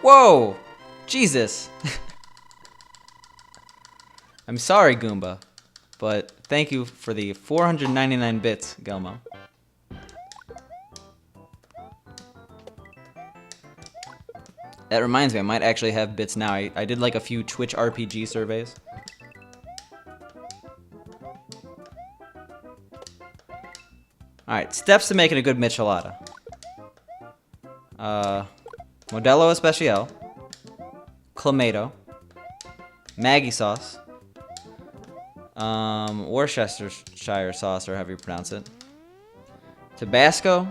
Whoa! Jesus! I'm sorry, Goomba, but thank you for the 499 bits, Gelmo. That reminds me, I might actually have bits now. I did like a few Twitch RPG surveys. Alright, steps to making a good michelada. Modelo Especial, Clamato, Maggie sauce, Worcestershire sauce, or however you pronounce it, Tabasco,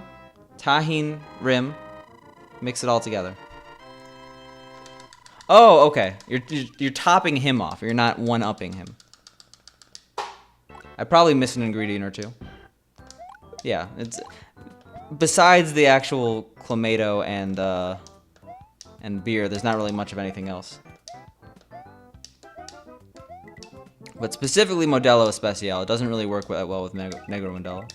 tahine rim, mix it all together. Oh, okay. You're topping him off. You're not one-upping him. I probably missed an ingredient or two. Yeah, it's besides the actual Clamato and beer, there's not really much of anything else. But specifically Modelo Especial, it doesn't really work well with Negro Modelo.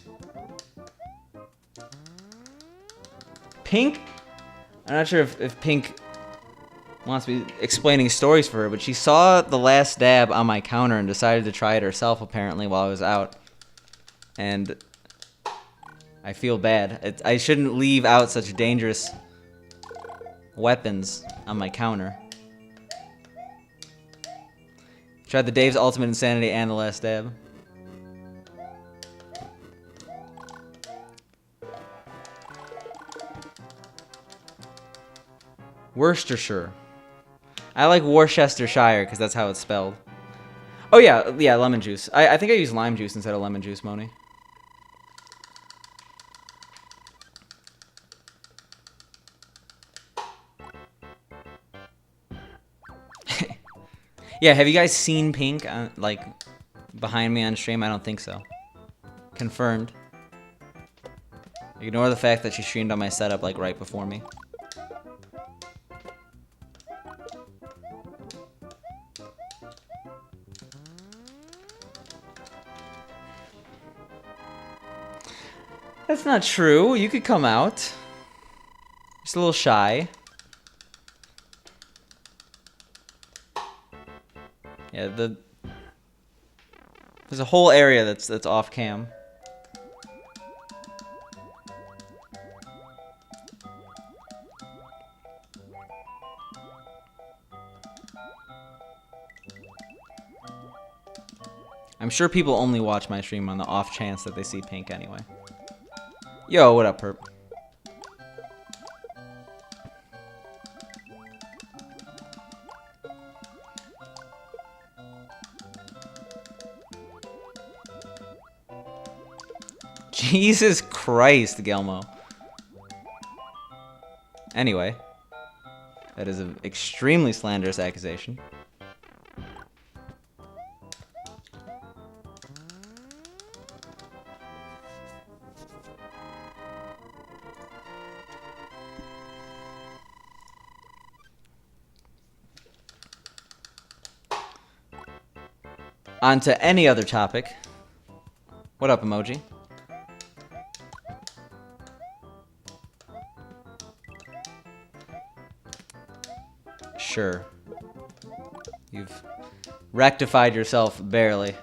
Pink? I'm not sure if Pink wants me explaining stories for her, but she saw the last dab on my counter and decided to try it herself, apparently, while I was out. And I feel bad. I shouldn't leave out such dangerous weapons on my counter. Tried the Dave's Ultimate Insanity and the last dab. Worcestershire. I like Worcestershire because that's how it's spelled. Oh yeah, lemon juice. I think I use lime juice instead of lemon juice, Moni. Yeah, have you guys seen Pink like behind me on stream? I don't think so. Confirmed. Ignore the fact that she streamed on my setup like right before me. That's not true. You could come out. Just a little shy. Yeah, there's a whole area that's off cam. I'm sure people only watch my stream on the off chance that they see Pink anyway. Yo, what up, Perp? Jesus Christ, Gelmo. Anyway, that is an extremely slanderous accusation. On to any other topic. What up, emoji? Sure. You've rectified yourself barely.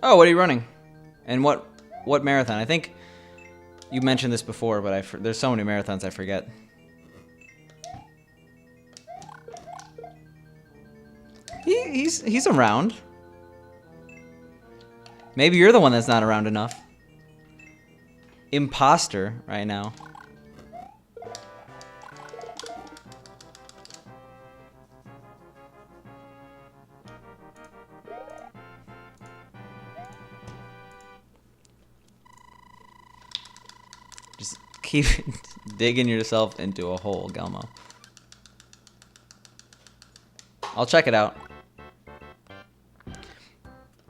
Oh, what are you running? And what marathon? I think you mentioned this before, but there's so many marathons I forget. He's around. Maybe you're the one that's not around enough. Imposter right now. Just keep digging yourself into a hole, Gelmo. I'll check it out.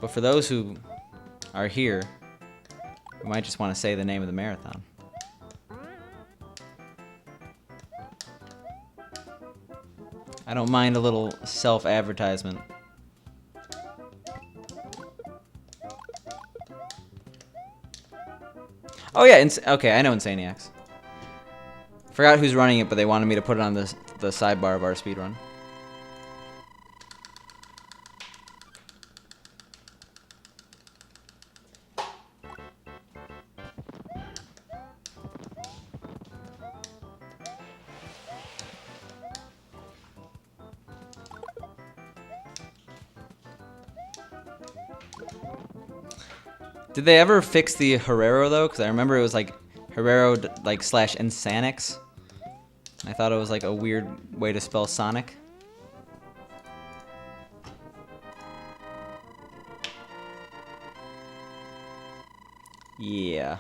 But for those who are here, we might just want to say the name of the marathon. I don't mind a little self-advertisement. Oh yeah, okay, I know Insaniacs. Forgot who's running it, but they wanted me to put it on the sidebar of our speedrun. Did they ever fix the Herrero though? Because I remember it was like Herrero like slash Insanix. I thought it was like a weird way to spell Sonic. Yeah.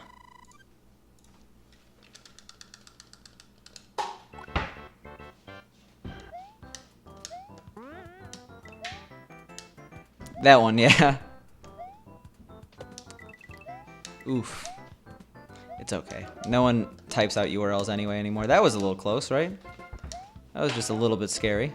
That one, yeah. Oof. It's okay. No one types out URLs anyway anymore. That was a little close, right? That was just a little bit scary.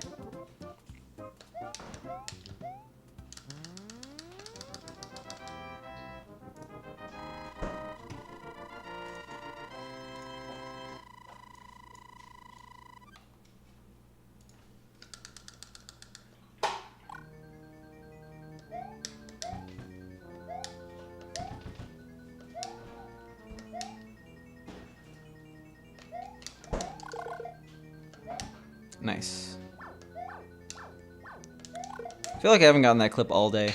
Nice. I feel like I haven't gotten that clip all day.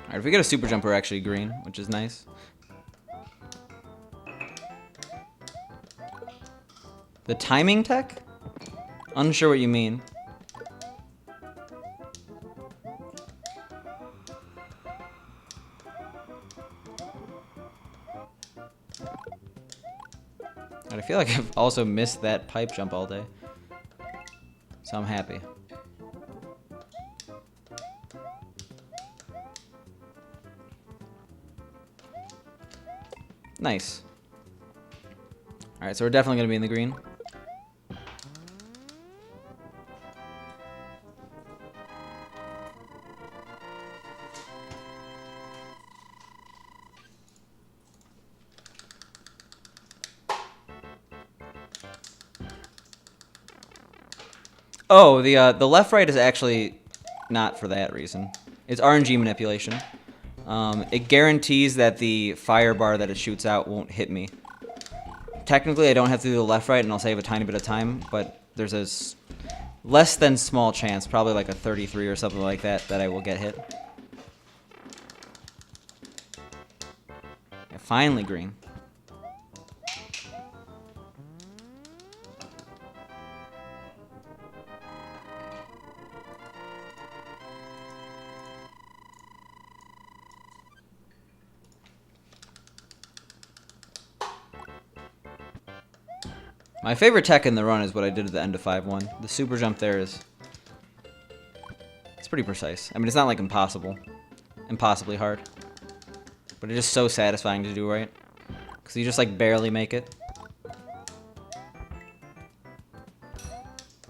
Alright, if we get a super jump, we're actually green, which is nice. The timing tech? Unsure what you mean. I feel like I've also missed that pipe jump all day. So I'm happy. Nice. Alright, so we're definitely going to be in the green. Oh, the left-right is actually not for that reason. It's RNG manipulation. It guarantees that the fire bar that it shoots out won't hit me. Technically, I don't have to do the left-right, and I'll save a tiny bit of time, but there's a less than small chance, probably like a 33 or something like that, that I will get hit. Yeah, finally green. My favorite tech in the run is what I did at the end of 5-1. The super jump there is... it's pretty precise. I mean, it's not like impossibly hard. But it's just so satisfying to do right. Because you just like barely make it.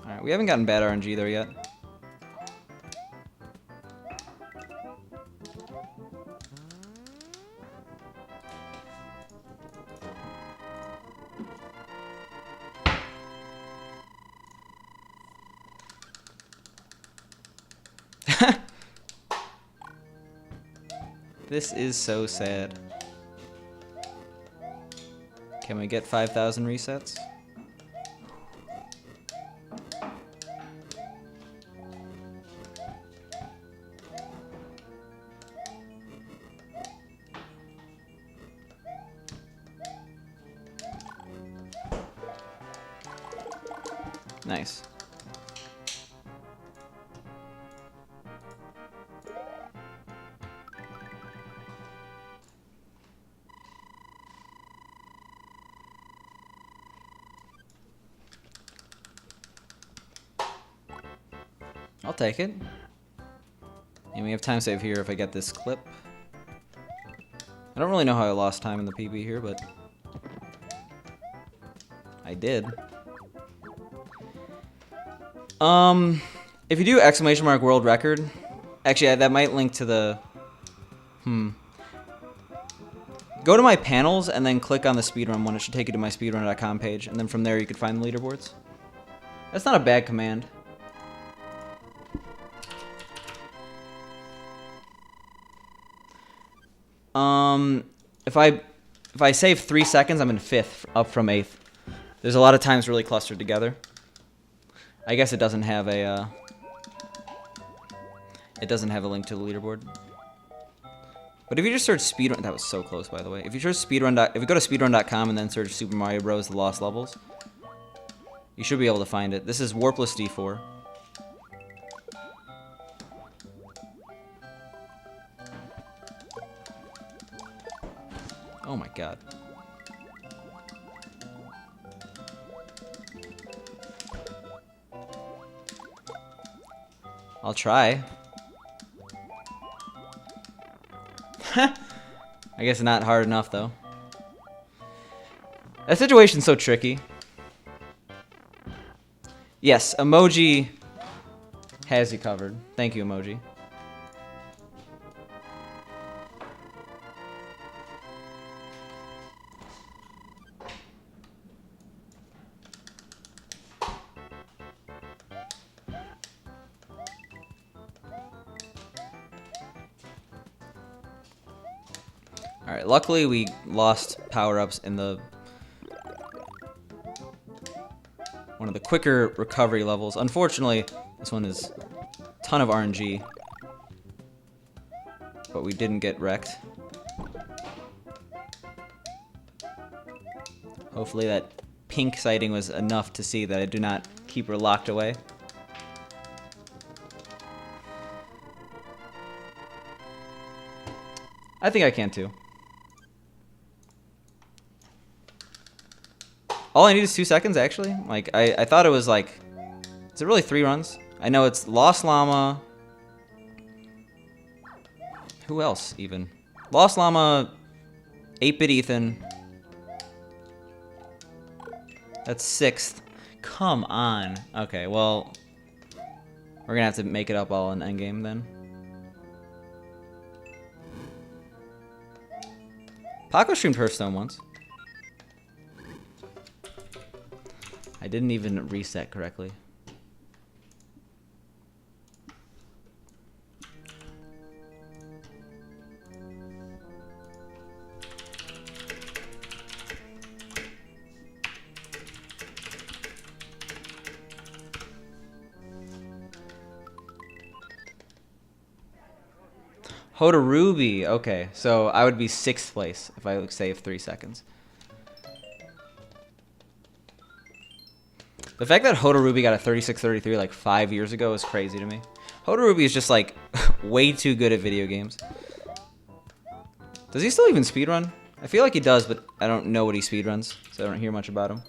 Alright, we haven't gotten bad RNG there yet. This is so sad. Can we get 5,000 resets? Nice. I'll take it. And we have time save here if I get this clip. I don't really know how I lost time in the PB here, but I did. If you do exclamation mark world record, actually that might link to the, Go to my panels and then click on the speedrun one. It should take you to my speedrun.com page, and then from there you could find the leaderboards. That's not a bad command. If I save 3 seconds, I'm in 5th, up from 8th. There's a lot of times really clustered together. I guess it doesn't have a link to the leaderboard. But if you just search speedrun, that was so close, by the way. If you search speedrun, if you go to speedrun.com and then search Super Mario Bros. The Lost Levels, you should be able to find it. This is Warpless D-4. Oh my god. I'll try. I guess not hard enough, though. That situation's so tricky. Yes, emoji has you covered. Thank you, emoji. Alright, luckily we lost power-ups in the one of the quicker recovery levels. Unfortunately, this one is a ton of RNG, but we didn't get wrecked. Hopefully that pink sighting was enough to see that I do not keep her locked away. I think I can too. All I need is 2 seconds, actually. Like, I thought it was like... Is it really 3 runs? I know it's Lost Llama... Who else, even? Lost Llama... 8-Bit Ethan... That's 6th. Come on. Okay, well... We're gonna have to make it up all in endgame, then. Paco streamed Hearthstone once. I didn't even reset correctly. Hoda Ruby. Okay, so I would be 6th place if I save 3 seconds. The fact that Hoda Ruby got a 36-33 like 5 years ago is crazy to me. Hoda Ruby is just like way too good at video games. Does he still even speedrun? I feel like he does, but I don't know what he speedruns, so I don't hear much about him.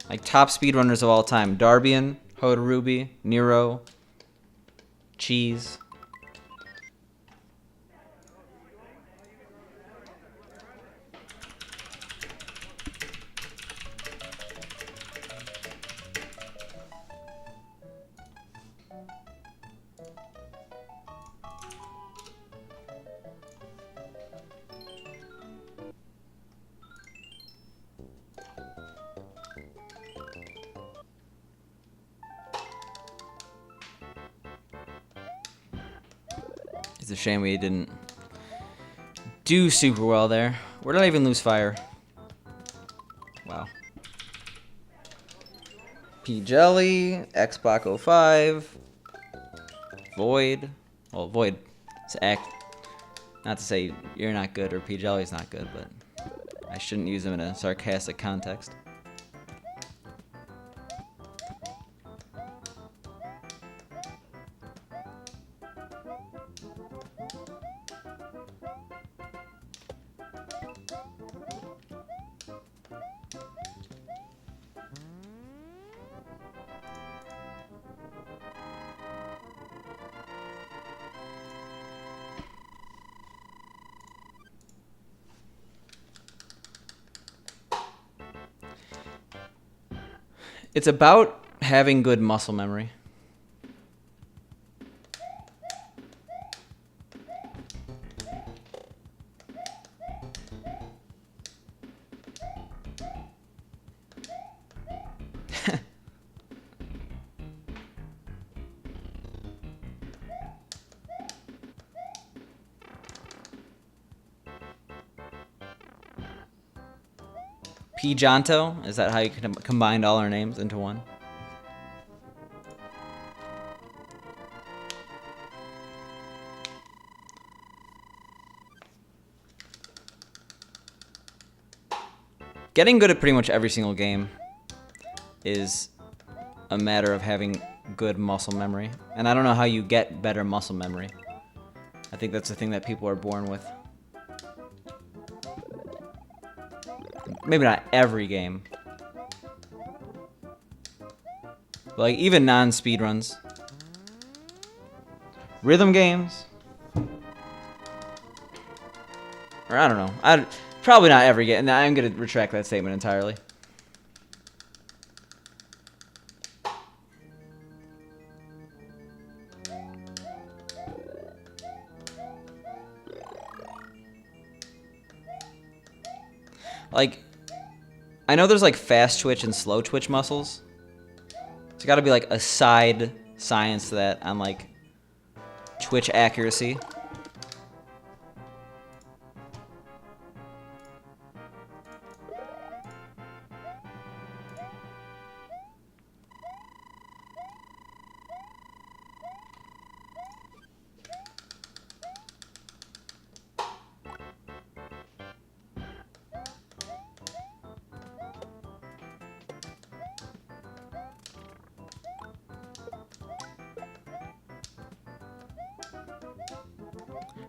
Like top speedrunners of all time. Darbian, Hoda Ruby, Nero, Cheese. It's a shame we didn't do super well there. Where did I even lose fire? Wow. P Jelly, Xbox 05, Void. Well, Void is not to say you're not good or P Jelly's not good, but I shouldn't use them in a sarcastic context. It's about having good muscle memory. P-Jonto? Is that how you combined all our names into one? Getting good at pretty much every single game is a matter of having good muscle memory. And I don't know how you get better muscle memory. I think that's the thing that people are born with. Maybe not every game. But like even non-speedruns. Rhythm games. Or I don't know. Probably not every game. And I'm going to retract that statement entirely. Like, I know there's like fast twitch and slow twitch muscles. There's got to be like a side science to that on like twitch accuracy.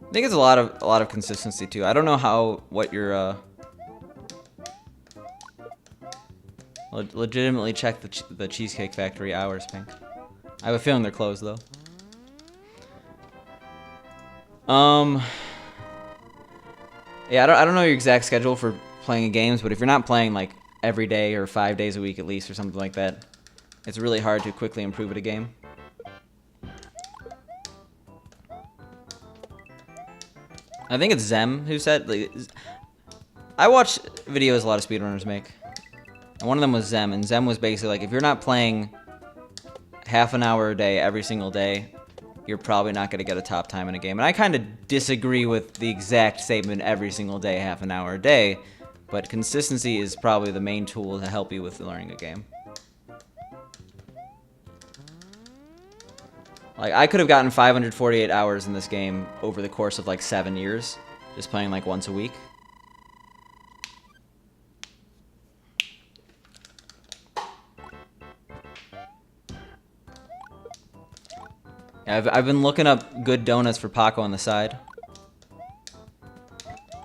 I think it's a lot of consistency too. I don't know what your legitimately check the Cheesecake Factory hours, Pink. I have a feeling they're closed though. Yeah, I don't know your exact schedule for playing games, but if you're not playing like every day or 5 days a week at least or something like that, it's really hard to quickly improve at a game. I think it's Zem who said, like, I watch videos a lot of speedrunners make, and one of them was Zem, and Zem was basically like, if you're not playing half an hour a day every single day, you're probably not going to get a top time in a game. And I kind of disagree with the exact statement every single day, half an hour a day, but consistency is probably the main tool to help you with learning a game. Like, I could have gotten 548 hours in this game over the course of like 7 years, just playing like once a week. Yeah, I've been looking up good donuts for Paco on the side.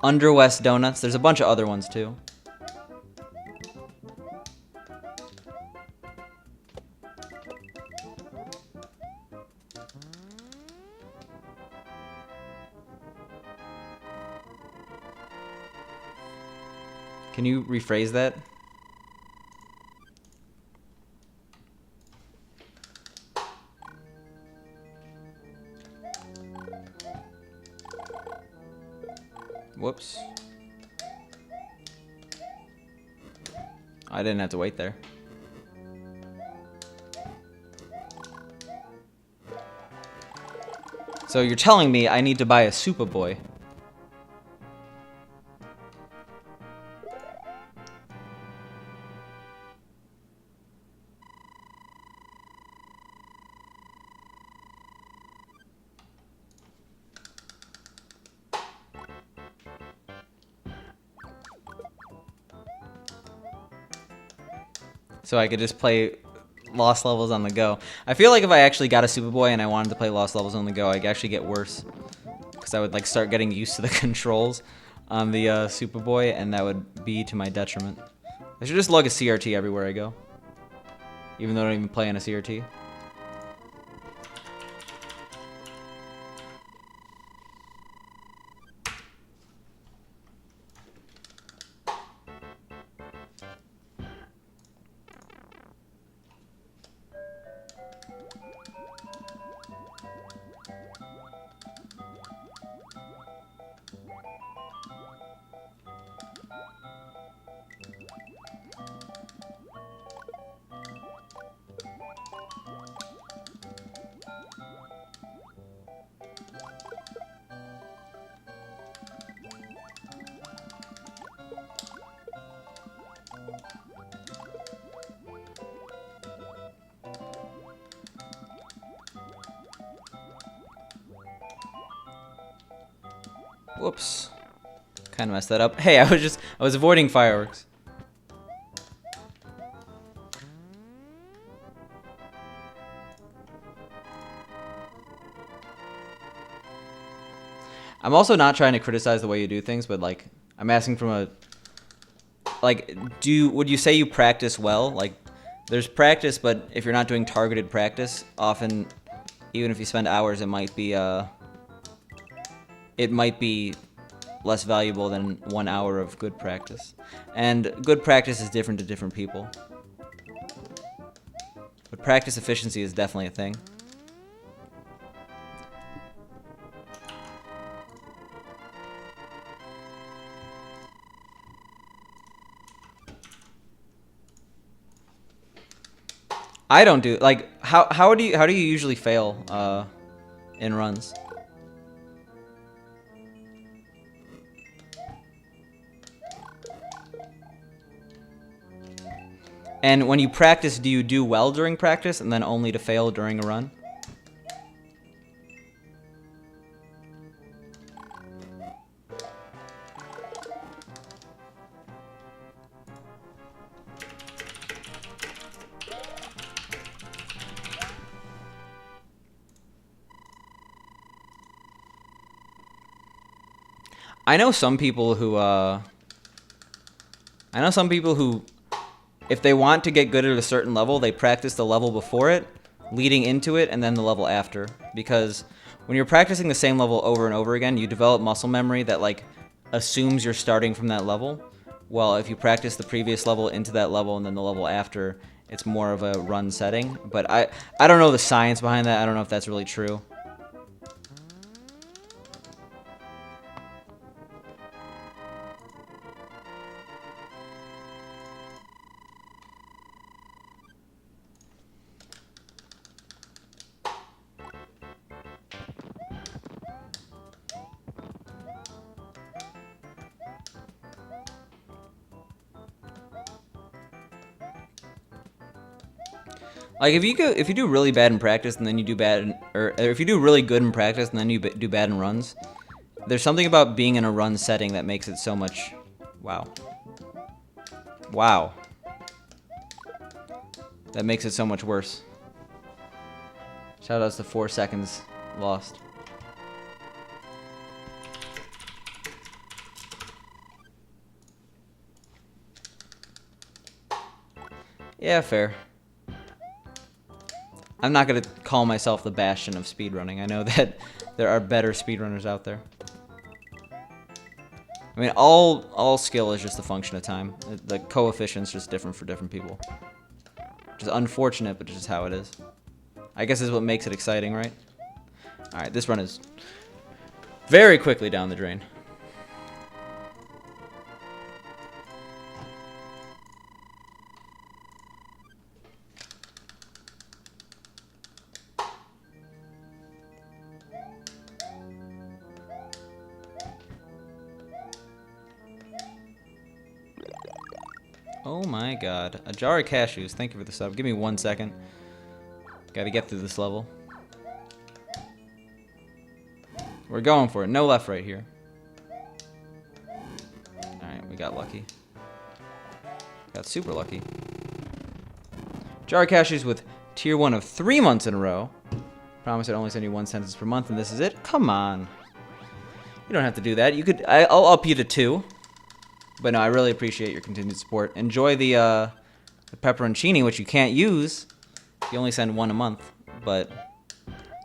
Under West Donuts. There's a bunch of other ones too. Can you rephrase that? Whoops. I didn't have to wait there. So you're telling me I need to buy a Superboy. So I could just play Lost Levels on the go. I feel like if I actually got a Superboy and I wanted to play Lost Levels on the go, I'd actually get worse. Because I would like start getting used to the controls on the Superboy, and that would be to my detriment. I should just lug a CRT everywhere I go. Even though I don't even play on a CRT. Whoops. Kind of messed that up. Hey, I was avoiding fireworks. I'm also not trying to criticize the way you do things, but like I'm asking from a like would you say you practice well? Like there's practice, but if you're not doing targeted practice, often even if you spend hours, it might be less valuable than 1 hour of good practice. And good practice is different to different people. But practice efficiency is definitely a thing. I don't do like how do you usually fail in runs? And when you practice, do you do well during practice and then only to fail during a run? I know some people who if they want to get good at a certain level, they practice the level before it, leading into it, and then the level after. Because when you're practicing the same level over and over again, you develop muscle memory that like assumes you're starting from that level. Well, if you practice the previous level into that level and then the level after, it's more of a run setting. But I don't know the science behind that. I don't know if that's really true. Like if you do really bad in practice and then you do bad or if you do really good in practice and then you do bad in runs, there's something about being in a run setting that makes it so much wow. That makes it so much worse. Shoutouts to 4 seconds lost. Yeah, fair. I'm not going to call myself the bastion of speedrunning. I know that there are better speedrunners out there. I mean, all skill is just a function of time. The coefficient's just different for different people. Which is unfortunate, but just how it is. I guess is what makes it exciting, right? Alright, this run is very quickly down the drain. Oh my god. A jar of cashews. Thank you for the sub. Give me 1 second. Gotta get through this level. We're going for it. No left right here. Alright, we got lucky. Got super lucky. Jar of cashews with tier 1 of 3 months in a row. Promise I'd only send you 1 sentence per month and this is it? Come on. You don't have to do that. You could. I'll up you to 2. But no, I really appreciate your continued support. Enjoy the pepperoncini, which you can't use. You only send 1 a month. But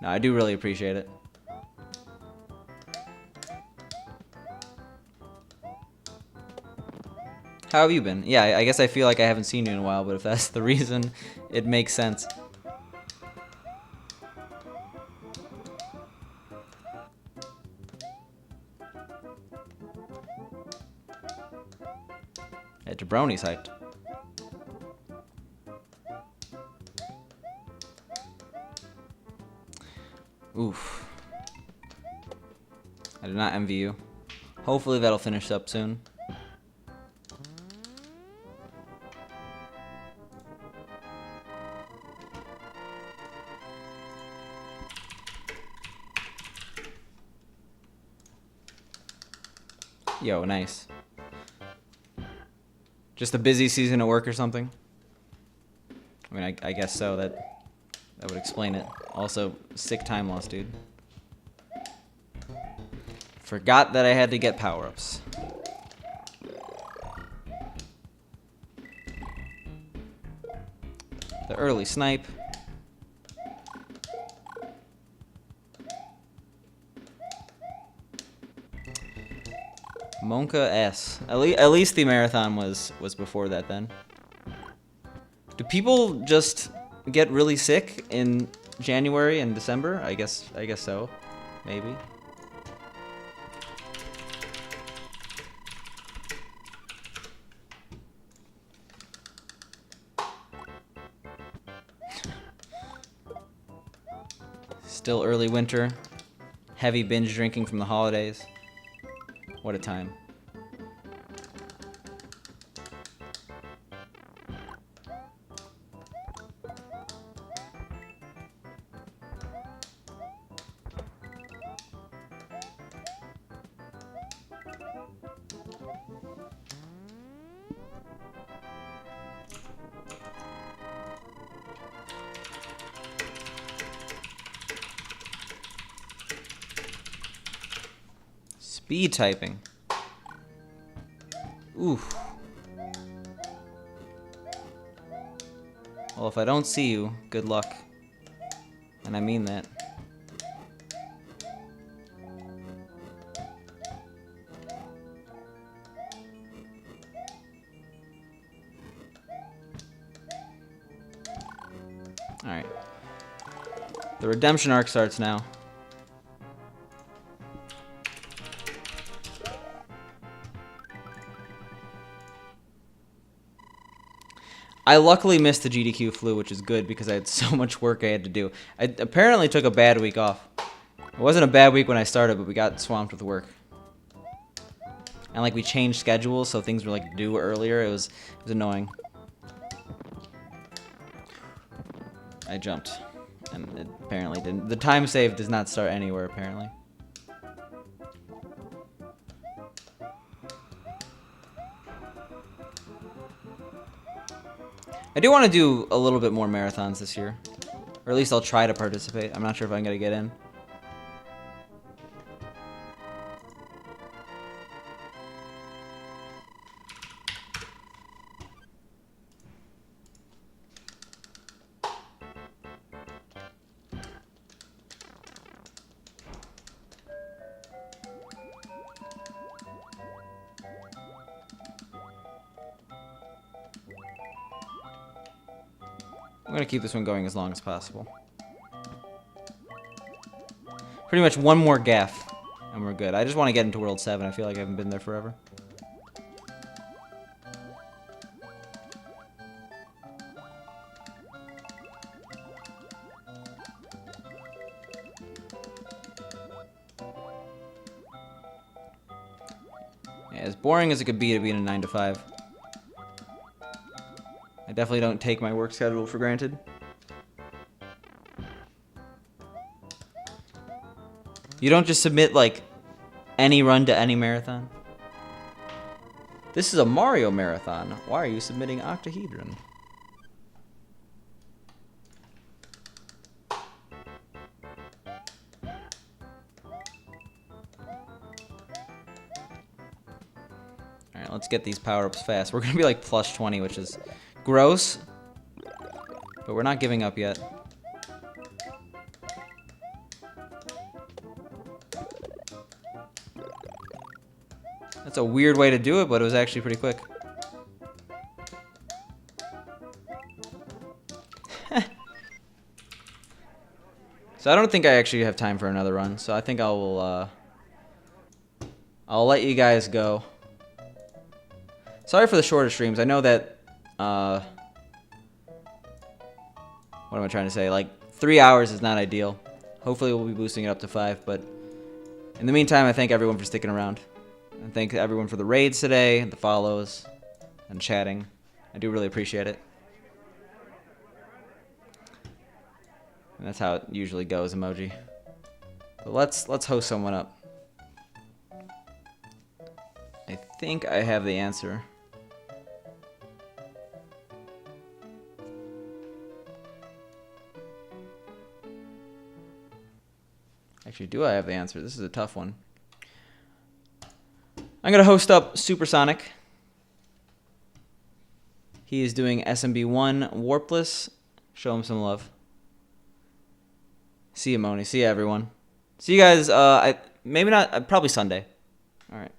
no, I do really appreciate it. How have you been? Yeah, I guess I feel like I haven't seen you in a while, but if that's the reason, it makes sense. Yeah, Jabroni's hyped. Oof. I did not envy you. Hopefully that'll finish up soon. Yo, nice. Just a busy season at work or something? I mean, I guess so. That would explain it. Also, sick time loss, dude. Forgot that I had to get power-ups. The early snipe. Monka S. At least the marathon was before that then. Do people just get really sick in January and December? I guess so. Maybe. Still early winter. Heavy binge drinking from the holidays. What a time. Speed typing. Oof. Well, if I don't see you, good luck. And I mean that. Alright. The redemption arc starts now. I luckily missed the GDQ flu, which is good because I had so much work I had to do. I apparently took a bad week off. It wasn't a bad week when I started, but we got swamped with work. And like we changed schedules, so things were like due earlier. It was annoying. I jumped, and it apparently didn't. The time save does not start anywhere apparently. I do want to do a little bit more marathons this year. Or at least I'll try to participate. I'm not sure if I'm going to get in. I'm going to keep this one going as long as possible. Pretty much one more gaff, and we're good. I just want to get into World 7. I feel like I haven't been there forever. Yeah, as boring as it could be to be in a 9 to 5. definitely don't take my work schedule for granted. You don't just submit, like, any run to any marathon. This is a Mario marathon. Why are you submitting Octahedron? Alright, let's get these power-ups fast. We're gonna be like plus 20, which is gross. But we're not giving up yet. That's a weird way to do it, but it was actually pretty quick. So I don't think I actually have time for another run, so I think I'll let you guys go. Sorry for the shorter streams. I know that, what am I trying to say? Like, 3 hours is not ideal. Hopefully we'll be boosting it up to 5, but in the meantime, I thank everyone for sticking around. And thank everyone for the raids today, the follows, and chatting. I do really appreciate it. And that's how it usually goes, emoji. But let's host someone up. I think I have the answer. Actually, do I have the answer? This is a tough one. I'm going to host up Supersonic. He is doing SMB1 Warpless. Show him some love. See you, Moni. See you, everyone. See you guys, maybe not, probably Sunday. All right.